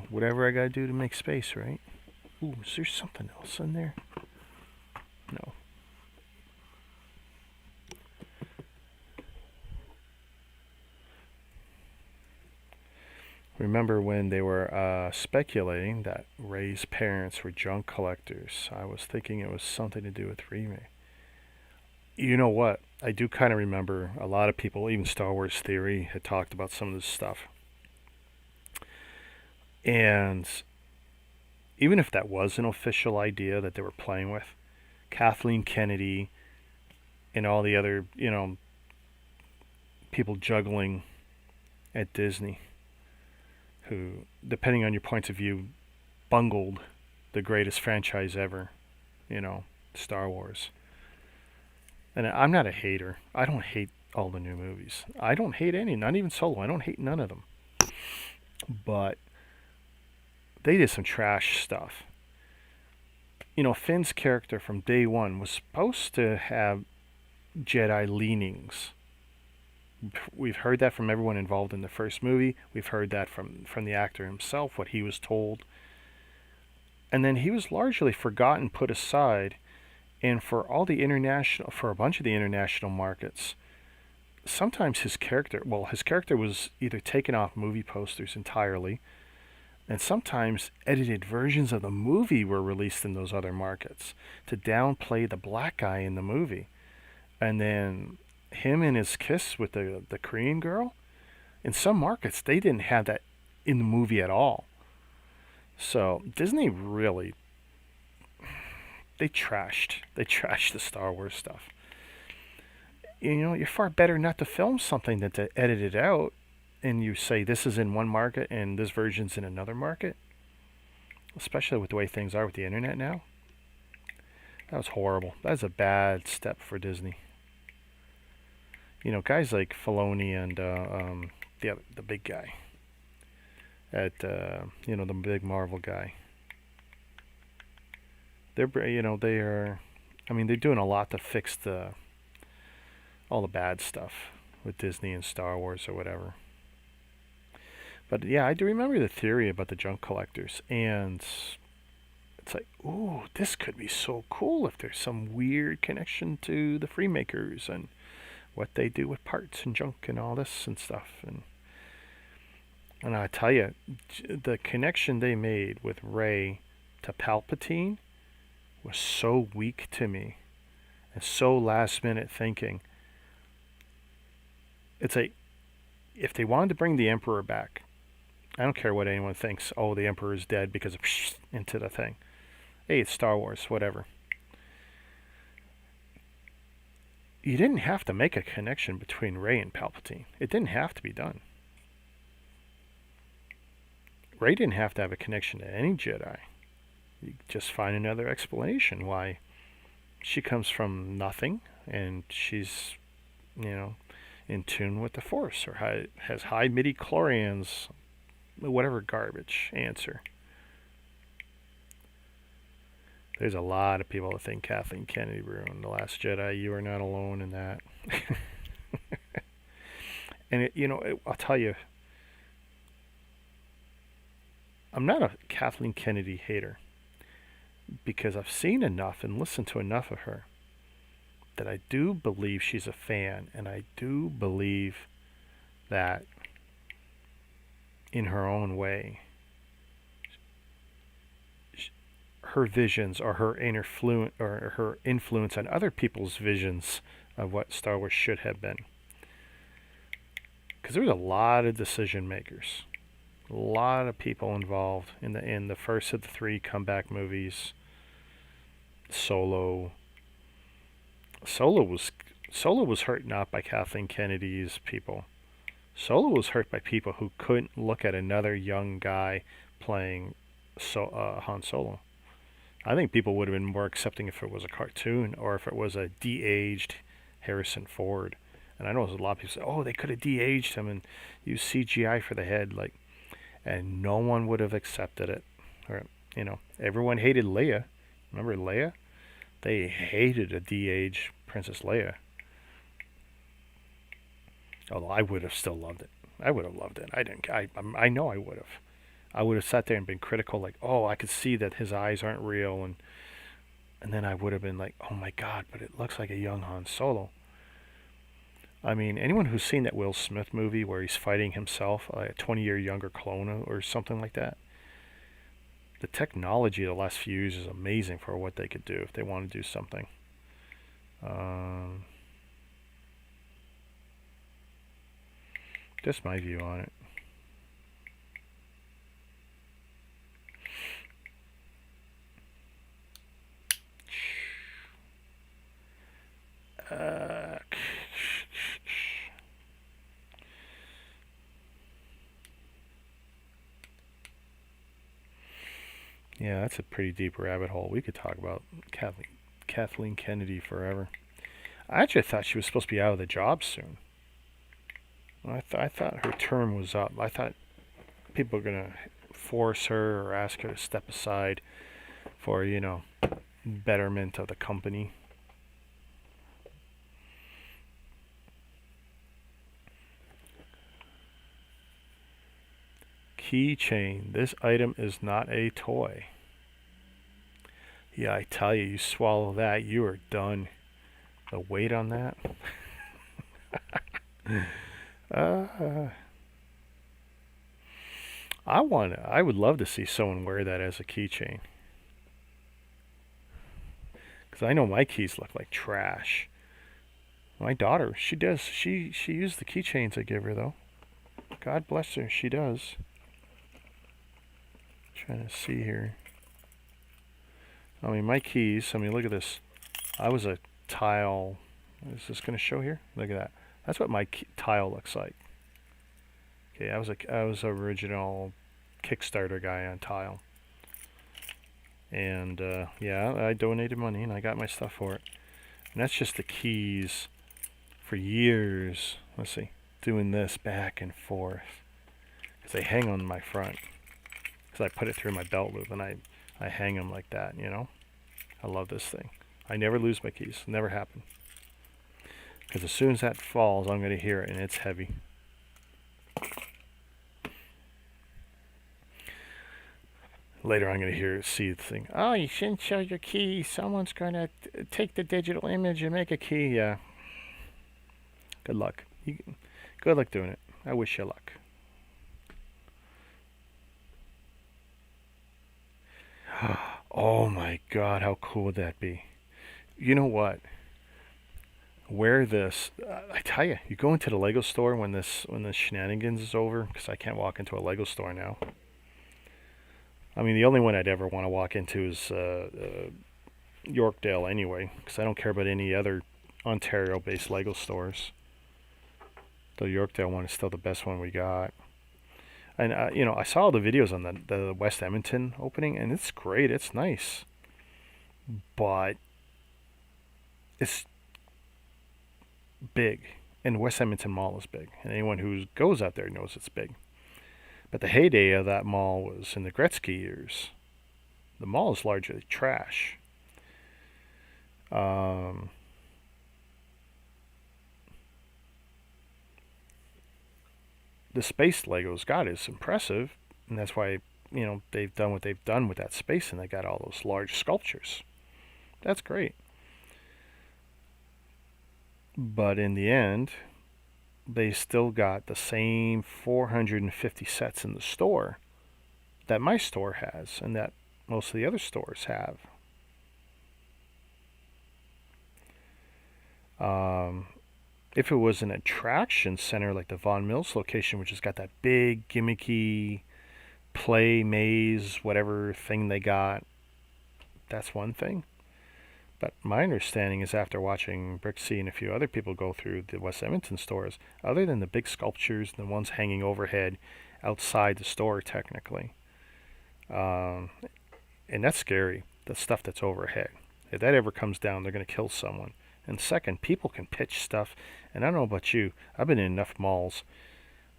Whatever I gotta do to make space, right? Ooh, is there something else in there? No. Remember when they were speculating that Rey's parents were junk collectors? I was thinking it was something to do with remake. You know what? I do kind of remember a lot of people, even Star Wars Theory, had talked about some of this stuff. And even if that was an official idea that they were playing with, Kathleen Kennedy and all the other, people juggling at Disney, who, depending on your points of view, bungled the greatest franchise ever, Star Wars. And I'm not a hater. I don't hate all the new movies. I don't hate any, not even Solo. I don't hate none of them. But they did some trash stuff. Finn's character from day one was supposed to have Jedi leanings. We've heard that from everyone involved in the first movie. We've heard that from the actor himself, what he was told. And then he was largely forgotten, put aside, and for a bunch of the international markets, sometimes his character was either taken off movie posters entirely, and sometimes edited versions of the movie were released in those other markets to downplay the black guy in the movie. And then him and his kiss with the Korean girl, in some markets they didn't have that in the movie at all. So Disney really, they trashed the Star Wars stuff. You're far better not to film something than to edit it out and you say this is in one market and this version's in another market. Especially with the way things are with the internet now. That was horrible. That's a bad step for Disney. Guys like Filoni and the big guy at the big Marvel guy. They're they're doing a lot to fix all the bad stuff with Disney and Star Wars or whatever. But yeah, I do remember the theory about the junk collectors, and it's like, ooh, this could be so cool if there's some weird connection to the Freemakers and what they do with parts and junk and all this and stuff. And I tell you, the connection they made with Rey to Palpatine was so weak to me and so last minute thinking. It's like, if they wanted to bring the Emperor back, I don't care what anyone thinks. Oh, the Emperor is dead because of into the thing. Hey, it's Star Wars, whatever. You didn't have to make a connection between Rey and Palpatine. It didn't have to be done. Rey didn't have to have a connection to any Jedi. You just find another explanation why she comes from nothing and she's, in tune with the Force or has high midi-chlorians, whatever garbage answer. There's a lot of people that think Kathleen Kennedy ruined The Last Jedi. You are not alone in that. And I'll tell you, I'm not a Kathleen Kennedy hater because I've seen enough and listened to enough of her that I do believe she's a fan, and I do believe that in her own way, her visions or her influence on other people's visions of what Star Wars should have been. Because there was a lot of decision makers, a lot of people involved in the first of the three comeback movies. Solo was hurt not by Kathleen Kennedy's people. Solo was hurt by people who couldn't look at another young guy playing Han Solo. I think people would have been more accepting if it was a cartoon or if it was a de-aged Harrison Ford. And I know there's a lot of people say, oh, they could have de-aged him and used CGI for the head, and no one would have accepted it. Or, everyone hated Leia. Remember Leia? They hated a de-aged Princess Leia. Although I would have still loved it. I would have loved it. I know I would have. I would have sat there and been critical, oh, I could see that his eyes aren't real, and then I would have been like, oh my God, but it looks like a young Han Solo. I mean, anyone who's seen that Will Smith movie where he's fighting himself, a 20-year younger clone or something like that, the technology of the last few years is amazing for what they could do if they want to do something. Um, just my view on it. Uh, yeah, that's a pretty deep rabbit hole. We could talk about Kathleen Kennedy forever. I actually thought she was supposed to be out of the job soon. I thought her term was up. I thought people were gonna force her or ask her to step aside for betterment of the company. Keychain. This item is not a toy. Yeah, I tell you, you swallow that, you are done. The weight on that. uh, I would love to see someone wear that as a keychain. Because I know my keys look like trash. My daughter, she does. She used the keychains I give her though. God bless her, she does. Trying to see here. I mean, my keys. I mean, look at this. I was a tile. Is this going to show here? Look at that. That's what my tile looks like. Okay, I was original Kickstarter guy on tile, and yeah, I donated money and I got my stuff for it. And that's just the keys for years. Let's see, doing this back and forth because they hang on my front. Because I put it through my belt loop and I hang them like that. I love this thing. I never lose my keys. Never happen. Because as soon as that falls, I'm going to hear it, and it's heavy. Later, I'm going to see the thing. Oh, you shouldn't show your key. Someone's going to take the digital image and make a key. Yeah. Good luck. Good luck doing it. I wish you luck. Oh my God, how cool would that be? You know what? Wear this. I tell you, you go into the Lego store when this shenanigans is over, because I can't walk into a Lego store now. I mean, the only one I'd ever want to walk into is Yorkdale anyway, because I don't care about any other Ontario-based Lego stores. The Yorkdale one is still the best one we got. And I saw the videos on the West Edmonton opening, and it's great. It's nice, but it's big, and the West Edmonton Mall is big, and anyone who goes out there knows it's big. But the heyday of that mall was in the Gretzky years. The mall is largely trash. The space Legos got is impressive, and that's why they've done what they've done with that space, and they got all those large sculptures. That's great. But in the end, they still got the same 450 sets in the store that my store has and that most of the other stores have. If it was an attraction center like the Vaughan Mills location, which has got that big gimmicky play maze, whatever thing they got, that's one thing. But my understanding is, after watching Brixie and a few other people go through the West Edmonton stores, other than the big sculptures and the ones hanging overhead outside the store technically, and that's scary, the stuff that's overhead. If that ever comes down, they're going to kill someone. And second, people can pitch stuff, and I don't know about you, I've been in enough malls.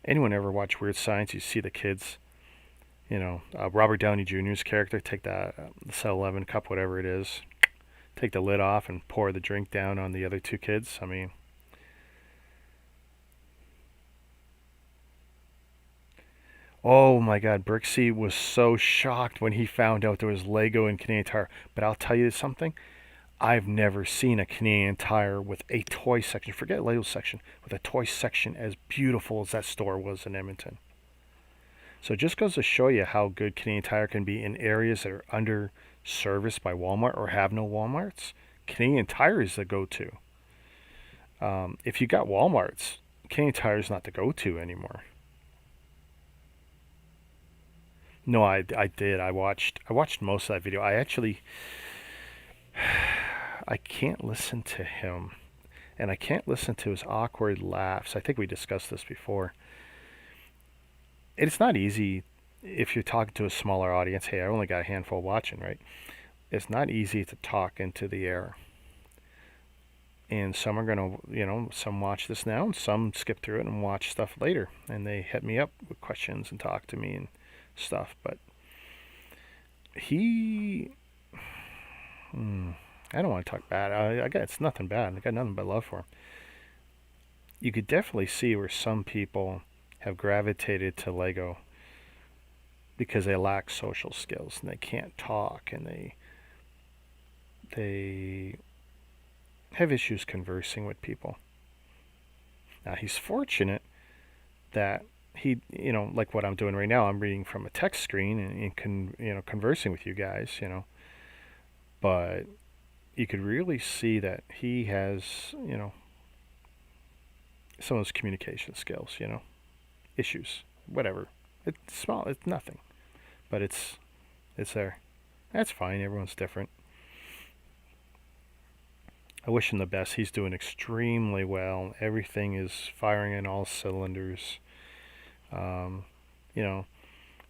Anyone ever watch Weird Science? You see the kids, Robert Downey Jr.'s character take the 7-Eleven cup, whatever it is, take the lid off and pour the drink down on the other two kids. I mean, oh my God, Brixie was so shocked when he found out there was Lego in Canadian Tire. But I'll tell you something, I've never seen a Canadian Tire with a toy section, forget Lego section, with a toy section as beautiful as that store was in Edmonton. So it just goes to show you how good Canadian Tire can be in areas that are under serviced by Walmart or have no Walmarts. Canadian Tire is the go-to. If you got Walmarts, Canadian Tire is not the go-to anymore. No, I did. I watched most of that video. I can't listen to him, and I can't listen to his awkward laughs. I think we discussed this before. It's not easy if you're talking to a smaller audience. Hey, I only got a handful watching, right? It's not easy to talk into the air. And some are going to, some watch this now and some skip through it and watch stuff later. And they hit me up with questions and talk to me and stuff. But he, I don't want to talk bad. It's nothing bad. I got nothing but love for him. You could definitely see where some people have gravitated to Lego because they lack social skills and they can't talk and they have issues conversing with people. Now he's fortunate that he, like what I'm doing right now, I'm reading from a text screen and conversing with you guys, but you could really see that he has, some of those communication skills, issues, whatever. It's small, it's nothing, but it's there. That's fine. Everyone's different. I wish him the best. He's doing extremely well. Everything is firing in all cylinders.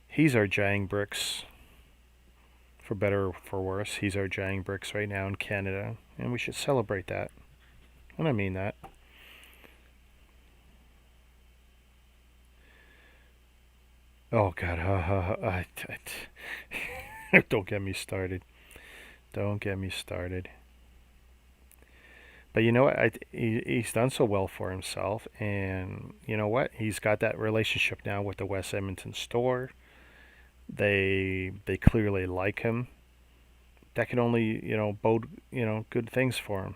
He's our Jang Bricks, for better or for worse. He's our Jang Bricks right now in Canada, and we should celebrate that. And I mean that. Oh God, don't get me started. Don't get me started. But you know what? He's done so well for himself, and you know what? He's got that relationship now with the West Edmonton store. They clearly like him. That can only bode good things for him.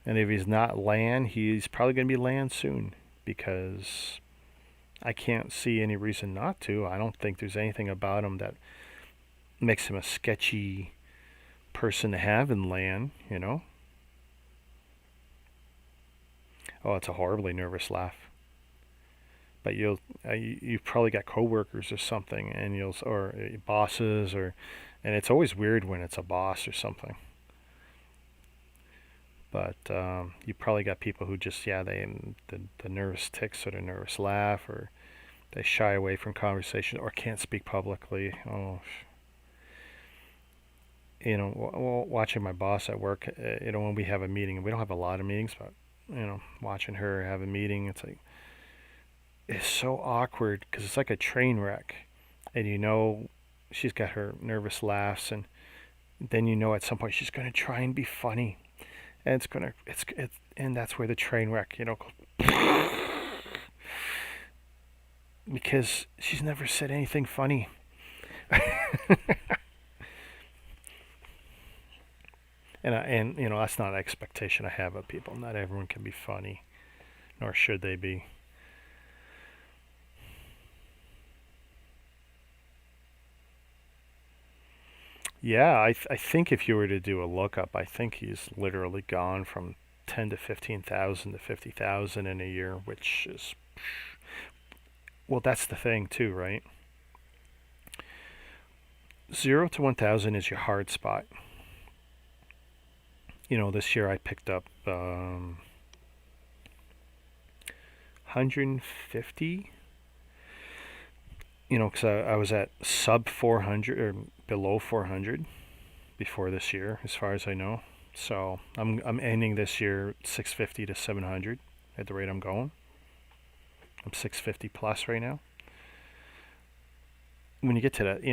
And if he's not land, he's probably going to be land soon because I can't see any reason not to. I don't think there's anything about him that makes him a sketchy person to have in land. Oh, it's a horribly nervous laugh. But you've probably got coworkers or something, and or bosses, and it's always weird when it's a boss or something. But you probably got people who just the nervous tics or the nervous laugh, or they shy away from conversation or can't speak publicly. Oh, watching my boss at work, when we have a meeting, we don't have a lot of meetings, but watching her have a meeting, it's so awkward because it's like a train wreck, and she's got her nervous laughs, and then at some point she's gonna try and be funny, and and that's where the train wreck, goes because she's never said anything funny. And that's not an expectation I have of people. Not everyone can be funny, nor should they be. Yeah, I think if you were to do a lookup, I think he's literally gone from 10 to 15,000 to 50,000 in a year, which is, well, that's the thing too, right? 0 to 1,000 is your hard spot. This year I picked up 150. Because I was at sub 400 or below 400 before this year, as far as I know. So I'm ending this year 650 to 700 at the rate I'm going. I'm 650 plus right now. When you get to that,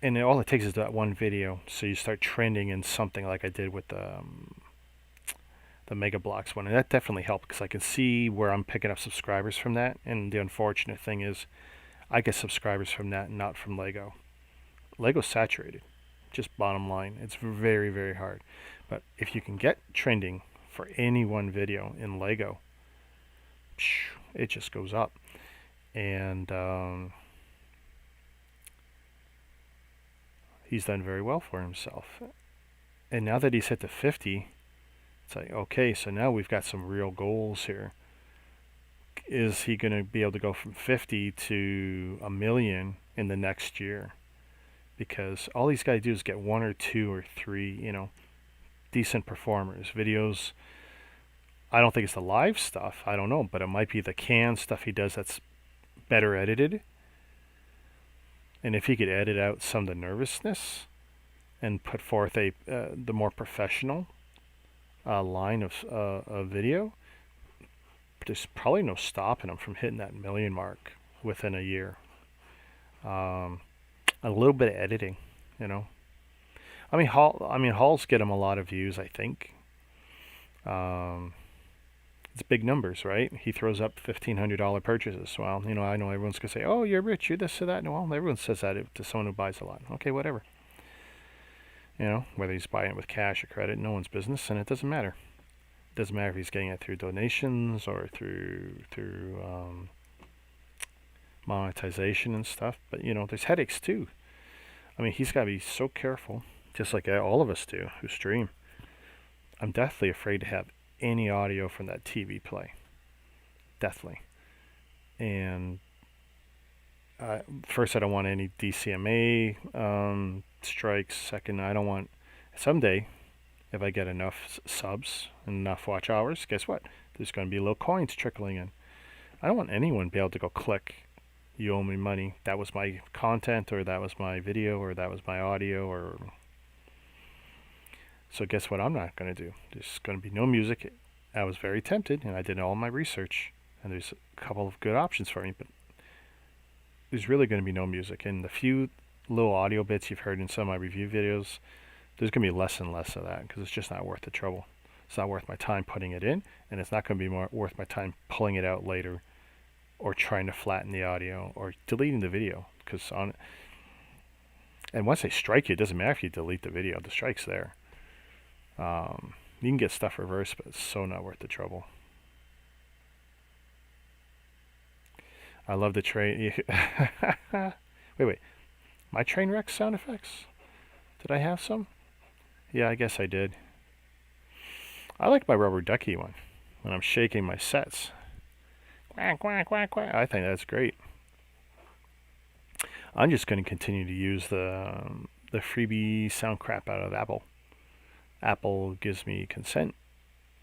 and all it takes is that one video, so you start trending in something like I did with the Mega Bloks one, and that definitely helped because I can see where I'm picking up subscribers from that. And the unfortunate thing is, I get subscribers from that, not from Lego. Lego's saturated. Just bottom line, it's very, very hard. But if you can get trending for any one video in Lego, it just goes up. And he's done very well for himself. And now that he's hit the 50, it's like, okay, so now we've got some real goals here. Is he going to be able to go from 50 to a million in the next year? Because all he's got to do is get one or two or three, decent performers. Videos, I don't think it's the live stuff, I don't know, but it might be the canned stuff he does that's better edited. And if he could edit out some of the nervousness and put forth the more professional line of video, there's probably no stopping him from hitting that million mark within a year. A little bit of editing, hauls get him a lot of views, I think. It's big numbers, right? He throws up $1,500 purchases. Well, I know everyone's gonna say, "Oh, you're rich, you're this or that." No, well, everyone says that to someone who buys a lot. Okay, whatever. Whether he's buying it with cash or credit, no one's business, and it doesn't matter. It doesn't matter if he's getting it through donations or through monetization and stuff. But there's headaches too. He's got to be so careful, just like all of us do who stream. I'm deathly afraid to have any audio from that TV play. Deathly. And first, I don't want any DCMA strikes. Second, I don't want... Someday, if I get enough subs and enough watch hours, guess what? There's going to be little coins trickling in. I don't want anyone to be able to go click, "You owe me money. That was my content," or "That was my video," or "That was my audio," or... So guess what I'm not going to do? There's going to be no music. I was very tempted, and I did all my research, and there's a couple of good options for me, but there's really going to be no music. And the few little audio bits you've heard in some of my review videos, there's going to be less and less of that, because it's just not worth the trouble. It's not worth my time putting it in, and it's not going to be worth my time pulling it out later, or trying to flatten the audio, or deleting the video. And once they strike you, it doesn't matter if you delete the video, the strike's there. You can get stuff reversed, but it's so not worth the trouble. I love the train. Wait. My train wreck sound effects? Did I have some? Yeah, I guess I did. I like my rubber ducky one when I'm shaking my sets. Quack, quack, quack, quack. I think that's great. I'm just going to continue to use the freebie sound crap out of Apple. Apple gives me consent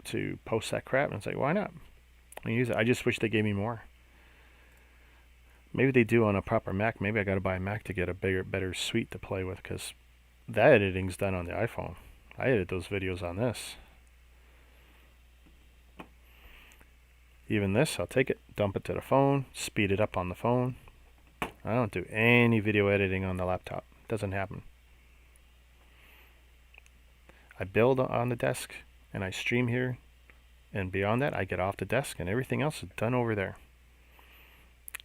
to post that crap, and it's like, why not? I use it. I just wish they gave me more. Maybe they do on a proper Mac. Maybe I got to buy a Mac to get a better suite to play with, because that editing's done on the iPhone. I edit those videos on this. Even this, I'll take it, dump it to the phone, speed it up on the phone. I don't do any video editing on the laptop. Doesn't happen. I build on the desk, and I stream here, and beyond that, I get off the desk, and everything else is done over there.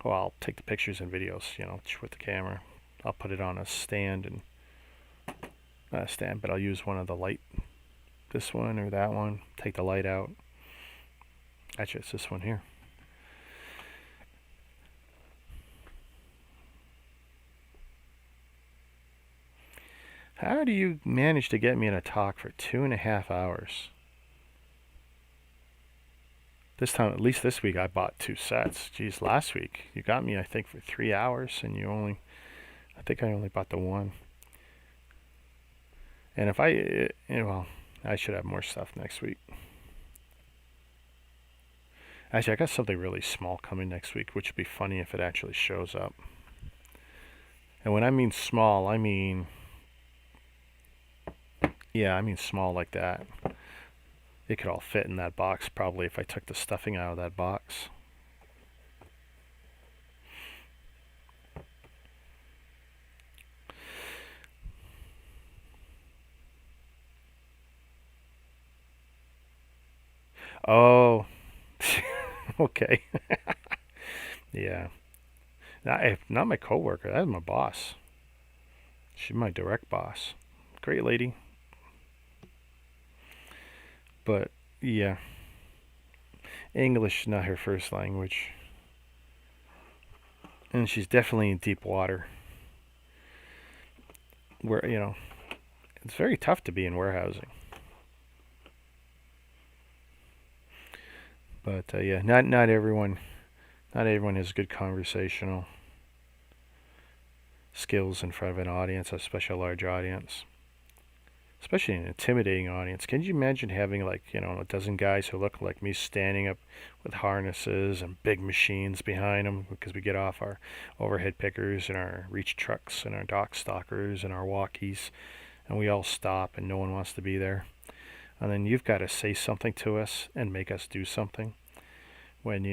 Well, I'll take the pictures and videos, with the camera. I'll put it on a stand, and not a stand, but I'll use one of the light, this one or that one, take the light out. Actually, it's this one here. How do you manage to get me in a talk for 2.5 hours? This time, at least this week, I bought 2 sets. Geez, last week, you got me, I think, for 3 hours, and I think I only bought the one. And if I should have more stuff next week. Actually, I got something really small coming next week, which would be funny if it actually shows up. And when I mean small, I mean small like that. It could all fit in that box, probably, if I took the stuffing out of that box. Oh, okay. Yeah. Not my coworker. That's my boss. She's my direct boss. great lady. But yeah, English is not her first language. And she's definitely in deep water. Where, it's very tough to be in warehousing. But yeah, not everyone has good conversational skills in front of an audience, especially a large audience, especially an intimidating audience. Can you imagine having like a dozen guys who look like me standing up with harnesses and big machines behind them because we get off our overhead pickers and our reach trucks and our dock stalkers and our walkies, and we all stop and no one wants to be there. And then you've got to say something to us and make us do something. When,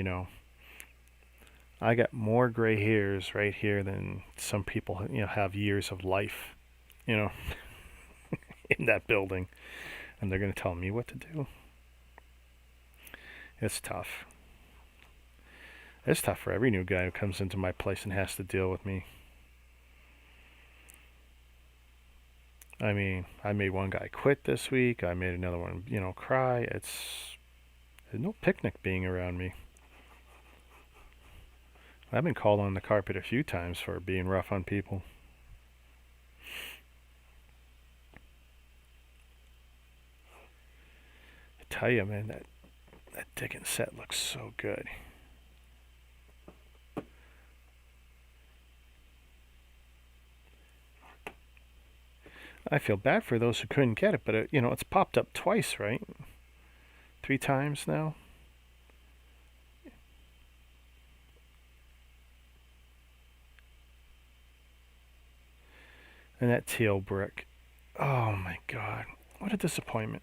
I got more gray hairs right here than some people, have years of life, you know, in that building. And they're going to tell me what to do. It's tough. It's tough for every new guy who comes into my place and has to deal with me. I mean, I made one guy quit this week. I made another one, cry. There's no picnic being around me. I've been called on the carpet a few times for being rough on people. I tell you, man, that Dickens set looks so good. I feel bad for those who couldn't get it, but it's popped up twice, right? 3 times now. And that teal brick. Oh my god. What a disappointment.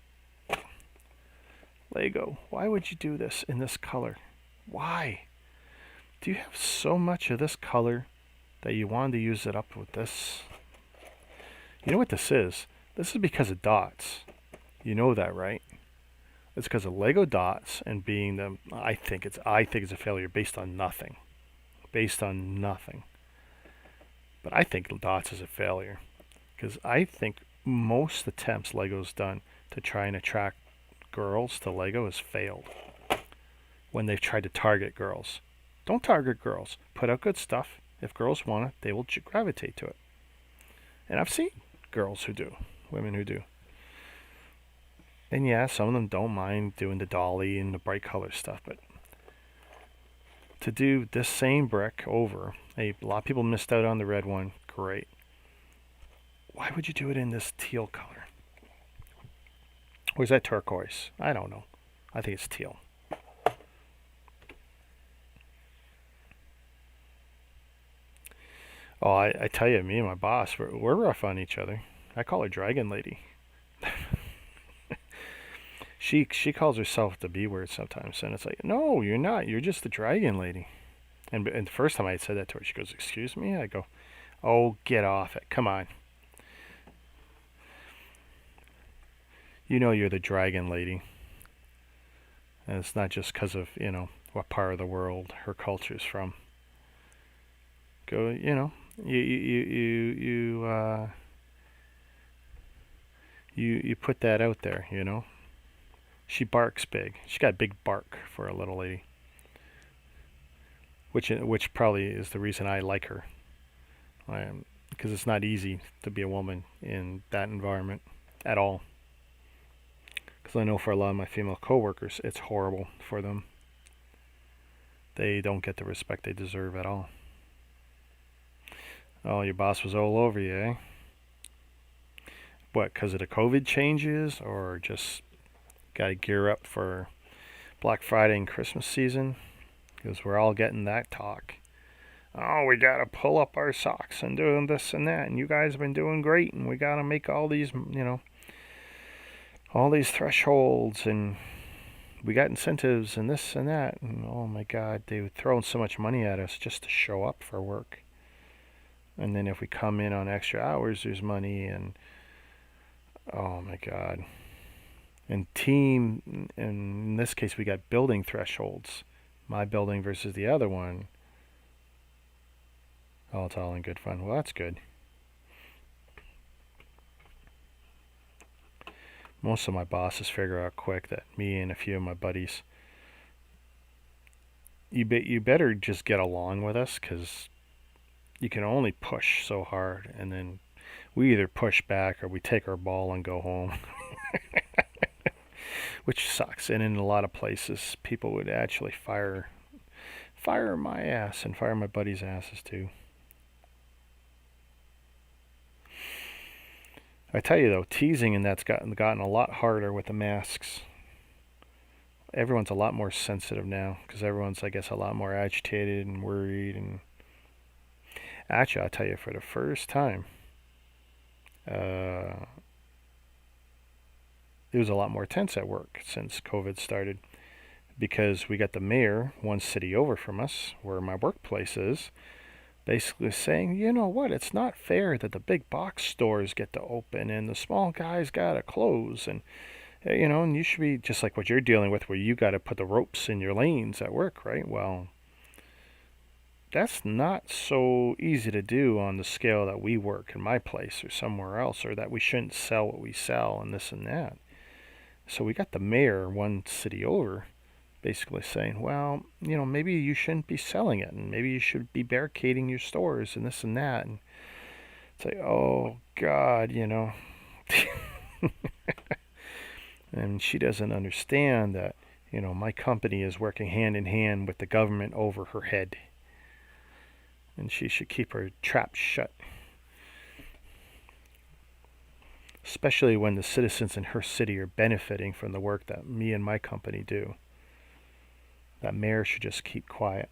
Lego, why would you do this in this color? Why? Do you have so much of this color that you wanted to use it up with this? You know what this is? This is because of dots. You know that, right? It's because of Lego dots and being them. I think it's a failure based on nothing. Based on nothing. But I think dots is a failure because I think most attempts Lego's done to try and attract girls to Lego has failed. When they've tried to target girls, don't target girls. Put out good stuff. If girls want it, they will gravitate to it. And I've seen girls who do, women who do. And yeah, some of them don't mind doing the dolly and the bright color stuff, but to do this same brick over, a lot of people missed out on the red one, great. Why would you do it in this teal color? Or is that turquoise? I don't know. I think it's teal. Oh, I tell you, me and my boss, we're rough on each other. I call her Dragon Lady. She calls herself the B word sometimes, and it's like, no, you're not. You're just the Dragon Lady. And the first time I had said that to her, she goes, excuse me? I go, oh, get off it. Come on. You know you're the Dragon Lady. And it's not just because of, what part of the world her culture's from. Go, you put that out there, She barks big. She got big bark for a little lady. Which probably is the reason I like her. Because it's not easy to be a woman in that environment at all. Because I know for a lot of my female coworkers, it's horrible for them. They don't get the respect they deserve at all. Oh, your boss was all over you, eh? What, because of the COVID changes, or just got to gear up for Black Friday and Christmas season? Because we're all getting that talk. Oh, we got to pull up our socks and doing this and that, and you guys have been doing great, and we got to make all these, all these thresholds, and we got incentives and this and that. And oh my God, they were throwing so much money at us just to show up for work. And then if we come in on extra hours, there's money, and oh my God. And in this case, we got building thresholds. My building versus the other one. Oh, it's all in good fun. Well, that's good. Most of my bosses figure out quick that me and a few of my buddies, you better just get along with us, because you can only push so hard, and then we either push back or we take our ball and go home, which sucks. And in a lot of places, people would actually fire my ass and fire my buddies' asses too. I tell you though, teasing and that's gotten a lot harder with the masks. Everyone's a lot more sensitive now because everyone's, I guess, a lot more agitated and worried. And actually, I'll tell you, for the first time, uh, it was a lot more tense at work since COVID started, because we got the mayor one city over from us, where my workplace is, basically saying, you know what, it's not fair that the big box stores get to open and the small guys gotta close, and and you should be just like what you're dealing with, where you gotta put the ropes in your lanes at work, right? Well, that's not so easy to do on the scale that we work in my place or somewhere else, or that we shouldn't sell what we sell and this and that. So we got the mayor one city over basically saying, well, maybe you shouldn't be selling it, and maybe you should be barricading your stores and this and that. And it's like, oh God, and she doesn't understand that, my company is working hand in hand with the government over her head, and she should keep her trap shut. Especially when the citizens in her city are benefiting from the work that me and my company do. That mayor should just keep quiet.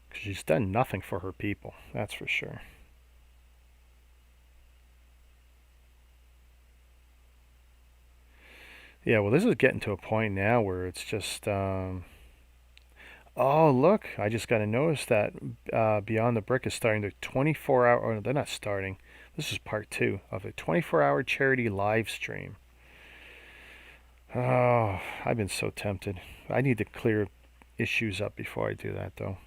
Because she's done nothing for her people, that's for sure. Yeah, well, this is getting to a point now where it's just, oh, look, I just got to notice that Beyond the Brick is starting their 24-hour, or they're not starting, this is part 2 of a 24-hour charity live stream. Oh, I've been so tempted. I need to clear issues up before I do that, though.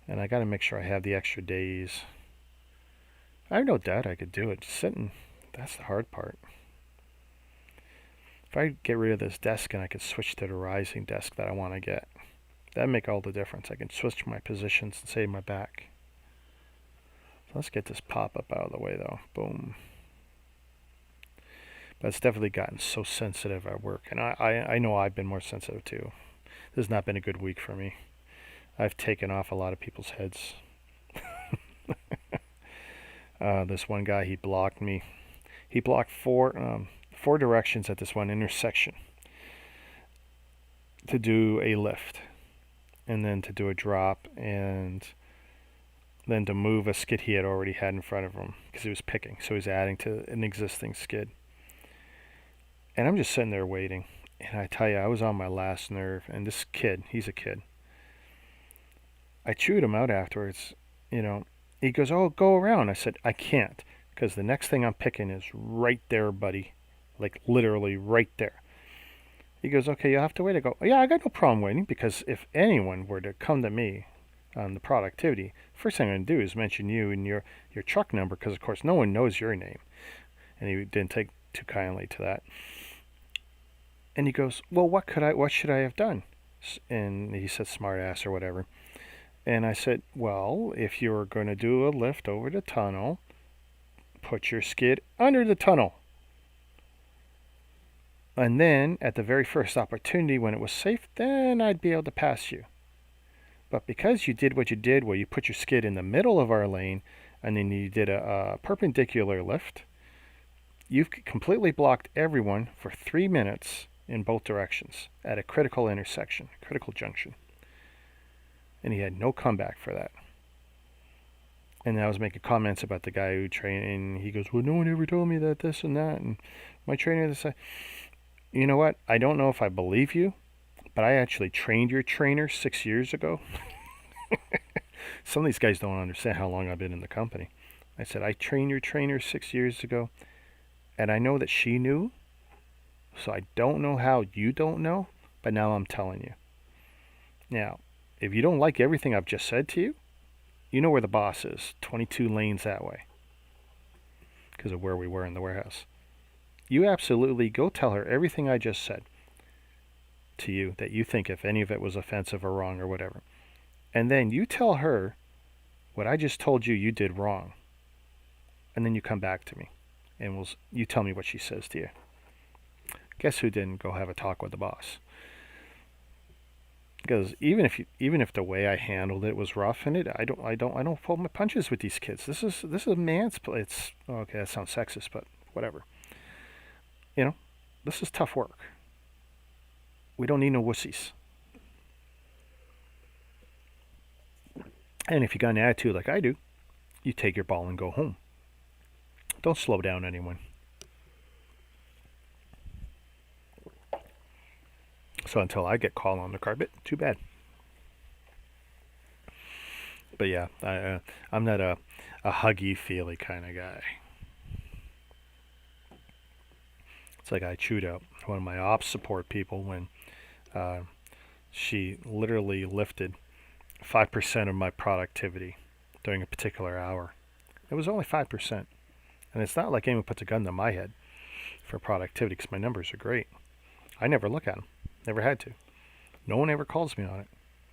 And I got to make sure I have the extra days. I have no doubt I could do it. Just sitting, that's the hard part. If I get rid of this desk and I could switch to the rising desk that I want to get, that'd make all the difference. I can switch my positions and save my back. So let's get this pop-up out of the way, though. Boom. But it's definitely gotten so sensitive at work. And I know I've been more sensitive too. This has not been a good week for me. I've taken off a lot of people's heads. This one guy, he blocked me. He blocked four directions at this one intersection to do a lift, and then to do a drop, and then to move a skid he had already had in front of him because he was picking. So he's adding to an existing skid. And I'm just sitting there waiting. And I tell you, I was on my last nerve. And this kid, he's a kid. I chewed him out afterwards. He goes, oh, go around. I said, I can't. Because the next thing I'm picking is right there, buddy. Like literally right there. He goes, okay, you'll have to wait. I go, yeah, I got no problem waiting. Because if anyone were to come to me on the productivity, first thing I'm going to do is mention you and your truck number. Because, of course, no one knows your name. And he didn't take too kindly to that. And he goes, well, what should I have done? And he said, smart ass or whatever. And I said, well, if you were going to do a lift over the tunnel, put your skid under the tunnel. And then at the very first opportunity when it was safe, then I'd be able to pass you. But because you did what you did, where you put your skid in the middle of our lane, and then you did a perpendicular lift, you've completely blocked everyone for 3 minutes in both directions at a critical intersection, critical junction. And he had no comeback for that. And I was making comments about the guy who trained, and he goes, well, no one ever told me that, this and that. And my trainer said, you know what? I don't know if I believe you, but I actually trained your trainer 6 years ago. Some of these guys don't understand how long I've been in the company. I said, I trained your trainer 6 years ago, and I know that she knew. So I don't know how you don't know, but now I'm telling you. Now, if you don't like everything I've just said to you, you know where the boss is. 22 lanes that way. because of where we were in the warehouse. You absolutely go tell her everything I just said to you that you think, if any of it was offensive or wrong or whatever. And then you tell her what I just told you you did wrong. And then you come back to me and you tell me what she says to you. Guess who didn't go have a talk with the boss? Because even if the way I handled it was rough, and I don't pull my punches with these kids. This is a man's play. It's okay. That sounds sexist, but whatever. This is tough work. We don't need no wussies. And if you got an attitude like I do, you take your ball and go home. Don't slow down anyone. So until I get called on the carpet, too bad. But yeah, I'm not a huggy, feely kind of guy. It's like I chewed out one of my ops support people when she literally lifted 5% of my productivity during a particular hour. It was only 5%. And it's not like anyone puts a gun to my head for productivity because my numbers are great. I never look at them. Never had to. No one ever calls me on it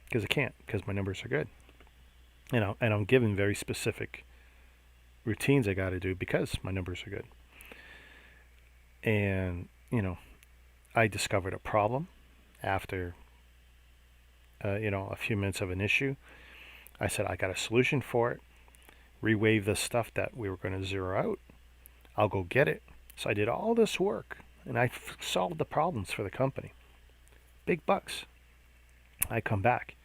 because I can't, because my numbers are good. And I'm given very specific routines I got to do because my numbers are good. And, I discovered a problem after, a few minutes of an issue. I said, I got a solution for it. Rewave the stuff that we were going to zero out. I'll go get it. So I did all this work, and I solved the problems for the company. Big bucks. I come back.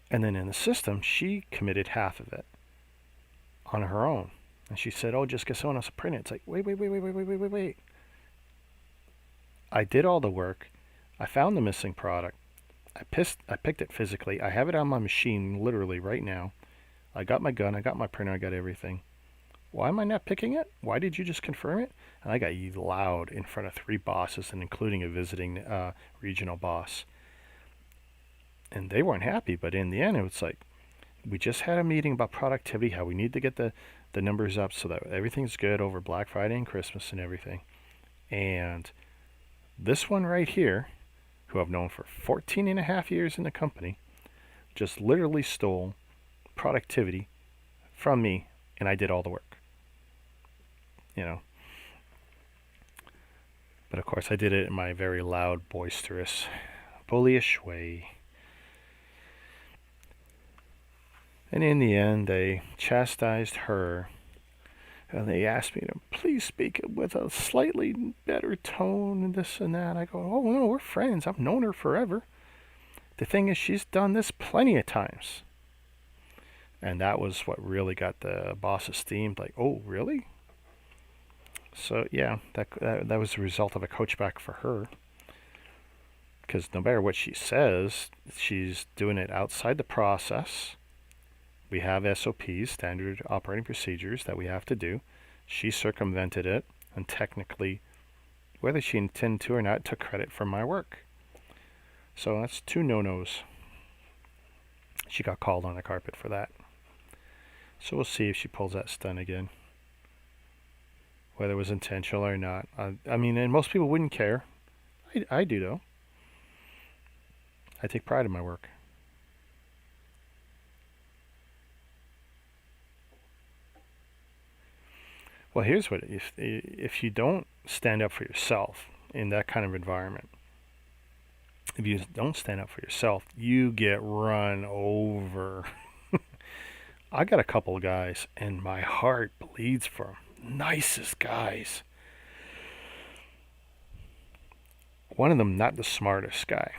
And then in the system, she committed half of it on her own. And she said, oh, just get someone else to print it. It's like, wait. I did all the work. I found the missing product. I picked it physically. I have it on my machine literally right now. I got my gun, I got my printer, I got everything. Why am I not picking it? Why did you just confirm it? And I got loud in front of 3 bosses, and including a visiting regional boss. And they weren't happy, but in the end, it was like, we just had a meeting about productivity, how we need to get the numbers up so that everything's good over Black Friday and Christmas and everything. And this one right here, who I've known for 14 and a half years in the company, just literally stole productivity from me, and I did all the work. But of course I did it in my very loud, boisterous, bullyish way. And in the end, they chastised her, and they asked me to please speak with a slightly better tone and this and that. I go, oh no, we're friends. I've known her forever. The thing is, she's done this plenty of times. And that was what really got the boss steamed. Like, oh, really? So yeah, that was the result of a coach back for her. Because no matter what she says, she's doing it outside the process. We have SOPs, standard operating procedures, that we have to do. She circumvented it, and technically, whether she intended to or not, took credit for my work. So that's 2 no-nos. She got called on the carpet for that. So we'll see if she pulls that stunt again. Whether it was intentional or not. I mean, and most people wouldn't care. I do, though. I take pride in my work. Well, here's what, if you don't stand up for yourself in that kind of environment, if you don't stand up for yourself, you get run over. I got a couple of guys, and my heart bleeds for them. Nicest guys. One of them, not the smartest guy.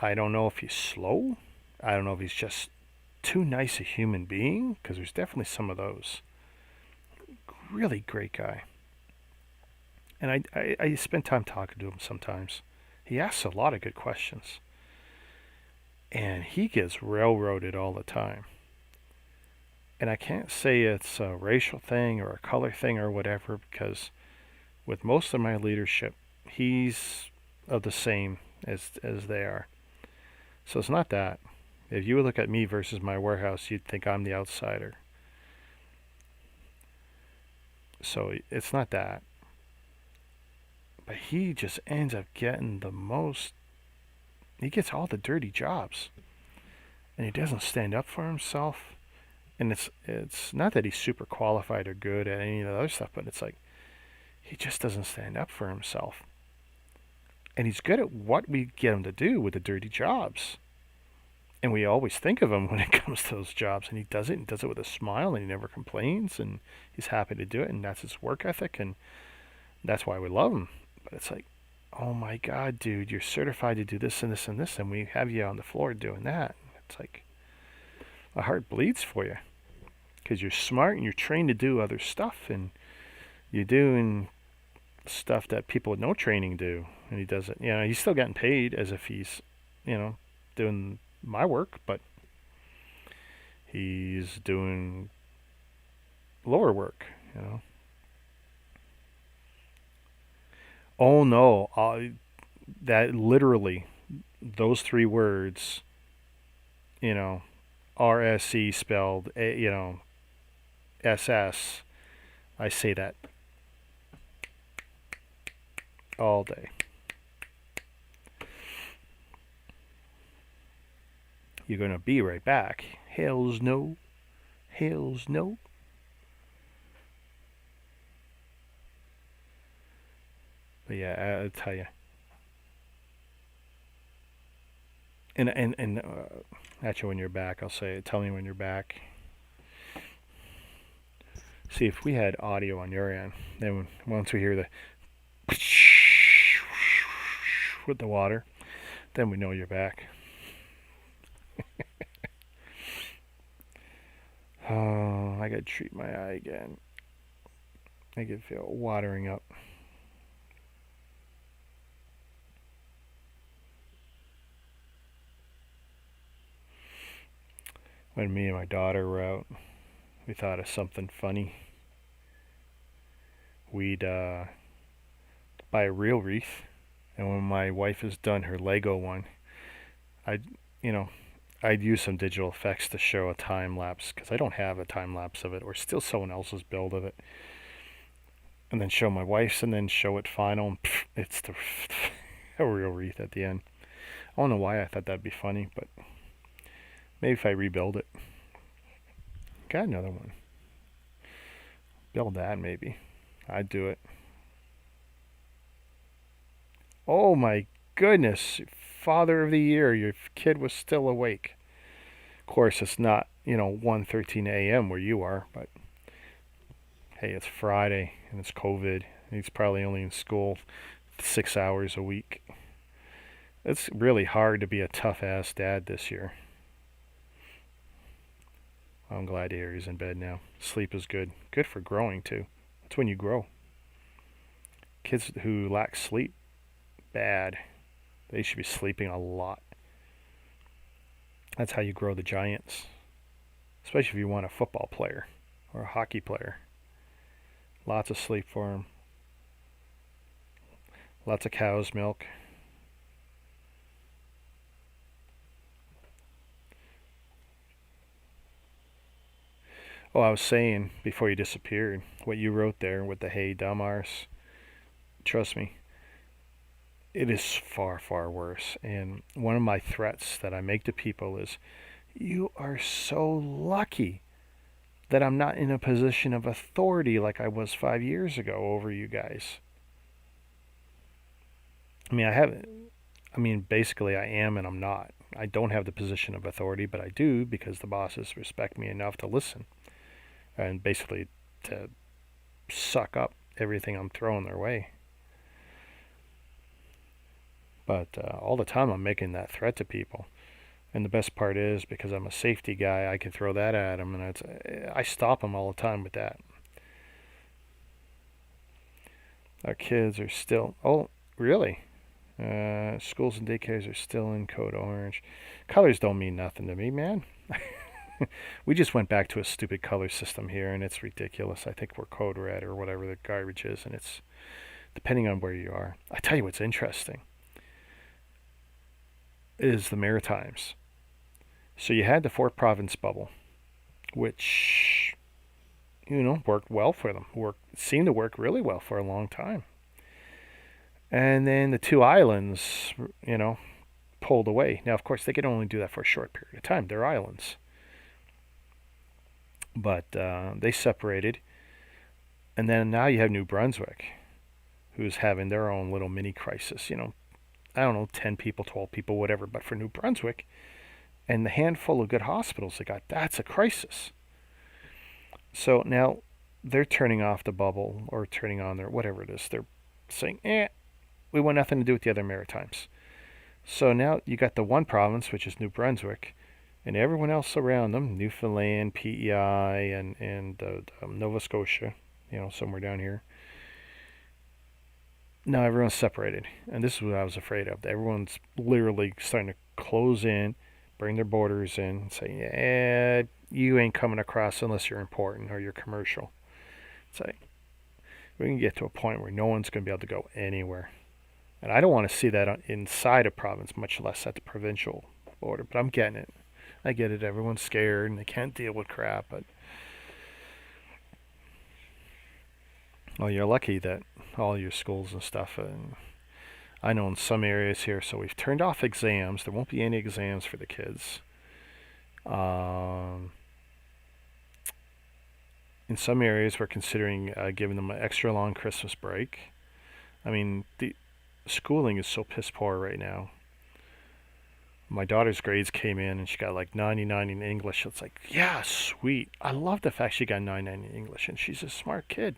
I don't know if he's slow. I don't know if he's just too nice a human being, because there's definitely some of those. Really great guy. And I spend time talking to him sometimes. He asks a lot of good questions. And he gets railroaded all the time. And I can't say it's a racial thing or a color thing or whatever, because with most of my leadership, he's of the same as they are. So it's not that. If you would look at me versus my warehouse, you'd think I'm the outsider. So it's not that. But he just ends up getting the most. He gets all the dirty jobs. And he doesn't stand up for himself. And it's not that he's super qualified or good at any of the other stuff, but it's like he just doesn't stand up for himself. And he's good at what we get him to do with the dirty jobs. And we always think of him when it comes to those jobs. And he does it with a smile, and he never complains, and he's happy to do it, and that's his work ethic, and that's why we love him. But it's like, oh my God, dude, you're certified to do this and this and this, and we have you on the floor doing that. It's like, my heart bleeds for you. Because you're smart and you're trained to do other stuff, and you're doing stuff that people with no training do. And he does it. He's still getting paid as if he's, doing my work, but he's doing lower work, Oh no, that literally, those three words, RSE spelled, SS, I say that all day. You're going to be right back. Hells no. Hells no. But yeah, I'll tell you. And actually, when you're back, I'll say, tell me when you're back. See, if we had audio on your end, then once we hear the with the water, then we know you're back. Oh, I gotta treat my eye again. I can feel it watering up. When me and my daughter were out, we thought of something funny. We'd buy a real wreath, and when my wife has done her Lego one, I'd I'd use some digital effects to show a time lapse, because I don't have a time lapse of it, or still someone else's build of it, and then show my wife's, and then show it final, and it's a real wreath at the end. I don't know why I thought that'd be funny, but maybe if I rebuild it. Got another one. Build that maybe. I'd do it. Oh my goodness. Father of the year. Your kid was still awake. Of course, it's not, 1:13 a.m. where you are, but hey, it's Friday and it's COVID. He's probably only in school 6 hours a week. It's really hard to be a tough-ass dad this year. I'm glad to hear he's in bed now. Sleep is good. Good for growing, too. That's when you grow. Kids who lack sleep, bad. They should be sleeping a lot. That's how you grow the giants. Especially if you want a football player or a hockey player. Lots of sleep for them. Lots of cow's milk. Oh, I was saying before you disappeared, what you wrote there with the hey dumb arse, trust me, it is far, far worse. And one of my threats that I make to people is, you are so lucky that I'm not in a position of authority like I was 5 years ago over you guys. Basically I am and I'm not. I don't have the position of authority, but I do, because the bosses respect me enough to listen. And basically to suck up everything I'm throwing their way. But all the time I'm making that threat to people. And the best part is, because I'm a safety guy, I can throw that at them, and I stop them all the time with that. Our kids are still... Oh, really? Schools and daycares are still in code orange. Colors don't mean nothing to me, man. We just went back to a stupid color system here, and it's ridiculous. I think we're code red or whatever the garbage is, and it's depending on where you are. I tell you what's interesting is the Maritimes. So you had the Fort Province bubble, which, worked well for them. Seemed to work really well for a long time. And then the two islands, pulled away. Now, of course, they could only do that for a short period of time. They're islands. But they separated. And then now you have New Brunswick, who's having their own little mini crisis. I don't know, 10 people, 12 people, whatever. But for New Brunswick and the handful of good hospitals they got, that's a crisis. So now they're turning off the bubble or turning on their whatever it is. They're saying, we want nothing to do with the other Maritimes. So now you got the one province, which is New Brunswick, and everyone else around them, Newfoundland, PEI, and Nova Scotia, somewhere down here. Now everyone's separated, and this is what I was afraid of. Everyone's literally starting to close in, bring their borders in, and say, you ain't coming across unless you're important or you're commercial. It's like, we can get to a point where no one's going to be able to go anywhere. And I don't want to see that inside a province, much less at the provincial border, but I'm getting it. I get it. Everyone's scared and they can't deal with crap, but well, you're lucky that all your schools and stuff, and I know in some areas here, so we've turned off exams. There won't be any exams for the kids. In some areas, we're considering giving them an extra long Christmas break. I mean, the schooling is so piss poor right now. My daughter's grades came in and she got like 99 in English. It's like, yeah, sweet. I love the fact she got 99 in English, and she's a smart kid.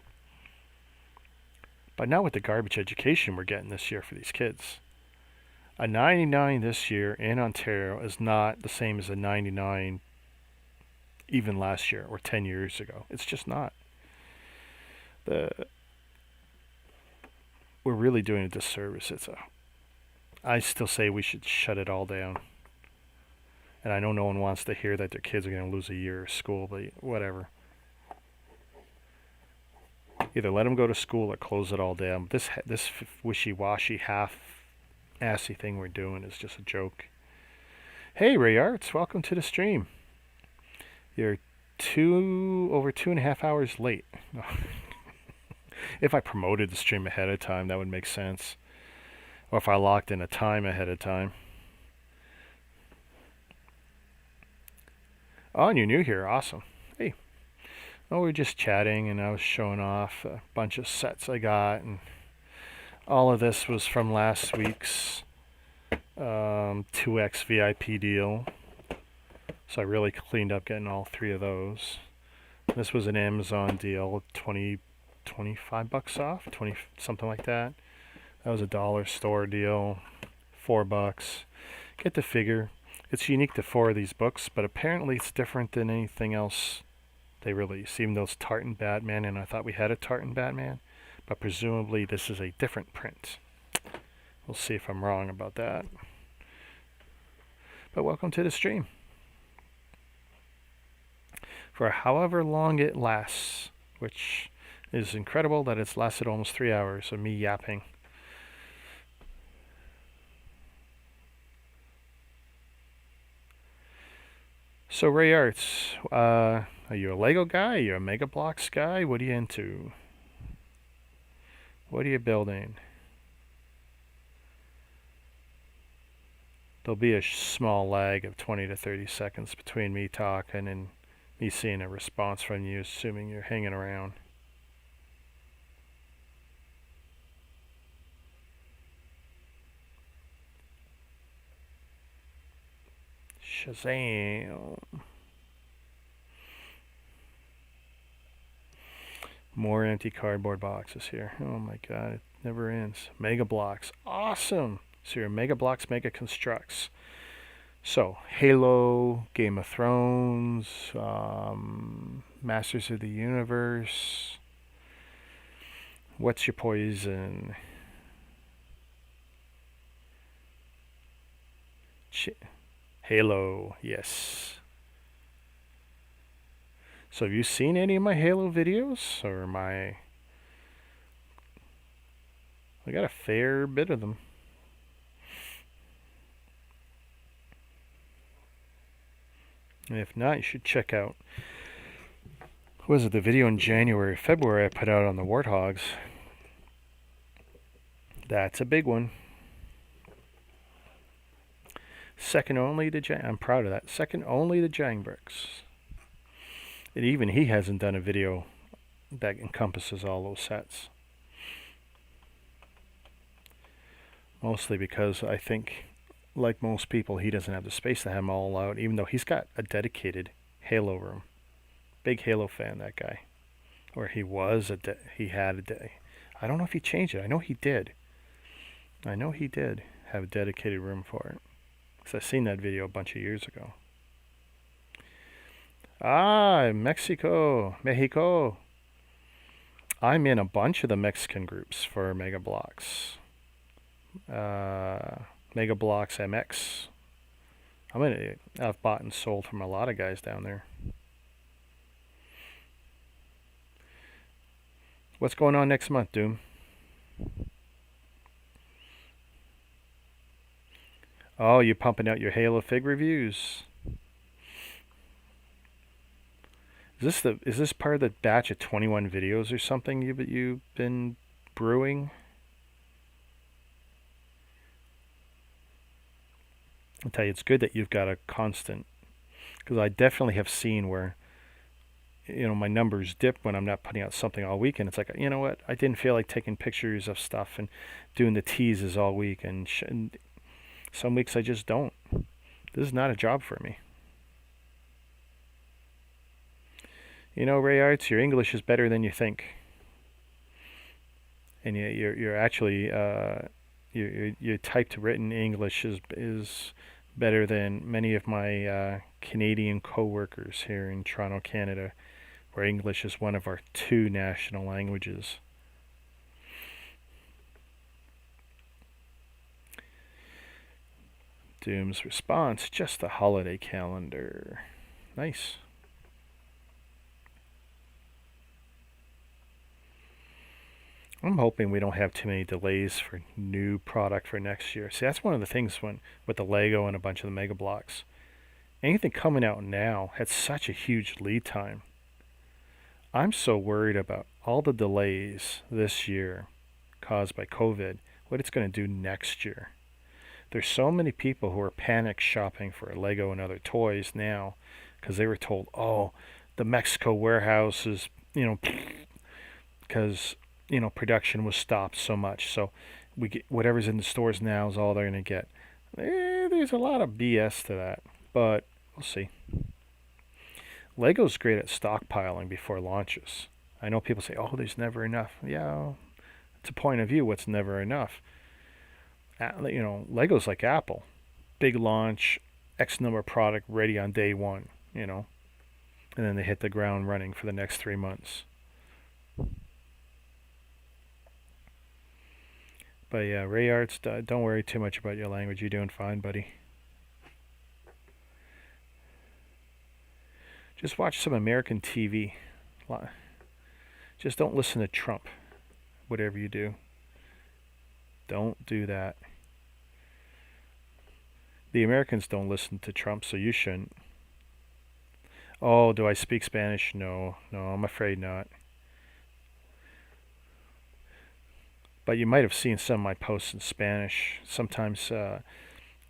But not with the garbage education we're getting this year for these kids. A 99 this year in Ontario is not the same as a 99 even last year or 10 years ago. It's just not. We're really doing a disservice. I still say we should shut it all down. And I know no one wants to hear that their kids are going to lose a year of school, but whatever. Either let them go to school or close it all down. This wishy-washy, half-assy thing we're doing is just a joke. Hey, Ray Arts, welcome to the stream. You're over 2.5 hours late. If I promoted the stream ahead of time, that would make sense. Or if I locked in a time ahead of time. Oh, and you're new here. Awesome. Hey. Oh, we were just chatting, and I was showing off a bunch of sets I got, and all of this was from last week's 2X VIP deal. So I really cleaned up getting all 3 of those. This was an Amazon deal, 25 bucks off, 20 something like that. That was a dollar store deal, $4. Get the figure. It's unique to 4 of these books, but apparently it's different than anything else they release. Even though it's Tartan Batman, and I thought we had a Tartan Batman, but presumably this is a different print. We'll see if I'm wrong about that. But welcome to the stream. For however long it lasts, which is incredible that it's lasted almost 3 hours of me yapping. So Ray Arts, are you a Lego guy? Are you a Mega Bloks guy? What are you into? What are you building? There'll be a small lag of 20 to 30 seconds between me talking and me seeing a response from you, assuming you're hanging around. Shazam. More empty cardboard boxes here. Oh my god, it never ends. Mega Bloks. Awesome! So your Mega Bloks Mega Constructs. So, Halo, Game of Thrones, Masters of the Universe. What's your poison? Halo, yes. So have you seen any of my Halo videos? Or I got a fair bit of them. And if not, you should check out Was it the video in January, February I put out on the warthogs? That's a big one. Second only to Jang. I'm proud of that. Second only to Jangbricks. And even he hasn't done a video that encompasses all those sets. Mostly because I think, like most people, he doesn't have the space to have them all out, even though he's got a dedicated Halo room. Big Halo fan, that guy. Or he was he had a day. I don't know if he changed it. I know he did. I know he did have a dedicated room for it. Because I've seen that video a bunch of years ago. Ah, Mexico. I'm in a bunch of the Mexican groups for Mega Bloks. Mega Bloks MX. I've bought and sold from a lot of guys down there. What's going on next month, Doom? Oh, you're pumping out your Halo Fig reviews. Is this part of the batch of 21 videos or something you've been brewing? I'll tell you, it's good that you've got a constant, because I definitely have seen where, my numbers dip when I'm not putting out something all week, and it's like, you know what, I didn't feel like taking pictures of stuff and doing the teases all week, and some weeks I just don't. This is not a job for me. Ray Arts, your English is better than you think, and you're actually your typed written English is better than many of my Canadian co-workers here in Toronto, Canada, where English is one of our two national languages. Doom's response, just a holiday calendar. Nice. I'm hoping we don't have too many delays for new product for next year. See, that's one of the things with the Lego and a bunch of the Mega Bloks. Anything coming out now had such a huge lead time. I'm so worried about all the delays this year caused by COVID, what it's going to do next year. There's so many people who are panic shopping for Lego and other toys now because they were told, oh, the Mexico warehouse is, because production was stopped so much, so we get whatever's in the stores now is all they're going to get. There's a lot of BS to that, but we'll see. Lego's great at stockpiling before launches. I know people say, oh, there's never enough. Yeah, it's a point of view what's never enough. Lego's like Apple. Big launch, X number of product ready on day one, and then they hit the ground running for the next 3 months. But yeah, Ray Arts, don't worry too much about your language. You're doing fine, buddy. Just watch some American TV. Just don't listen to Trump, whatever you do. Don't do that. The Americans don't listen to Trump, so you shouldn't. Oh, do I speak Spanish? No, I'm afraid not. But you might have seen some of my posts in Spanish. Sometimes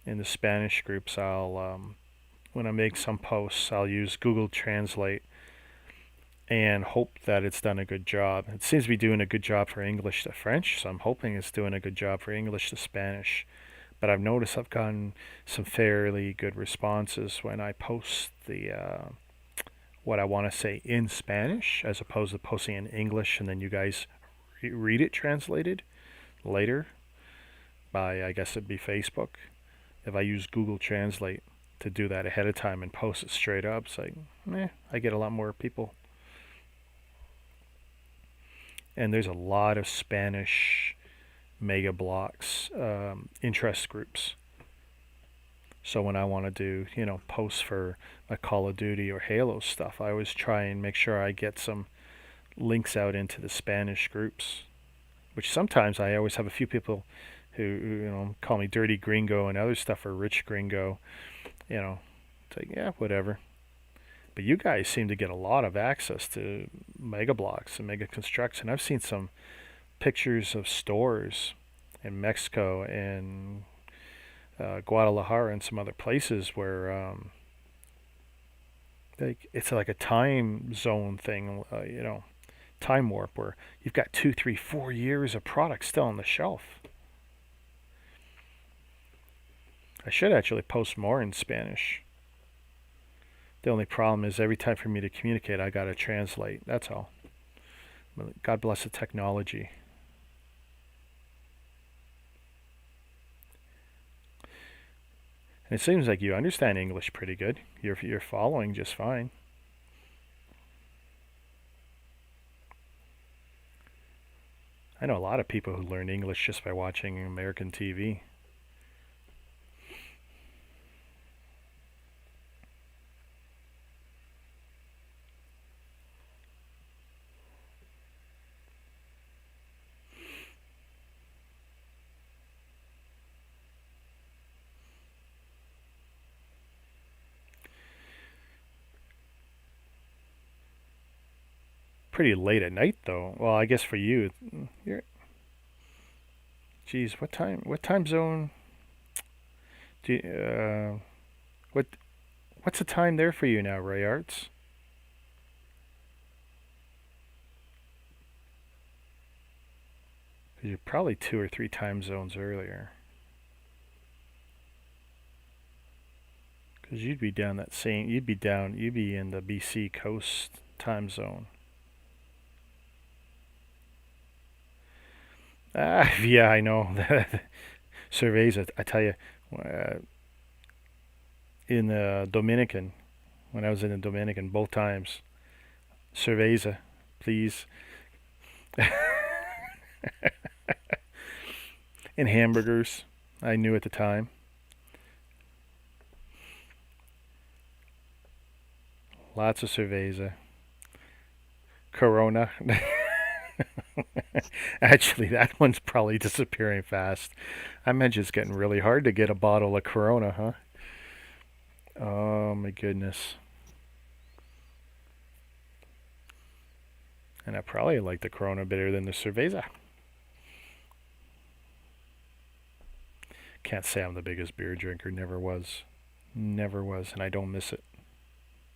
in the Spanish groups, when I make some posts, I'll use Google Translate and hope that it's done a good job. It seems to be doing a good job for English to French, so I'm hoping it's doing a good job for English to Spanish. But I've noticed I've gotten some fairly good responses when I post what I want to say in Spanish as opposed to posting in English and then you guys read it translated later by, I guess it'd be Facebook. If I use Google Translate to do that ahead of time and post it straight up, it's like, I get a lot more people. And there's a lot of Spanish Mega Bloks interest groups. So when I want to do, posts for a Call of Duty or Halo stuff, I always try and make sure I get some links out into the Spanish groups, which sometimes I always have a few people who call me Dirty Gringo and other stuff or Rich Gringo. It's like, yeah, whatever. But you guys seem to get a lot of access to mega blocks and mega construction. I've seen some pictures of stores in Mexico and Guadalajara and some other places where like it's like a time zone thing, time warp where you've got 2, 3, 4 years of product still on the shelf. I should actually post more in Spanish. The only problem is every time for me to communicate, I gotta translate. That's all. God bless the technology. And it seems like you understand English pretty good. You're following just fine. I know a lot of people who learn English just by watching American TV. Pretty late at night though. Well, I guess for you, you're. Geez, what time? What time zone? Do you, what? What's the time there for you now, Ray Arts? 'Cause you're probably 2 or 3 time zones earlier. Because you'd be down that same. You'd be down. You'd be in the BC coast time zone. Ah, yeah, I know. Surveys, I tell you, uh, in the Dominican, when I was in the Dominican, both times, cerveza, please, and hamburgers. I knew at the time. Lots of cerveza. Corona. Actually, that one's probably disappearing fast. I imagine it's getting really hard to get a bottle of Corona, huh? Oh my goodness. And I probably like the Corona better than the Cerveza. Can't say I'm the biggest beer drinker. Never was. Never was. And I don't miss it.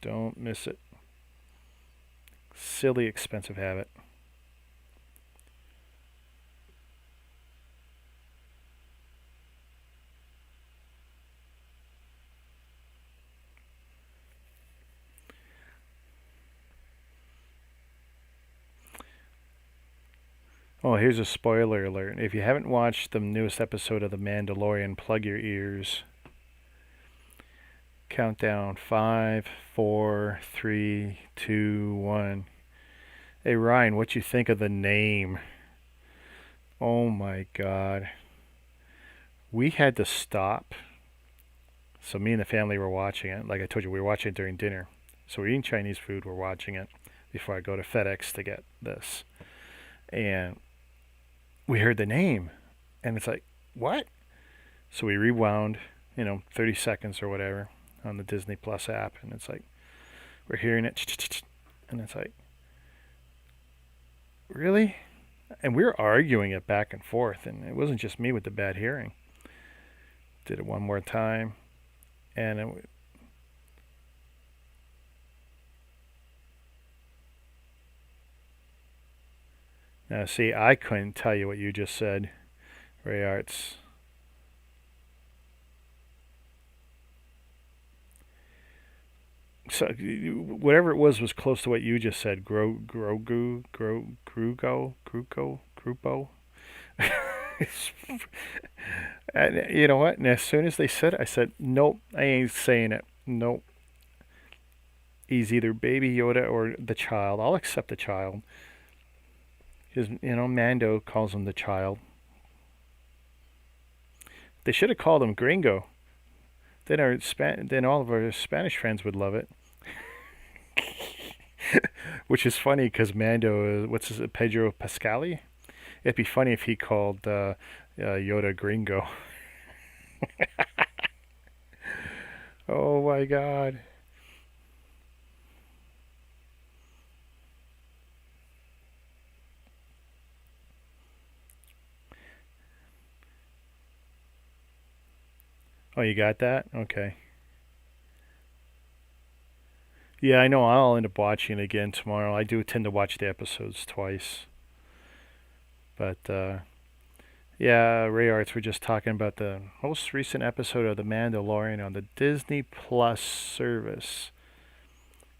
Don't miss it. Silly expensive habit. Oh, here's a spoiler alert. If you haven't watched the newest episode of The Mandalorian, plug your ears. Countdown 5, 4, 3, 2, 1. Hey Ryan, what you think of the name? Oh my god. We had to stop. So me and the family were watching it. Like I told you, we were watching it during dinner. So we're eating Chinese food, we're watching it before I go to FedEx to get this. And we heard the name. And it's like, what? So we rewound, 30 seconds or whatever on the Disney Plus app. And it's like, we're hearing it. And it's like, really? And we were arguing it back and forth. And it wasn't just me with the bad hearing. Did it one more time. And now, see, I couldn't tell you what you just said, Ray Arts. So whatever it was close to what you just said. Grupo. And you know what? And as soon as they said it, I said, nope, I ain't saying it. Nope. He's either Baby Yoda or the child. I'll accept the child. Because, Mando calls him the child. They should have called him Gringo. Then all of our Spanish friends would love it. Which is funny because Mando is, Pedro Pascali? It'd be funny if he called Yoda Gringo. Oh my god. Oh, you got that? Okay. Yeah, I know I'll end up watching it again tomorrow. I do tend to watch the episodes twice. But yeah, Ray Arts, we're just talking about the most recent episode of The Mandalorian on the Disney Plus service.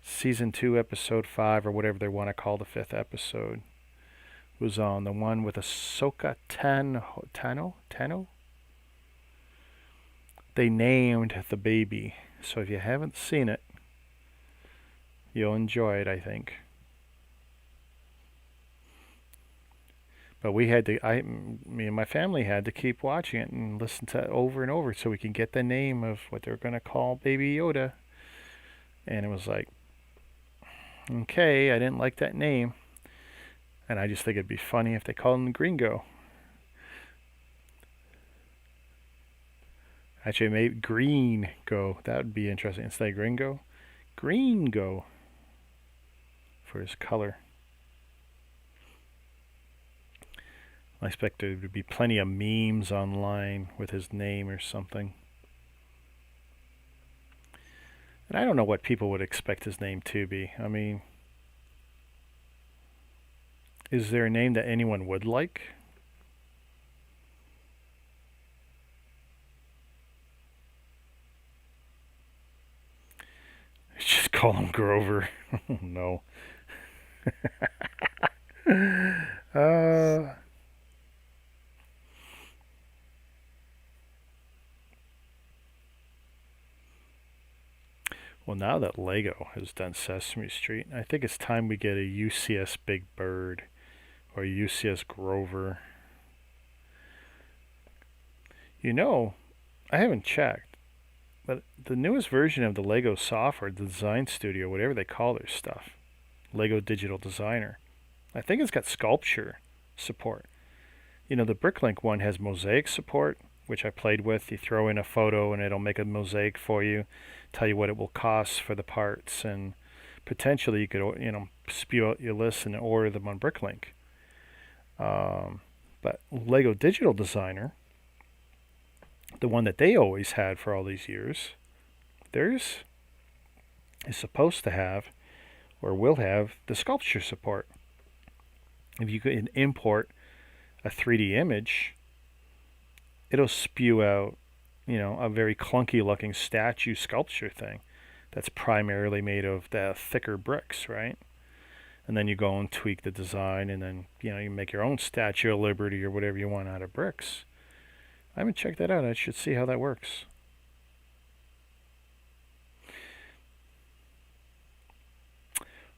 Season 2, Episode 5, or whatever they want to call the fifth episode, was on the one with Ahsoka Tano? They named the baby. So if you haven't seen it, you'll enjoy it, I think. But we had to, me and my family had to keep watching it and listen to it over and over so we can get the name of what they're going to call Baby Yoda. And it was like, okay, I didn't like that name. And I just think it'd be funny if they called him Gringo. Actually, maybe Green Go. That would be interesting. Instead of Gringo, Green Go for his color. I expect there would be plenty of memes online with his name or something. And I don't know what people would expect his name to be. I mean, is there a name that anyone would like? Just call him Grover. No. uh, well, now that Lego has done Sesame Street, I think it's time we get a UCS Big Bird or a UCS Grover. You know, I haven't checked, but the newest version of the Lego software, the Design Studio, whatever they call their stuff, Lego Digital Designer, I think it's got sculpture support. You know, the Bricklink one has mosaic support, which I played with. You throw in a photo and it'll make a mosaic for you, tell you what it will cost for the parts, and potentially you could, spew out your list and order them on Bricklink. But Lego Digital Designer, the one that they always had for all these years, theirs is supposed to have, or will have, the sculpture support. If you can import a 3D image, it'll spew out, a very clunky looking statue sculpture thing that's primarily made of the thicker bricks, right? And then you go and tweak the design, and then, you make your own Statue of Liberty or whatever you want out of bricks. I haven't checked that out. I should see how that works.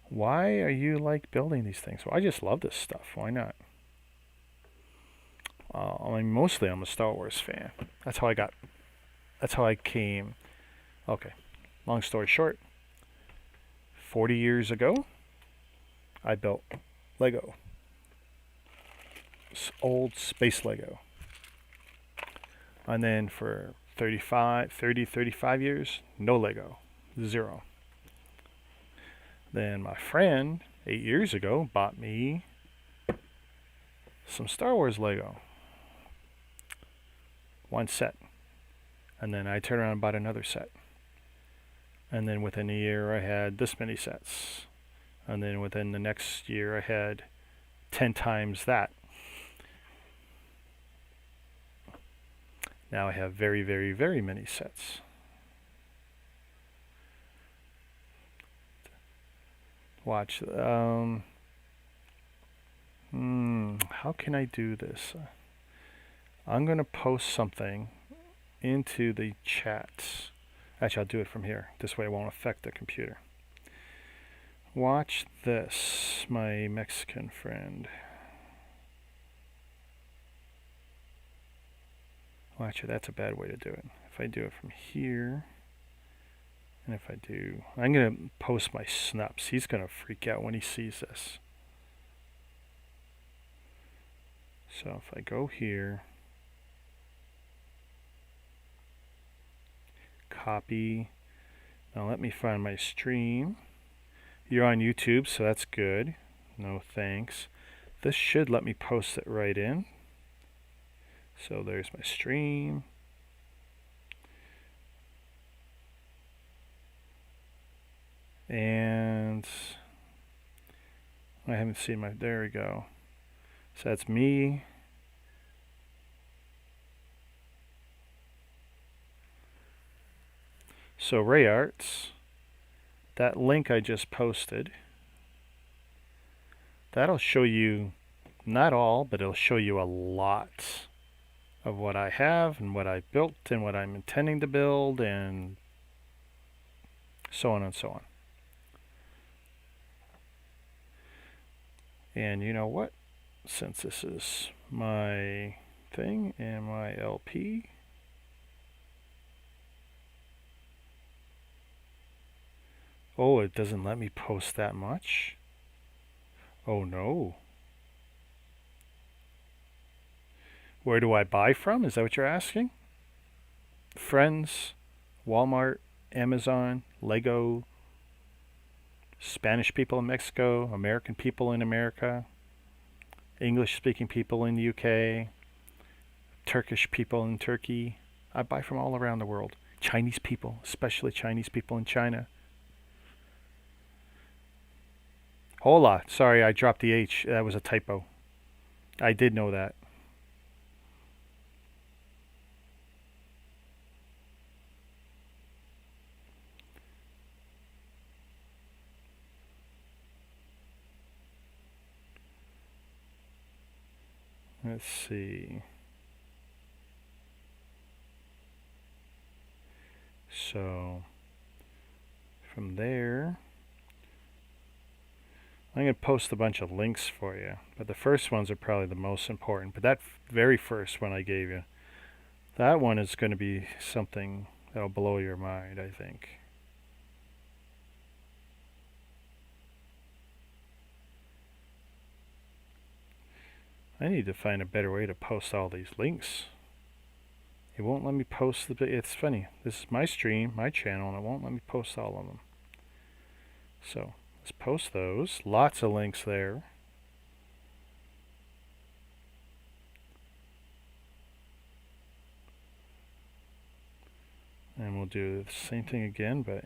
Why are you like building these things? Well, I just love this stuff. Why not? Mostly I'm a Star Wars fan. That's how I came. Okay, long story short, 40 years ago, I built Lego. Old space Lego. And then for 35 years, no Lego. Zero. Then my friend, 8 years ago, bought me some Star Wars Lego. One set. And then I turned around and bought another set. And then within a year, I had this many sets. And then within the next year, I had 10 times that. Now I have very, very, very many sets. Watch. How can I do this? I'm going to post something into the chat. Actually, I'll do it from here. This way it won't affect the computer. Watch this, my Mexican friend. Well, actually, that's a bad way to do it. If I do it from here, and if I do, I'm going to post my snups. He's going to freak out when he sees this. So if I go here, copy. Now let me find my stream. You're on YouTube, so that's good. No thanks. This should let me post it right in. So there's my stream. And I haven't seen my, there we go. So that's me. So Ray Arts, that link I just posted, that'll show you, not all, but it'll show you a lot of what I have and what I built and what I'm intending to build and so on and so on. And you know what? Since this is my thing and my LP, oh, it doesn't let me post that much? Oh no. Where do I buy from? Is that what you're asking? Friends, Walmart, Amazon, Lego, Spanish people in Mexico, American people in America, English speaking people in the UK, Turkish people in Turkey. I buy from all around the world. Chinese people, especially Chinese people in China. Hola. Sorry, I dropped the H. That was a typo. I did know that. Let's see. So, from there, I'm going to post a bunch of links for you. But the first ones are probably the most important. But that very first one I gave you, that one is going to be something that'll blow your mind, I think. I need to find a better way to post all these links. It won't let me post the. It's funny. This is my stream, my channel, and it won't let me post all of them. So let's post those. Lots of links there. And we'll do the same thing again, but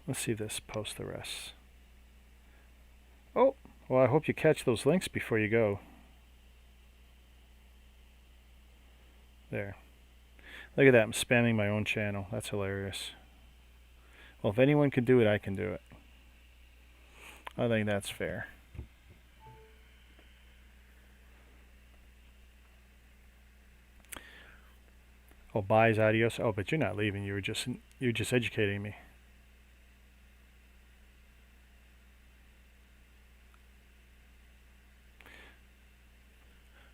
let's see this, post the rest. Oh, well, I hope you catch those links before you go. There. Look at that, I'm spamming my own channel. That's hilarious. Well, if anyone can do it, I can do it. I think that's fair. Oh, buys, adios. Oh, but you're not leaving. You're just educating me.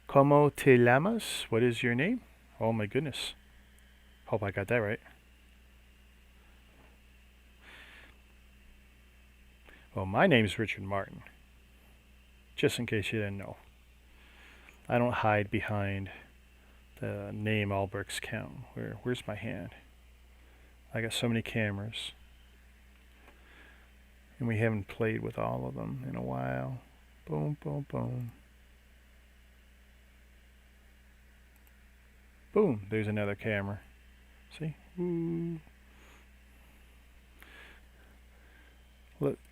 Como te llamas? What is your name? Oh my goodness. Hope I got that right. Well, my name's Richard Martin. Just in case you didn't know. I don't hide behind the name Albrecht's count. Where's my hand? I got so many cameras. And we haven't played with all of them in a while. Boom, boom, boom. Boom, there's another camera. See? Ooh.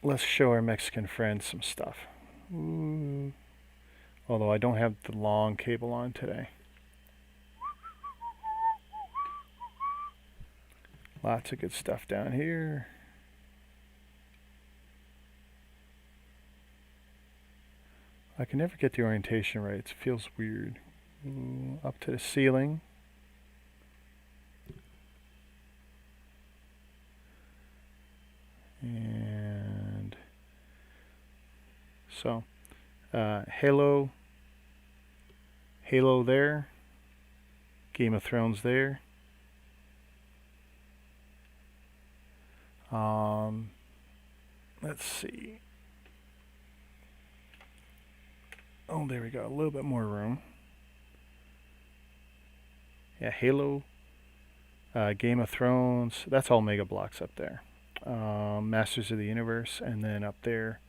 Let's show our Mexican friends some stuff. Ooh. Although I don't have the long cable on today. Lots of good stuff down here. I can never get the orientation right. It feels weird. Ooh, up to the ceiling. And so, Halo there, Game of Thrones there. Let's see. Oh, there we go. A little bit more room. Yeah, Halo, Game of Thrones. That's all Mega Blocks up there. Masters of the Universe, and then up there,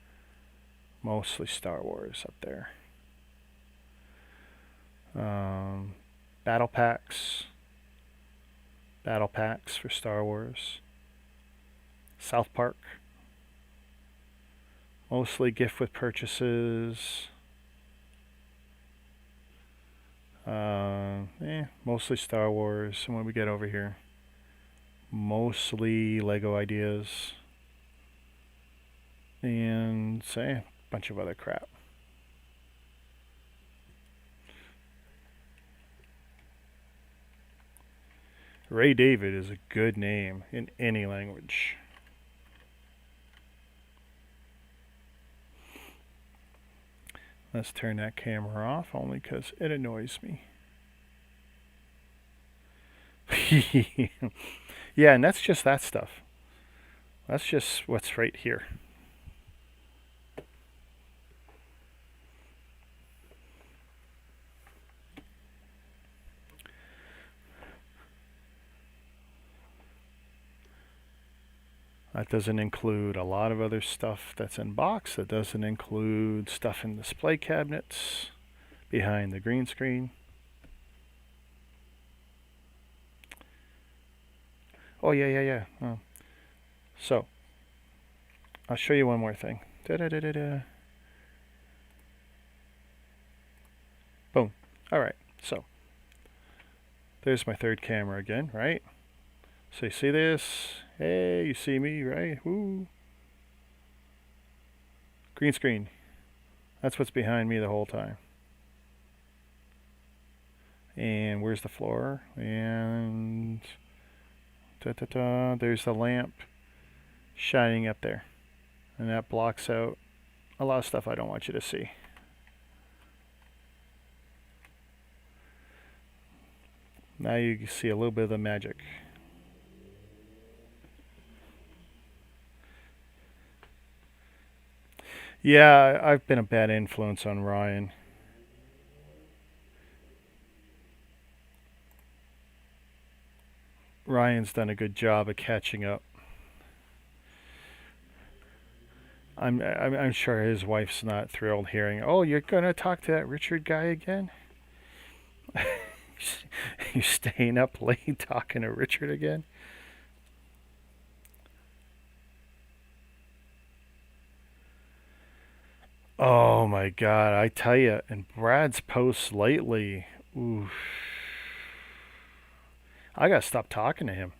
mostly Star Wars up there. Um, battle packs. Battle packs for Star Wars. South Park. Mostly gift with purchases. Mostly Star Wars. And when we get over here, mostly Lego ideas. And say a bunch of other crap. Ray David is a good name in any language. Let's turn that camera off only because it annoys me. Yeah, and that's just that stuff. That's just what's right here. That doesn't include a lot of other stuff that's in box. That doesn't include stuff in display cabinets behind the green screen. Oh, yeah. Oh. So, I'll show you one more thing. Da-da-da-da-da. Boom. All right, so there's my third camera again, right? So you see this? Hey, you see me, right? Woo. Green screen. That's what's behind me the whole time. And where's the floor? And there's the lamp shining up there. And that blocks out a lot of stuff I don't want you to see. Now you can see a little bit of the magic. Yeah, I've been a bad influence on Ryan. Ryan's done a good job of catching up. I'm sure his wife's not thrilled hearing, "Oh, you're gonna talk to that Richard guy again? You staying up late talking to Richard again?" Oh my God, I tell you, and Brad's posts lately, oof, I gotta stop talking to him.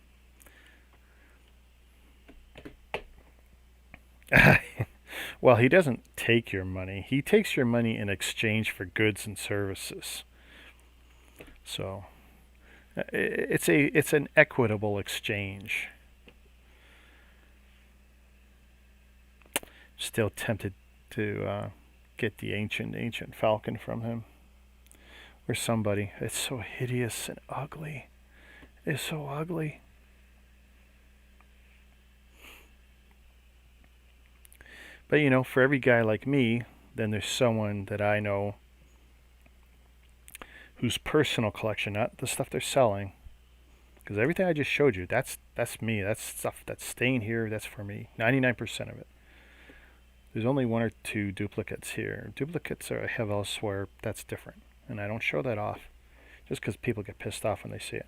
Well, he doesn't take your money. He takes your money in exchange for goods and services. So it's an equitable exchange. Still tempted to get the ancient falcon from him or somebody. It's so hideous and ugly. It's so ugly. But you know, for every guy like me, then there's someone that I know whose personal collection, not the stuff they're selling, because everything I just showed you, that's me. That's stuff that's staying here. That's for me. 99% of it. There's only one or two duplicates here. Duplicates I have elsewhere. That's different, and I don't show that off, just because people get pissed off when they see it.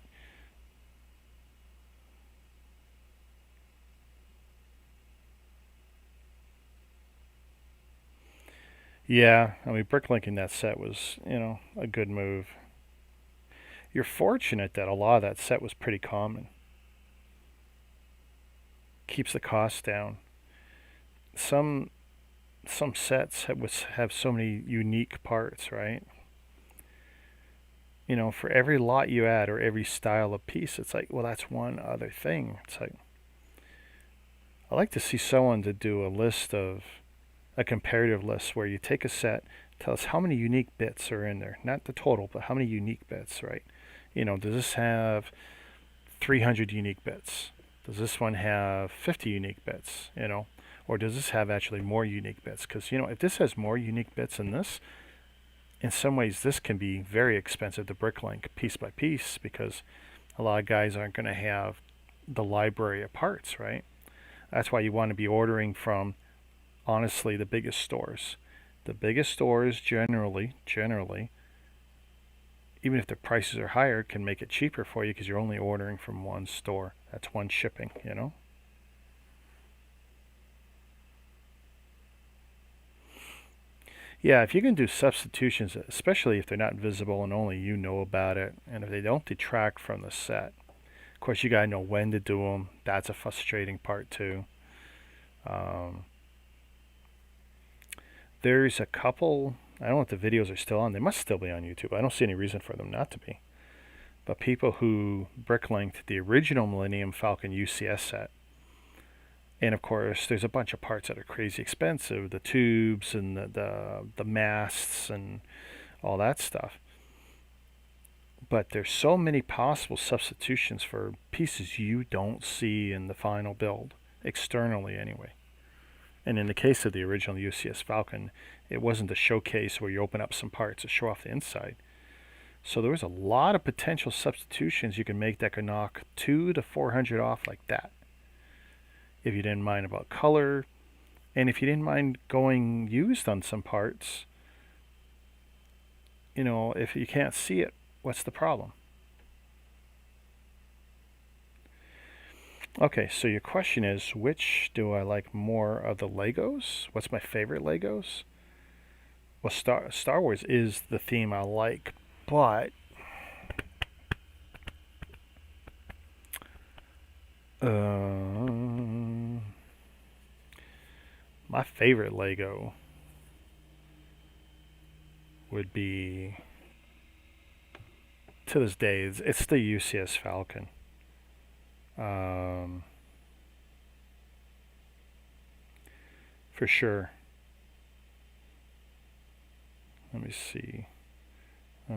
Yeah, I mean, bricklinking that set was, a good move. You're fortunate that a lot of that set was pretty common. Keeps the cost down. Some sets have so many unique parts, right? For every lot you add or every style of piece, it's like, well, that's one other thing. It's like, I like to see someone to do a comparative list where you take a set, tell us how many unique bits are in there, not the total, but how many unique bits, right? Does this have 300 unique bits? Does this one have 50 unique bits? Or does this have actually more unique bits? Because if this has more unique bits than this, in some ways this can be very expensive to bricklink piece by piece because a lot of guys aren't going to have the library of parts, right? That's why you want to be ordering from, honestly, the biggest stores. The biggest stores generally even if the prices are higher, it can make it cheaper for you because you're only ordering from one store. That's one shipping, you know? Yeah, if you can do substitutions, especially if they're not visible and only you know about it, and if they don't detract from the set. Of course, you gotta know when to do them. That's a frustrating part too. Um, there's a couple. I don't know if the videos are still on. They must still be on YouTube. I don't see any reason for them not to be. But people who bricklinked the original Millennium Falcon UCS set. And of course, there's a bunch of parts that are crazy expensive, the tubes and the masts and all that stuff. But there's so many possible substitutions for pieces you don't see in the final build, externally anyway. And in the case of the original UCS Falcon, it wasn't a showcase where you open up some parts to show off the inside. So there was a lot of potential substitutions you can make that could knock 200 to 400 off like that. If you didn't mind about color, and if you didn't mind going used on some parts, you know, if you can't see it, what's the problem? Okay, so your question is, which do I like more of the Legos? What's my favorite Legos? Well, Star Wars is the theme I like, but my favorite Lego would be, to this day, it's the UCS Falcon. For sure. Let me see. I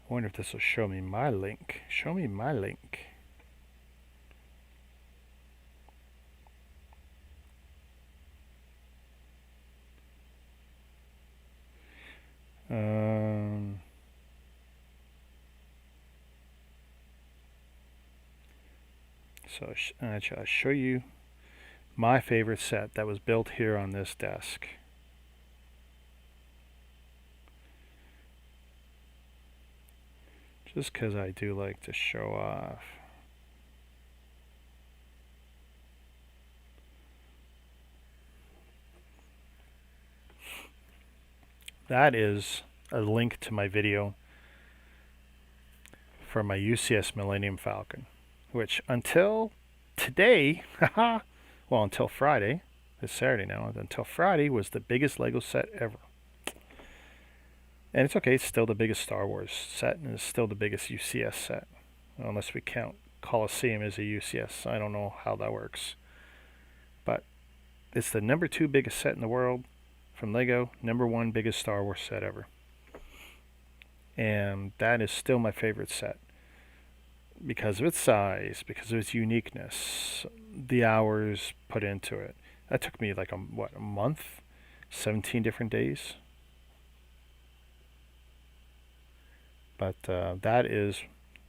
wonder if this will show me my link. Show me my link. So I'll show you my favorite set that was built here on this desk. Just because I do like to show off. That is a link to my video for my UCS Millennium Falcon, which until today, well, until Friday, it's Saturday now, until Friday was the biggest Lego set ever. And it's okay, it's still the biggest Star Wars set, and it's still the biggest UCS set, unless we count Coliseum as a UCS. I don't know how that works. But it's the number 2 biggest set in the world from Lego, number 1 biggest Star Wars set ever. And that is still my favorite set. Because of its size, because of its uniqueness, the hours put into it. That took me like a month? 17 different days? But that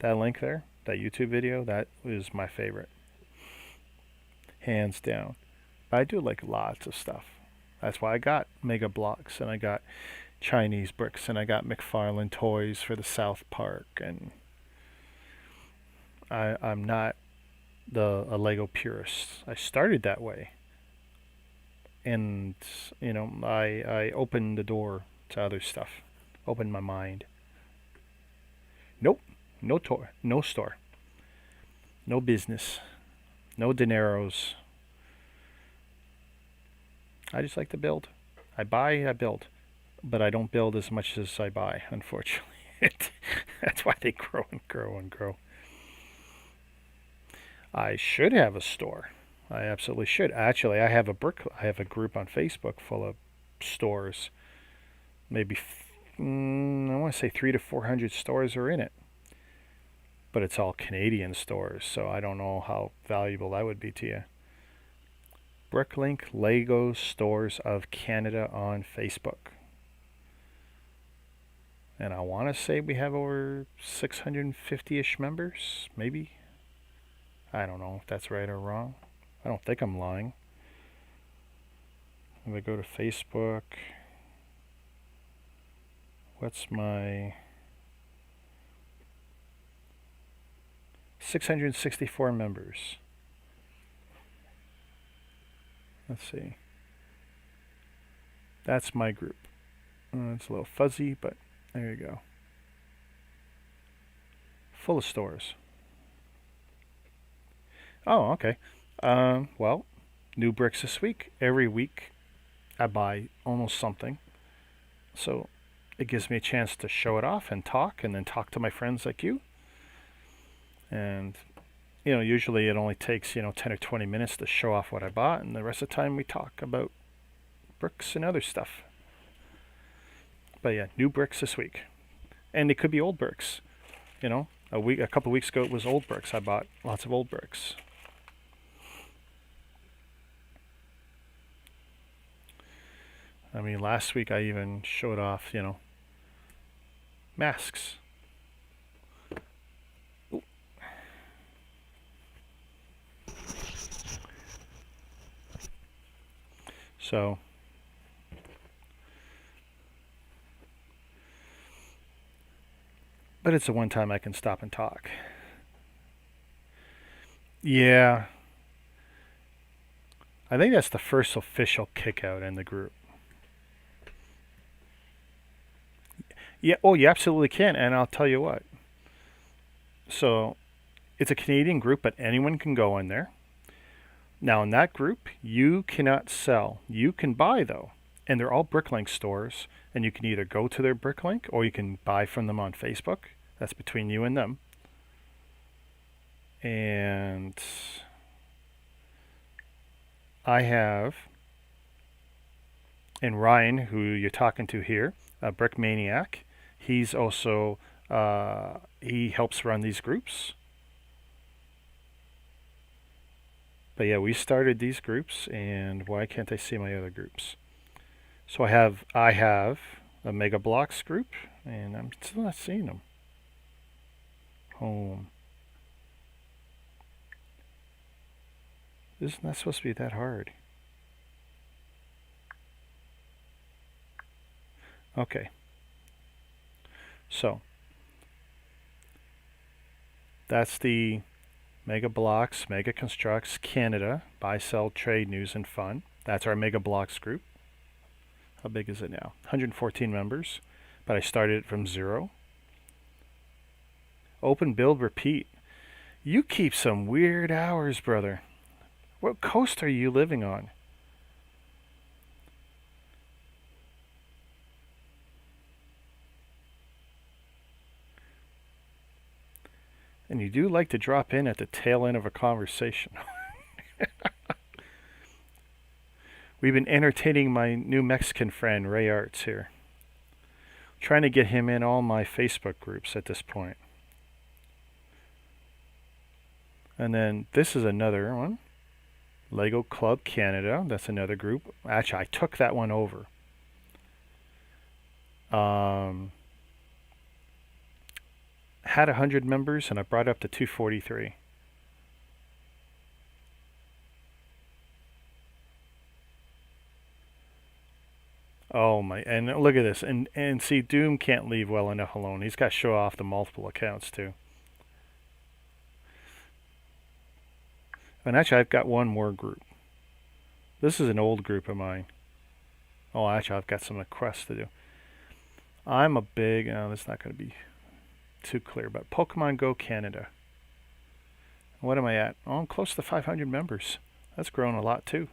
link there, that YouTube video, that is my favorite. Hands down. But I do like lots of stuff. That's why I got Mega Blocks, and I got Chinese bricks, and I got McFarlane toys for the South Park, and I'm not a Lego purist. I started that way. And, you know, I opened the door to other stuff. Opened my mind. Nope. No tour. No store. No business. No dineros. I just like to build. I buy, I build. But I don't build as much as I buy, unfortunately. That's why they grow and grow and grow. I should have a store. I absolutely should. Actually, I have a group on Facebook full of stores. Maybe I want to say 300 to 400 stores are in it. But it's all Canadian stores, so I don't know how valuable that would be to you. Bricklink Lego Stores of Canada on Facebook. And I want to say we have over 650-ish members, maybe. I don't know if that's right or wrong. I don't think I'm lying. If I go to Facebook, what's my 664 members? Let's see. That's my group. It's a little fuzzy, but there you go. Full of stores. Oh, okay. Well, new bricks this week. Every week I buy almost something. So it gives me a chance to show it off and then talk to my friends like you. And, usually it only takes, 10 or 20 minutes to show off what I bought. And the rest of the time we talk about bricks and other stuff. But yeah, new bricks this week. And it could be old bricks. A couple weeks ago it was old bricks. I bought lots of old bricks. I mean, last week I even showed off, masks. Ooh. So, but it's the one time I can stop and talk. Yeah, I think that's the first official kick out in the group. Yeah, oh, you absolutely can, and I'll tell you what. So, it's a Canadian group, but anyone can go in there. Now, in that group, you cannot sell. You can buy, though. And they're all Bricklink stores, and you can either go to their Bricklink or you can buy from them on Facebook. That's between you and them. And I have, and Ryan, who you're talking to here, a Brick Maniac, he's also, he helps run these groups. But yeah, we started these groups, and why can't I see my other groups? So I have a Mega Blocks group, and I'm still not seeing them. Home. Isn't that supposed to be that hard? Okay. So that's the Mega Blocks, Mega Constructs Canada, Buy, Sell, Trade, News, and Fun. That's our Mega Blocks group. How big is it now? 114 members, but I started it from 0. Open, build, repeat. You keep some weird hours, brother. What coast are you living on? And you do like to drop in at the tail end of a conversation. We've been entertaining my new Mexican friend, Ray Arts, here. Trying to get him in all my Facebook groups at this point. And then this is another one. Lego Club Canada. That's another group. Actually, I took that one over. Had 100 members and I brought it up to 243. Oh my, and look at this. And see, Doom can't leave well enough alone. He's got to show off the multiple accounts too. And actually, I've got one more group. This is an old group of mine. Oh, actually, I've got some requests to do. I'm a big, that's not going to be too clear, but Pokemon Go Canada. What am I at? Oh, I'm close to 500 members. That's grown a lot too.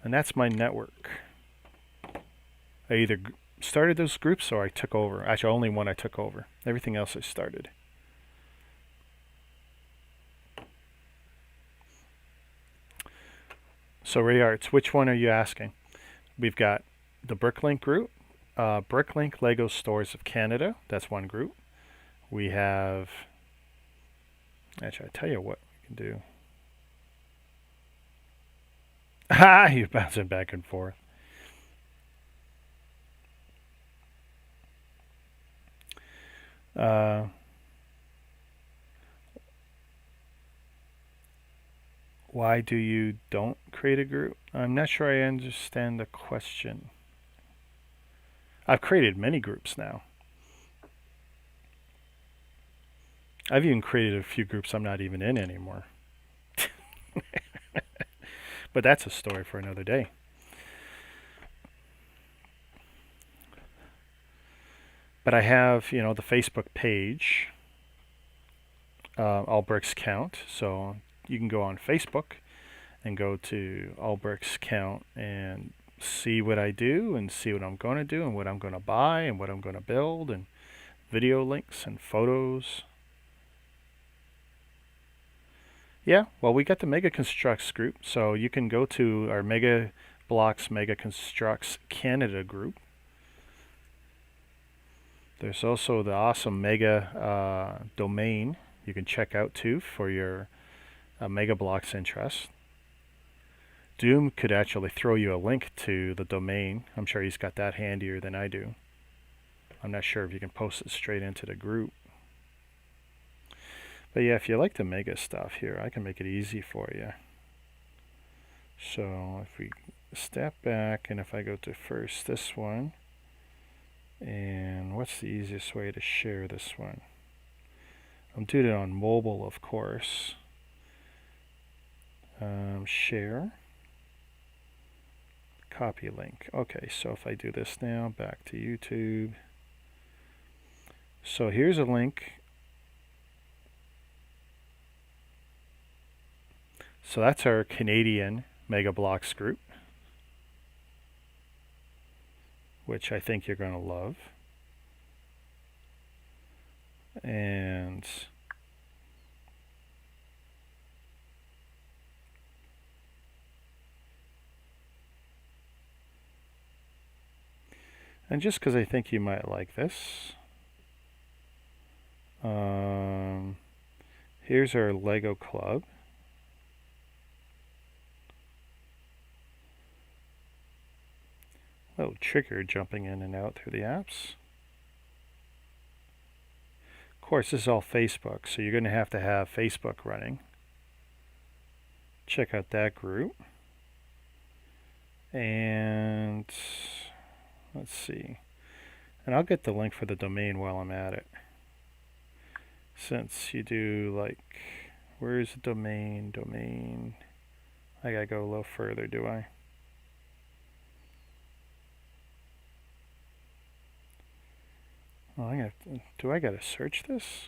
And that's my network. I either started those groups or I took over. Actually, only one I took over. Everything else I started. So Ray Arts, which one are you asking? We've got the Bricklink group, Bricklink Lego Stores of Canada. That's one group. We have, actually, I tell you what we can do. Ah, you're bouncing back and forth. Why do you don't create a group? I'm not sure I understand the question. I've created many groups now. I've even created a few groups I'm not even in anymore. But that's a story for another day. But I have, the Facebook page, Allbricks Count. So you can go on Facebook and go to Allbricks Count and see what I do and see what I'm going to do and what I'm going to buy and what I'm going to build and video links and photos. Yeah, well, we got the Mega Constructs group, so you can go to our Mega Blocks Mega Constructs Canada group. There's also the awesome Mega domain you can check out too for your Mega Blocks interest. Doom could actually throw you a link to the domain. I'm sure he's got that handier than I do. I'm not sure if you can post it straight into the group. But yeah, if you like the Mega stuff here, I can make it easy for you. So if we step back and if I go to first this one, and what's the easiest way to share this one? I'm doing it on mobile, of course. Share. Copy link. Okay, so if I do this now, back to YouTube. So here's a link. So that's our Canadian Mega Blocks group, which I think you're going to love. And just because I think you might like this, here's our Lego Club. Oh, trigger jumping in and out through the apps. Of course, this is all Facebook, so you're going to have Facebook running. Check out that group. And let's see. And I'll get the link for the domain while I'm at it. Since you do where's the domain? Domain. I gotta go a little further, do I? Oh, do I gotta search this?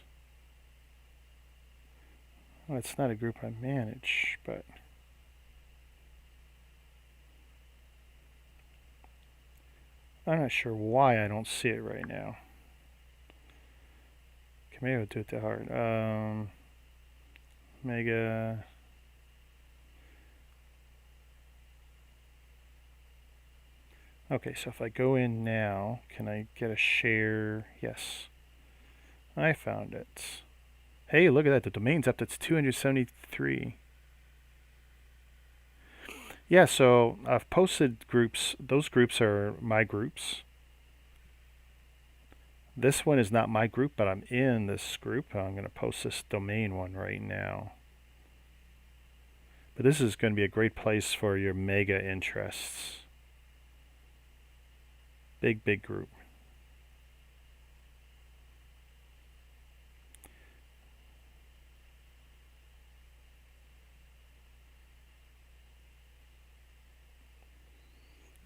Well, it's not a group I manage, but I'm not sure why I don't see it right now. Okay, maybe I'll do it that hard. Mega. Okay, so if I go in now, can I get a share? Yes. I found it. Hey, look at that. The domain's up to 273. Yeah, so I've posted groups. Those groups are my groups. This one is not my group, but I'm in this group. I'm going to post this domain one right now. But this is going to be a great place for your mega interests. Big, big group.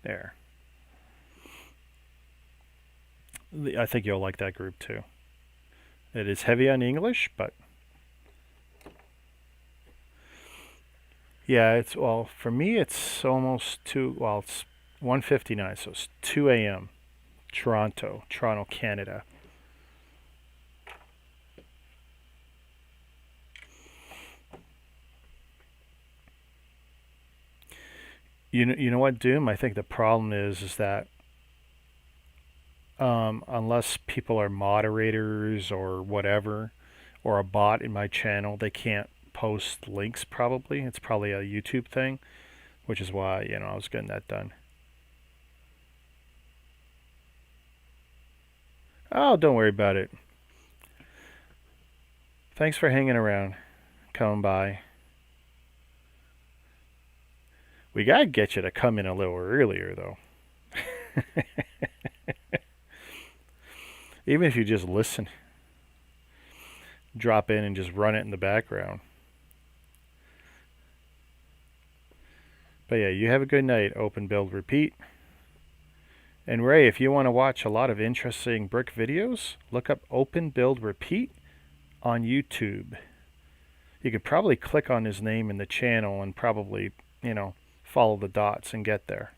There. I think you'll like that group too. It is heavy on English, but yeah, for me it's almost it's 1:59, so it's 2 a.m. Toronto, Canada. You know what, Doom? I think the problem is that unless people are moderators or whatever, or a bot in my channel, they can't post links probably. It's probably a YouTube thing, which is why, I was getting that done. Oh, don't worry about it. Thanks for hanging around, coming by. We gotta get you to come in a little earlier, though. Even if you just listen, drop in and just run it in the background. But yeah, you have a good night. Open, build, repeat. And Ray, if you want to watch a lot of interesting brick videos, look up Open, Build, Repeat on YouTube. You could probably click on his name in the channel and probably, follow the dots and get there.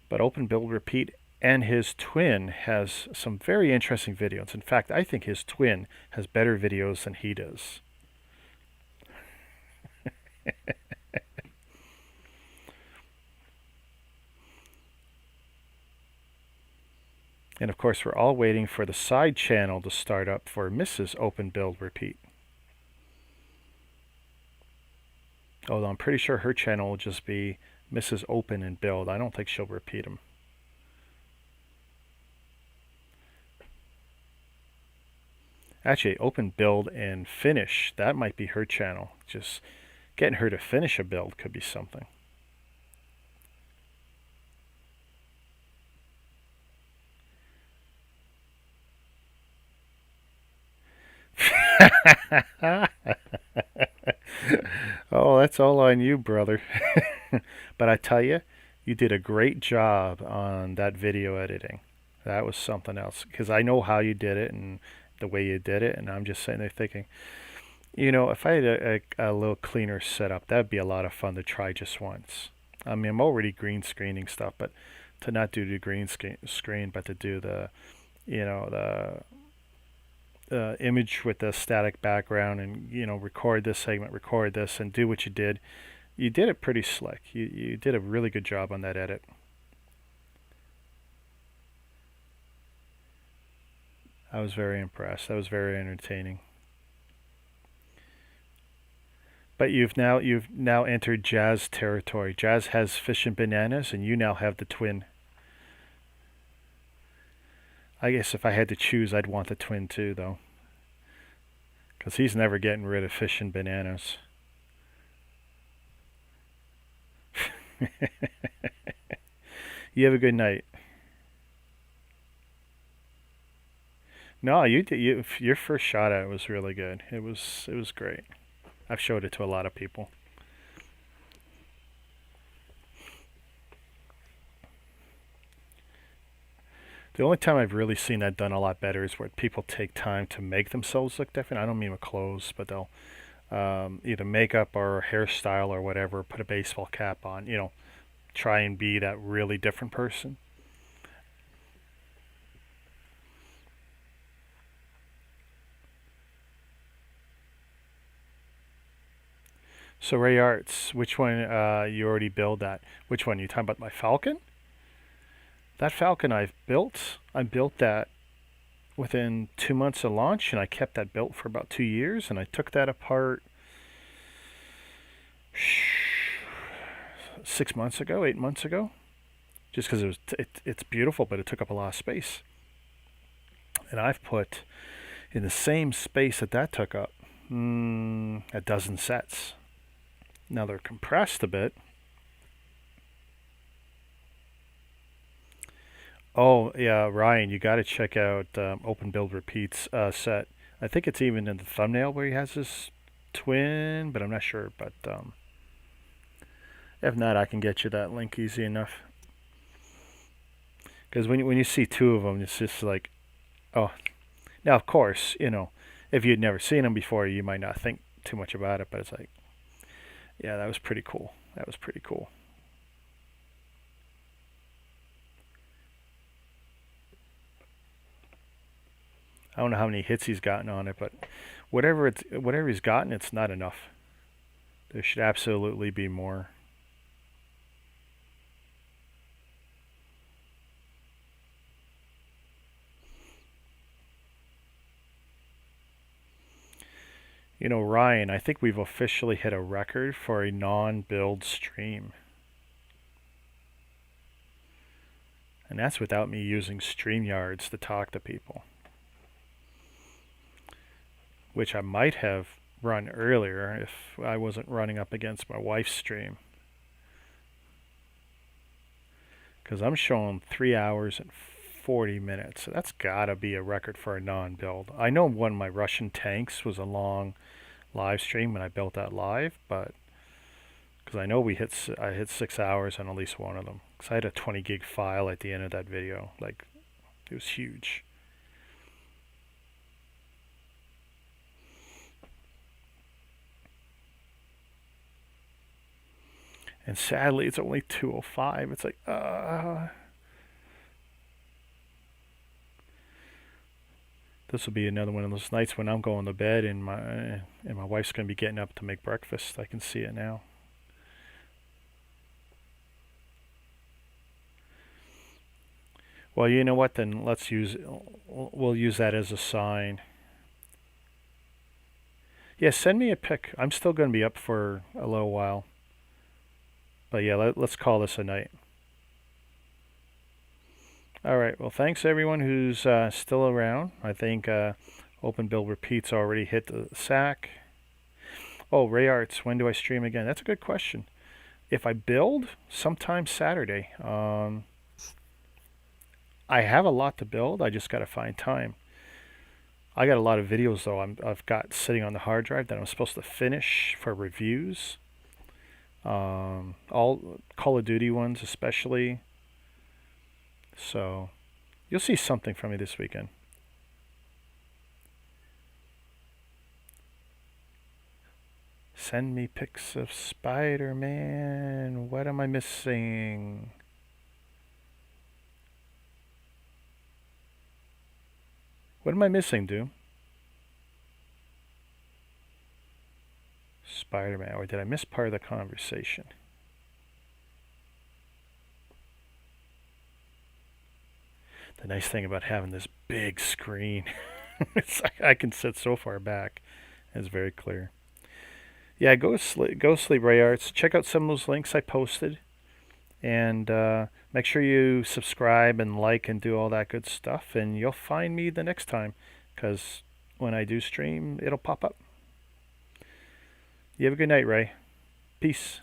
But Open, Build, Repeat and his twin has some very interesting videos. In fact, I think his twin has better videos than he does. And of course, we're all waiting for the side channel to start up for Mrs. Open, Build, Repeat. Although I'm pretty sure her channel will just be Mrs. Open and Build. I don't think she'll repeat them. Actually, Open, Build, and Finish. That might be her channel. Just getting her to finish a build could be something. Oh, that's all on you, brother. But I tell you, you did a great job on that video editing. That was something else. Because I know how you did it and the way you did it. And I'm just sitting there thinking, if I had a little cleaner setup, that'd be a lot of fun to try just once. I mean, I'm already green screening stuff, but to not do the green screen, but to do the, the image with the static background and record this segment, record this, and do what you did. You did it pretty slick. You did a really good job on that edit. I was very impressed. That was very entertaining. But you've now entered Jazz territory. Jazz has Fish and Bananas, and you now have the twin. I guess if I had to choose, I'd want the twin too, though. Because he's never getting rid of Fish and Bananas. You have a good night. No, you did. Your first shot at it was really good. It was great. I've showed it to a lot of people. The only time I've really seen that done a lot better is where people take time to make themselves look different. I don't mean with clothes, but they'll either makeup or hairstyle or whatever, put a baseball cap on, try and be that really different person. So Ray Arts, which one you already built that? Which one? You talking about my Falcon? That Falcon I built that within 2 months of launch, and I kept that built for about 2 years, and I took that apart 6 months ago, 8 months ago, just because it's beautiful, but it took up a lot of space. And I've put in the same space that took up a dozen sets. Now they're compressed a bit. Oh yeah, Ryan, you got to check out Open Build Repeats set. I think it's even in the thumbnail where he has his twin, but I'm not sure. But if not, I can get you that link easy enough. Because when you see two of them, it's just like, oh. Now of course, if you'd never seen them before, you might not think too much about it. But it's like, yeah, that was pretty cool. That was pretty cool. I don't know how many hits he's gotten on it, but whatever he's gotten, it's not enough. There should absolutely be more. Ryan, I think we've officially hit a record for a non-build stream. And that's without me using StreamYards to talk to people, which I might have run earlier if I wasn't running up against my wife's stream. Because I'm showing 3 hours and 40 minutes. So that's gotta be a record for a non-build. I know one of my Russian tanks was a long live stream and I built that live, but because I know I hit 6 hours on at least one of them. Because I had a 20 gig file at the end of that video. Like, it was huge. And sadly, it's only 2:05. It's like, this will be another one of those nights when I'm going to bed and my wife's gonna be getting up to make breakfast. I can see it now. Well, you know what? Then we'll use that as a sign. Yeah, send me a pic. I'm still gonna be up for a little while. But yeah, let's call this a night. All right. Well, thanks everyone who's still around. I think Open Build Repeats already hit the sack. Oh, Ray Arts, when do I stream again? That's a good question. If I build, sometime Saturday. I have a lot to build. I just got to find time. I got a lot of videos though. I've got sitting on the hard drive that I'm supposed to finish for reviews. All Call of Duty ones, especially. So you'll see something from me this weekend. Send me pics of Spider-Man. What am I missing? What am I missing, Doom? Spider-Man. Or did I miss part of the conversation? The nice thing about having this big screen, it's like I can sit so far back. It's very clear. Yeah, go sleep, Ray Arts. Check out some of those links I posted, and make sure you subscribe and like and do all that good stuff. And you'll find me the next time, because when I do stream, it'll pop up. You have a good night, Ray. Peace.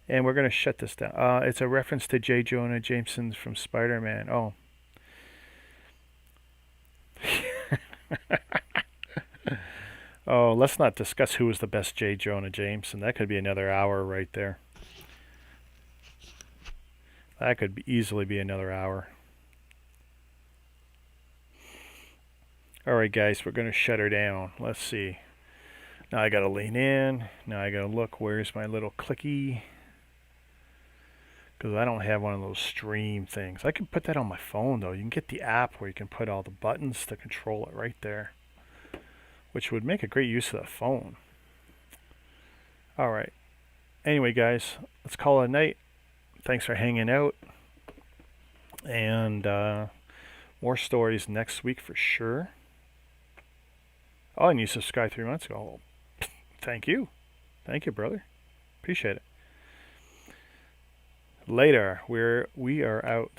And we're gonna shut this down. It's a reference to J. Jonah Jameson from Spider-Man. Oh. Oh, let's not discuss who was the best J. Jonah Jameson. That could be another hour right there. That could easily be another hour. Alright guys, we're going to shut her down. Let's see. Now I got to lean in. Now I got to look, where's my little clicky? Because I don't have one of those stream things. I can put that on my phone though. You can get the app where you can put all the buttons to control it right there, which would make a great use of the phone. Alright. Anyway guys, let's call it a night. Thanks for hanging out. And more stories next week for sure. Oh, and you subscribed 3 months ago. Well, thank you. Thank you, brother. Appreciate it. Later, we are out.